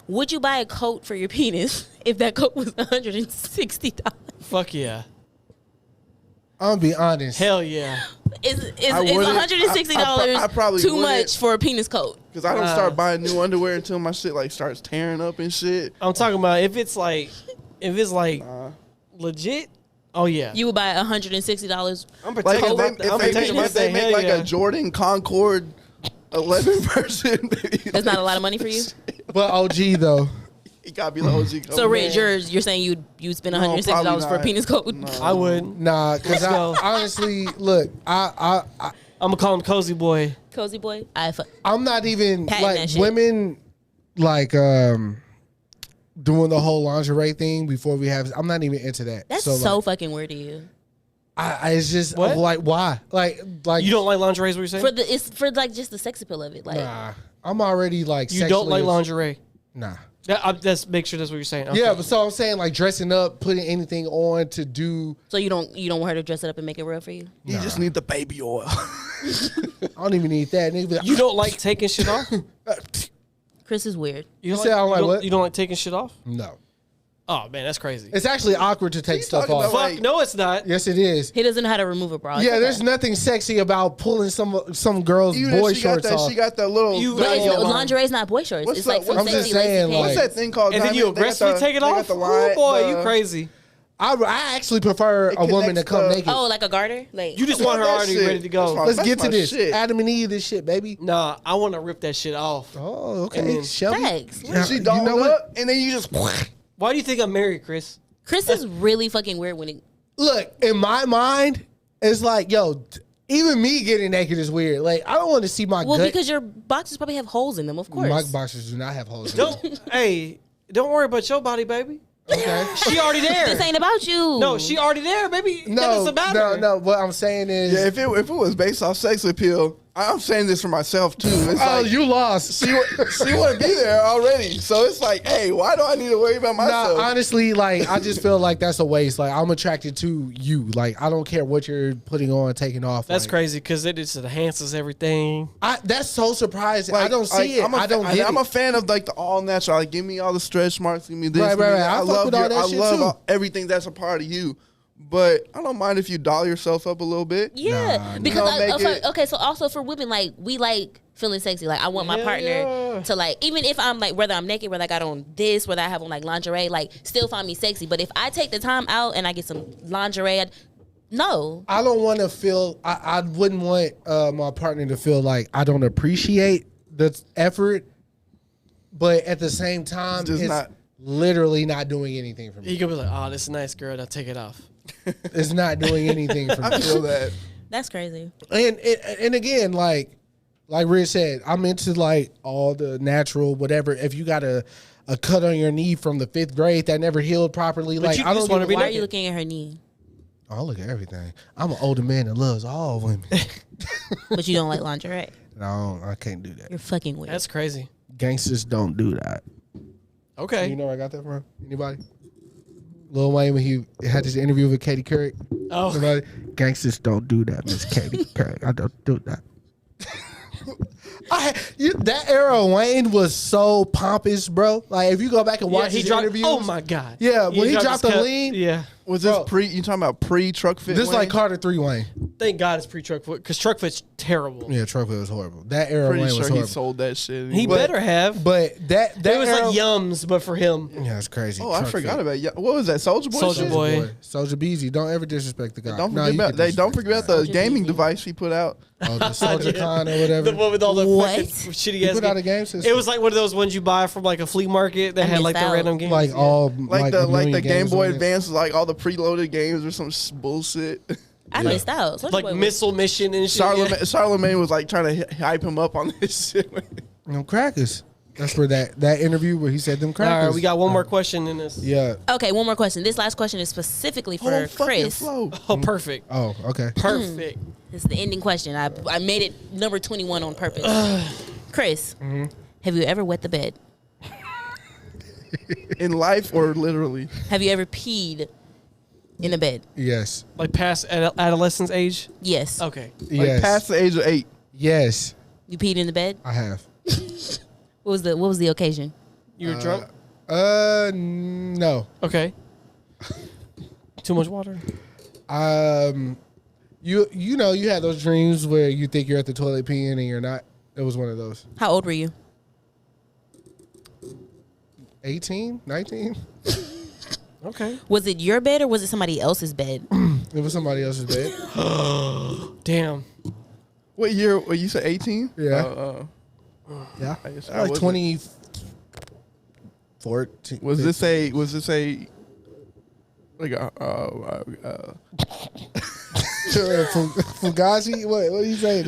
Would you buy a coat for your penis if that coat was $160? Fuck yeah. I'm gonna be honest. Hell yeah. Is $160 too much for a penis coat? Because I don't start buying new underwear until my shit like starts tearing up and shit. I'm talking about if it's like legit. Oh yeah. You would buy $160. I'm Like protecting if they make like a Jordan Concord 11 version. That's not a lot of money for you. But OG though. It gotta be the OG. So Rich, you're saying you'd spend $160 for a penis coat? No. I would. Nah, because honestly, look, I'm gonna call him Cozy Boy. Cozy boy. I'm not even Patent that like shit. women like doing the whole lingerie thing before we have. I'm not even into that. That's so so fucking weird to you. It's just What? like why? Like You don't like lingerie? Is what you're saying? It's for like just the sex appeal of it. Like nah. I'm already like You don't like sexually- lingerie? Nah. Let's make sure that's what you're saying. Okay. Yeah, but so I'm saying like dressing up, putting anything on to do. so you don't want her to dress it up and make it real for you? You just need the baby oil. I don't even need that. Nigga, be like, You don't like taking shit off? Chris is weird. You said I don't like what? You don't like taking shit off? No. Oh man, that's crazy. It's actually awkward to take stuff talking off. about, Fuck, like- no, it's not. Yes, it is. He doesn't know how to remove a bra. It's Yeah, okay. there's nothing sexy about pulling some girl's Even boy if she got shorts that, off. she got that little. You- But Right, your mom. lingerie is not boy shorts. What's It's like up? some I'm sexy just saying, lacy like- What's pants. that thing called? And then you Diamond? They got aggressively the- take it they got off? the Oh line- boy, the- you crazy. I actually prefer a woman to connects come the- naked. Oh, like a garter? Like You just I want her that already shit. ready to go. That's Let's That's get to my this. shit. Adam and Eve, this shit, baby. Nah, I want to rip that shit off. Oh, okay. And then- Shelby. Thanks. Yeah, She you dolled know what? up, and then you just. Why do you think I'm married, Chris? Chris is really fucking weird when he. Look, in my mind, it's like, yo, even me getting naked is weird. Like, I don't want to see my Well, gut. because your boxes probably have holes in them, of course. My boxers do not have holes. in Don't them. hey, don't worry about your body, baby. Okay. She already there. This ain't about you. No, she already there, baby. That No, doesn't matter. no. What I'm saying is, Yeah, if it was based off sex appeal, I'm saying this for myself too. It's oh, like, you lost. she want to be there already, so it's like, hey, why do I need to worry about myself? Nah, honestly, like I just feel like that's a waste. Like I'm attracted to you. Like I don't care what you're putting on, taking off. That's like, crazy because it just enhances everything. That's so surprising. I Like- don't see like, it. I don't get I'm it. a fan of like the all natural. Like, give me all the stretch marks. Give me this. Right, give me right, that. right. I fuck love with all your, that I shit, love too. everything that's a part of you. But I don't mind if you doll yourself up a little bit. Yeah, Nah, because nah. Make it- okay, so also for women, like we like feeling sexy. Like I want my Hell partner yeah. to like, even if I'm like whether I'm naked, whether I got on this, whether I have on like lingerie, like still find me sexy. But if I take the time out and I get some lingerie, no, I don't want to feel. I wouldn't want my partner to feel like I don't appreciate the effort, but at the same time, Just it's not- literally not doing anything for You me. could be like, oh, this is a nice girl. Now take it off. It's not doing anything for I me. feel that. that's crazy. And again, like Rich said, I'm into like all the natural whatever. If you got a cut on your knee from the 5th grade that never healed properly, But like you I just don't wanna give be a- Why are naked. you looking at her knee? I look at everything. I'm an older man that loves all women. But you don't like lingerie. No, I can't do that. You're fucking weird. That's crazy. Gangsters don't do that. Okay. You know where I got that from? Anybody? Lil Wayne when he had this interview with Katy Couric. Oh. Somebody, gangsters don't do that, Miss Katy Couric. I don't do that. That era of Wayne was so pompous, bro. Like if you go back and watch he his dropped. interviews, Oh my god. Yeah, when he dropped his the cut- lean- Yeah. Was this Bro. you talking about pre-truck fit? this is like Wayne? Carter 3 Wayne. Thank God it's pre-truck foot because truck fit's terrible. Yeah, Truck was horrible. That era of Pretty Wayne sure was he horrible. sold that shit. He better have. But that It was era, like Yums, but for him. Yeah, it's crazy. Oh, I Truck forgot Fit. about you. What was that? Soulja Boy. Soulja shit? Boy. Soldier Beezy. Don't ever disrespect the guy. Don't No, forget you about can don't disrespect forget about the Soulja gaming Beezy. device he put out. Oh, the Soldier Con or whatever. The one with all the What? fucking shitty He ass put out a games. game system. It was like one of those ones you buy from like a flea market that I had like missed the out. random games. like Yeah. all Like a the million Game games Boy on it. Advance was like all the preloaded games or some bullshit. I missed out. Soulja like Boy was- missile mission and shit. Charlemagne was like trying to hype him up on this shit. Them crackers. That's where that interview where he said them All crackers. right, we got one more question in this. Yeah. Okay, one more question. This last question is specifically for Whole fucking Chris. flow. Oh, perfect. Oh, okay. Perfect. This is the ending question. I made it number 21 on purpose. Chris, have you ever wet the bed? In life or literally? Have you ever peed in the bed? Yes. Like past adolescence age. Yes. Okay. Like Yes. past the age of 8. Yes. You peed in the bed? I have. What was the occasion? You were drunk? No. Okay. Too much water? You know, you had those dreams where you think you're at the toilet peeing and you're not. It was one of those. How old were you? 18, 19. Okay. Was it your bed or was it somebody else's bed? It was somebody else's bed. Damn. What year? What, you said 18? Yeah. Yeah. I guess Like 2014. Was this a like a Fugazi? What are you saying?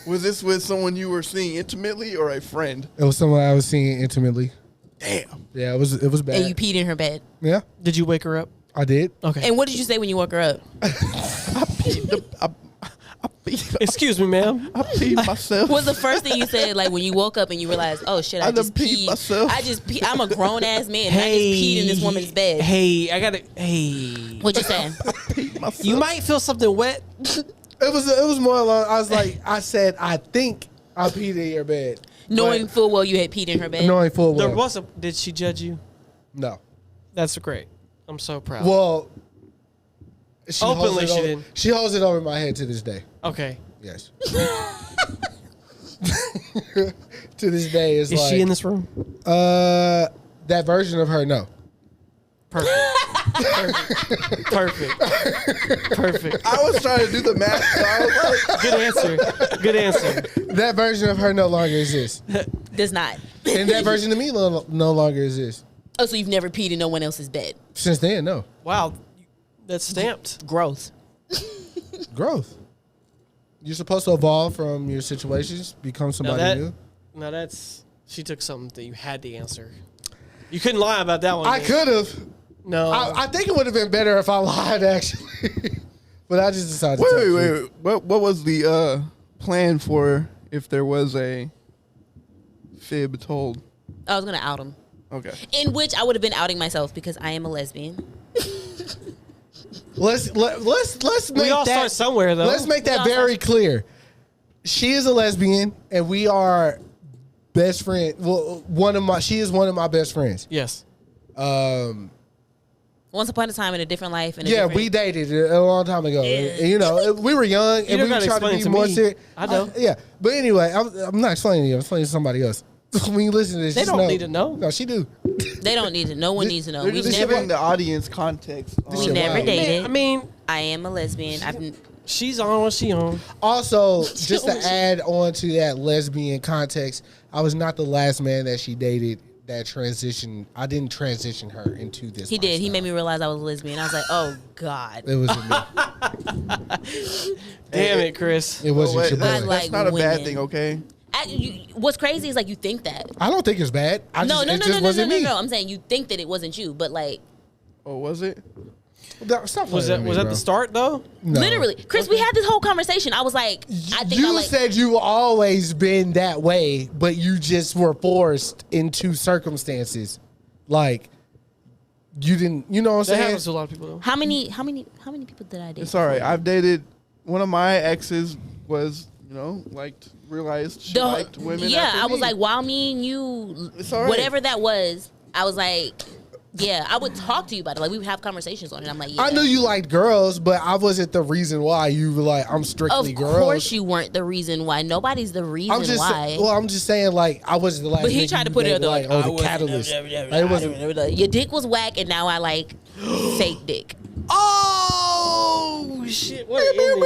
was this with someone you were seeing intimately or a friend? It was someone I was seeing intimately. Damn. Yeah, it was bad. And you peed in her bed. Yeah, Did you wake her up? I did. Okay. And what did you say when you woke her up? Excuse me, ma'am. I peed myself. What was the first thing you said, like when you woke up and you realized, oh shit, I done just peed peed myself. I'm a grown ass man. And I just peed in this woman's bed. Hey, I gotta. Hey. What you saying? Peed myself. You might feel something wet. It was more along. I was like, I said, I think I peed in your bed, Knowing full well you had peed in her bed. knowing full well. There was a. Did she judge you? No. That's great. I'm so proud. Well, she Openly, holds it she over- didn't. She holds it over my head to this day. Okay. Yes. To this day, it's Is like she in this room? that version of her. No. Perfect. Perfect. Perfect. I was trying to do the math. So I was like, Good answer. Good answer. That version of her no longer exists, Does not. and that version of me no longer exists. Oh, so you've never peed in no one else's bed. Since then, no. Wow. That's stamped. Growth. Growth. You're supposed to evolve from your situations, become somebody new. Now that's. She took something that you had to answer. You couldn't lie about that one. I man. could have. No. I think it would have been better if I lied, actually. But I just decided to tell the truth. wait. What was the plan for if there was a fib told? I was gonna out him. Okay. In which I would have been outing myself because I am a lesbian. Let's make we all that, start somewhere, though. Let's make that all very start- clear. She is a lesbian, and we are best friend. Well, she is one of my best friends. Yes. Once upon a time in a different life. Yeah, we dated a long time ago. Yeah. You know, we were young, and don't we were gotta trying to explain be it to more me. serious. I know. Yeah, but anyway, I'm not explaining to you. I'm explaining to somebody else. When you listen to this, They just don't need to know. No, she do. They don't need to. No one needs to know. They're We've just never. giving the audience context. This We shit never wild. dated. I mean, I am a lesbian. she's on what she on. Also, just to add on to that lesbian context, I was not the last man that she dated that transitioned. I didn't transition her into this. He did. He lifestyle. made me realize I was a lesbian. I was like, oh God. It wasn't me. Damn it, Chris. It wasn't wait, your I boy. like that's not a bad women. thing, okay? What's crazy is like you think that. I don't think it's bad. No, It no, just wasn't me. I'm saying you think that it wasn't you, but like Oh, was it? Stop Was playing that with me, the bro. start though? No. literally, Chris, we had this whole conversation. I was like, I think You I like. said you always been that way, but you just were forced into circumstances. Like you didn't. You know what I'm That saying? happens to a lot of people though. How many people did I date? It's all right. I've dated one of my exes was, realized she liked women. Yeah, after I was me. like, while me and you, It's all right. whatever that was, I was like, yeah, I would talk to you about it. Like we would have conversations on it. I'm like, yeah. I knew you liked girls, but I wasn't the reason why you were like, I'm strictly Of girls. course, you weren't the reason why. Nobody's the reason I'm just why. I'm just saying like I wasn't the last. But he nigga tried to you put it dated, out there like, the catalyst. Like, it wasn't. Your dick was whack, and now I like fake dick. Oh shit! What an ending.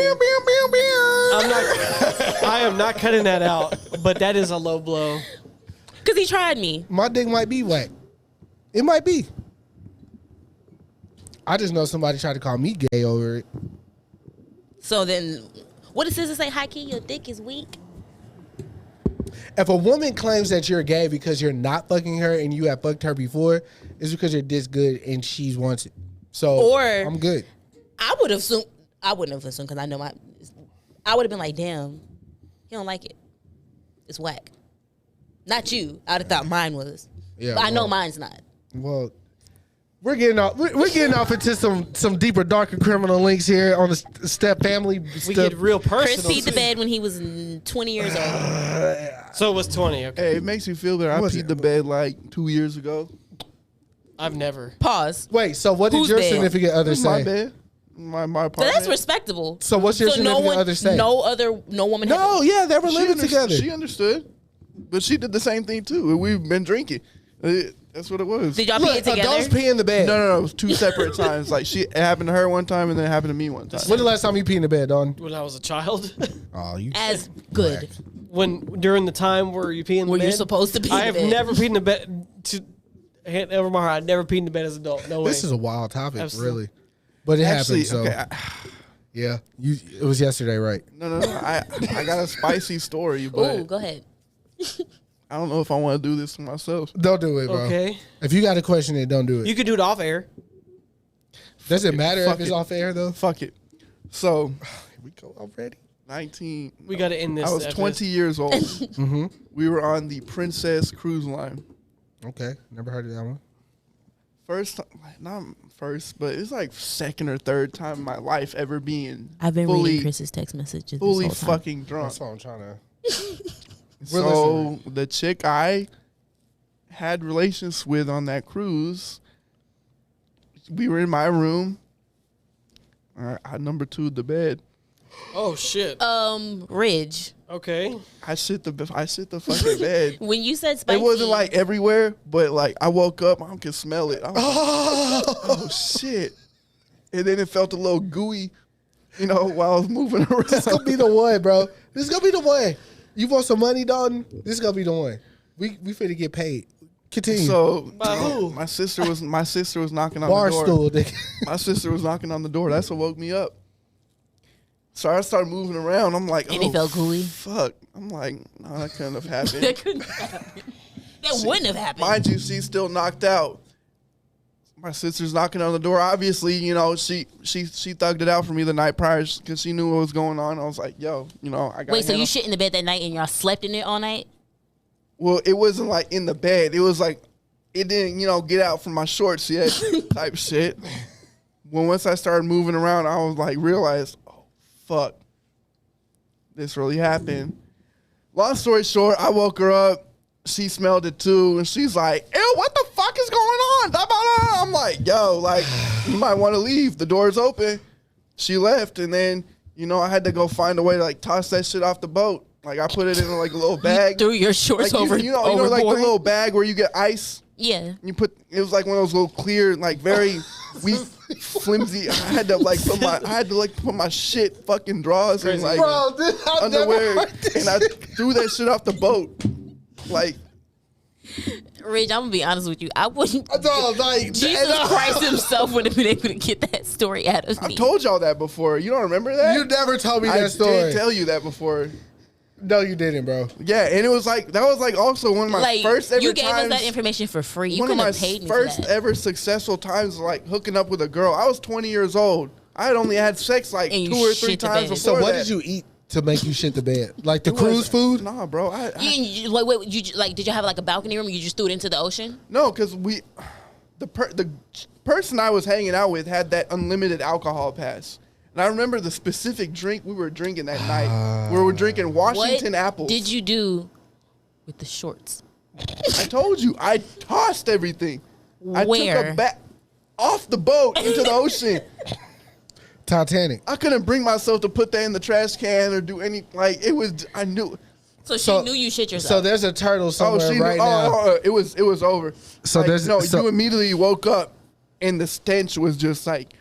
I am not cutting that out, but that is a low blow. Cause he tried me. My dick might be whack. It might be. I just know somebody tried to call me gay over it. So then, what does Scissor say? High key, your dick is weak. If a woman claims that you're gay because you're not fucking her and you have fucked her before, it's because you're this good and she wants it. So Or- I'm good. I would have assumed. I wouldn't have assumed because I know my. I would have been like, damn, he don't like it. It's whack. Not you. I'd have thought mine was. Yeah, But I know well- mine's not. Well, We're getting off into some deeper, darker criminal links here on the Step family. We get real personal. Chris peed the bed when he was 20 years old. So it was 20. Okay. Hey, it makes me feel better. I peed the bed like 2 years ago. I've never. Pause. Wait, so what did Whose your bed? significant other say? My bed. My So apartment. that's respectable. So what's your significant other say? No woman. No, yeah, they were living together. She understood, but she did the same thing too. We've been drinking. That's what it was. Did y'all pee it together? Adults pee in the bed. No. It was two separate times. Like it happened to her one time, and then it happened to me one time. When the last time you peed in the bed, Don? When I was a child. Oh, you As good. During the time where you pee in the Where bed. you're supposed to pee in I the have bed. never peed in the bed. Over my heart, I never peed in the bed as an adult. No way. This is a wild topic, Absolutely. really. But it Actually, happened, so. okay, Yeah, it was yesterday, right? No. I got a spicy story, but Ooh, go ahead. I don't know if I want to do this to myself. Don't do it, bro. Okay. If you got to question it, don't do it. You could do it off air. Does it matter Fuck if it's it. off air, though? Fuck it. So, Here we go already. 19. We got to end this. I was after 20 years old. We were on the Princess Cruise Line. Okay, never heard of that one. Not first, but it's like second or third time in my life ever being I've been fully, reading Chris's text messages. fully this whole time. fucking drunk. That's what I'm trying to. So the chick I had relations with on that cruise, we were in my room. I number 2'd the bed. Oh shit. Ridge. Okay. I shit the fucking bed. When you said spicy, It wasn't like everywhere, but like I woke up, I could smell it. I was like, oh shit! And then it felt a little gooey, while I was moving around. This is gonna be the one, bro. This is gonna be the one. You want some money, Dalton? This is gonna be the one. We finna get paid. Continue. So By who? my sister was knocking on the door. Barstool, nigga. My sister was knocking on the door. That's what woke me up. So I started moving around. I'm like, And it felt gooey? Fuck. I'm like, no, that couldn't have happened. that couldn't happen. That wouldn't have happened. Mind you, she's still knocked out. My sister's knocking on the door. Obviously, she thugged it out for me the night prior because she knew what was going on. I was like, yo, I got. Wait, so you shit in the bed that night and y'all slept in it all night? Well, it wasn't like in the bed. It was like it didn't, get out from my shorts yet, type shit. When once I started moving around, I was like, realized, oh fuck, this really happened. Long story short, I woke her up. She smelled it too, and she's like, ew, what the fuck is going on? Da, da, da. I'm like, yo, like, you might want to leave. The door's open. She left, and then, I had to go find a way to, like, toss that shit off the boat. Like, I put it in, like, a little bag. You threw your shorts like, over, like, the overboard? little bag where you get ice? Yeah. It was like one of those little clear, like, very weak, flimsy. I had to put my shit fucking drawers in, like, Bro, I've underwear, never heard this and I threw that shit off the boat. Like, Ridge, I'm gonna be honest with you. I wouldn't. Jesus I Christ himself would have been able to get that story out of me. I told y'all that before. You don't remember that? You never told me that I story. did tell you that before. No, you didn't, bro. Yeah, and it was like that was like also one of my first ever you gave times. us that information for free. You One of could my have paid me first for that. ever successful times, like hooking up with a girl. I was 20 years old. I had only had sex like And you 2 or 3 shit the times bed. before. So what that. did you eat to make you shit the bed? Like the It cruise wasn't- food? Nah, bro. Did you have like a balcony room? Or you just threw it into the ocean? No, because the person I was hanging out with had that unlimited alcohol pass. And I remember the specific drink we were drinking that night. We were drinking Washington What apples. did you do with the shorts? I told you, I tossed everything. I took Where? a bat off the boat into the ocean. Titanic. I couldn't bring myself to put that in the trash can or do any, like, it was, I knew. So she knew you shit yourself. So there's a turtle somewhere right now. It was over. So Like, there's- no, so- you immediately woke up and the stench was just like,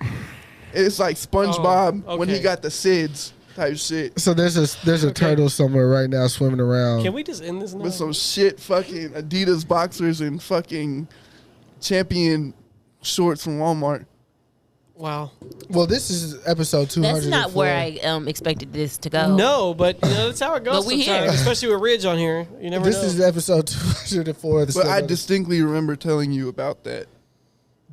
it's like SpongeBob when he okay. got the SIDS type shit. So there's a turtle somewhere right now swimming around. Can we just end this now? With some shit fucking Adidas boxers and fucking Champion shorts from Walmart. Wow. Well, this is episode 200. That's not where I expected this to go. No, but that's how it goes But we sometimes, here. especially with Ridge on here. You never This know. is episode 204 of the But I StepBrothers. distinctly remember telling you about that.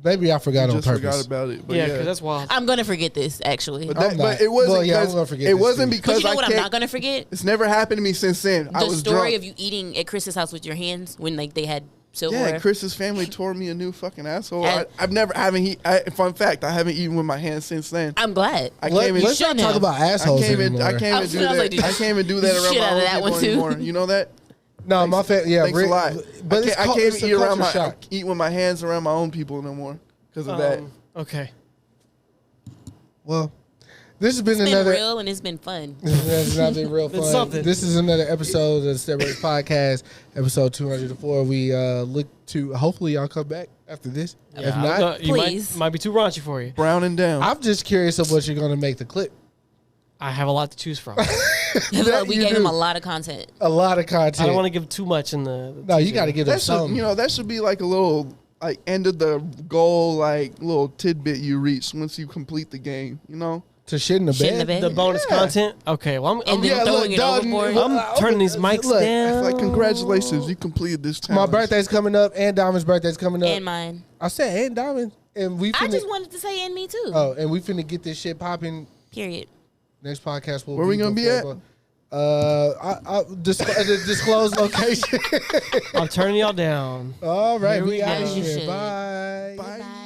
Maybe I forgot I on just purpose. forgot about it. But yeah, because that's wild. I'm gonna forget this actually. But, But that, I'm but not. it wasn't Well, yeah, I'm because gonna forget it this wasn't too. because you know I what I'm can't. not gonna forget? It's never happened to me since then. I The was story drunk. of you eating at Chris's house with your hands when like they had silver. Yeah, Chris's family tore me a new fucking asshole. Fun fact, I haven't eaten with my hands since then. I'm glad. Let's not talk about assholes anymore. I can't even do that. I can't even do that around my own people anymore. You know that? No, my family. Yeah, thanks a lot. But I can't even eat with my hands around my own people no more because of that. Okay. Well, this has been it's another been real and it's been fun. It's not been real fun. Something. This is another episode of the StepBrothers podcast, episode 204. We look to hopefully y'all come back after this. Yeah, if not, please. Might be too raunchy for you. Brown and down. I'm just curious of what you're gonna make the clip. I have a lot to choose from. We gave him a lot of content. A lot of content. I don't want to give too much in the no, you got to give them some. That should be like a little end of the goal, like little tidbit you reach once you complete the game. You know. To shit in the bed? The bonus content? Okay, well, I'm throwing it overboard. I'm turning these mics down. Like, congratulations, you completed this challenge. My birthday's coming up, and Diamond's birthday's coming up. And mine. I said, and Diamond. And I just wanted to say, and me too. Oh, and we finna get this shit popping. Period. Next podcast will Where we going to be at? I disclose location. I'm turning y'all down. All right, Here we out of go. here. Bye. Bye.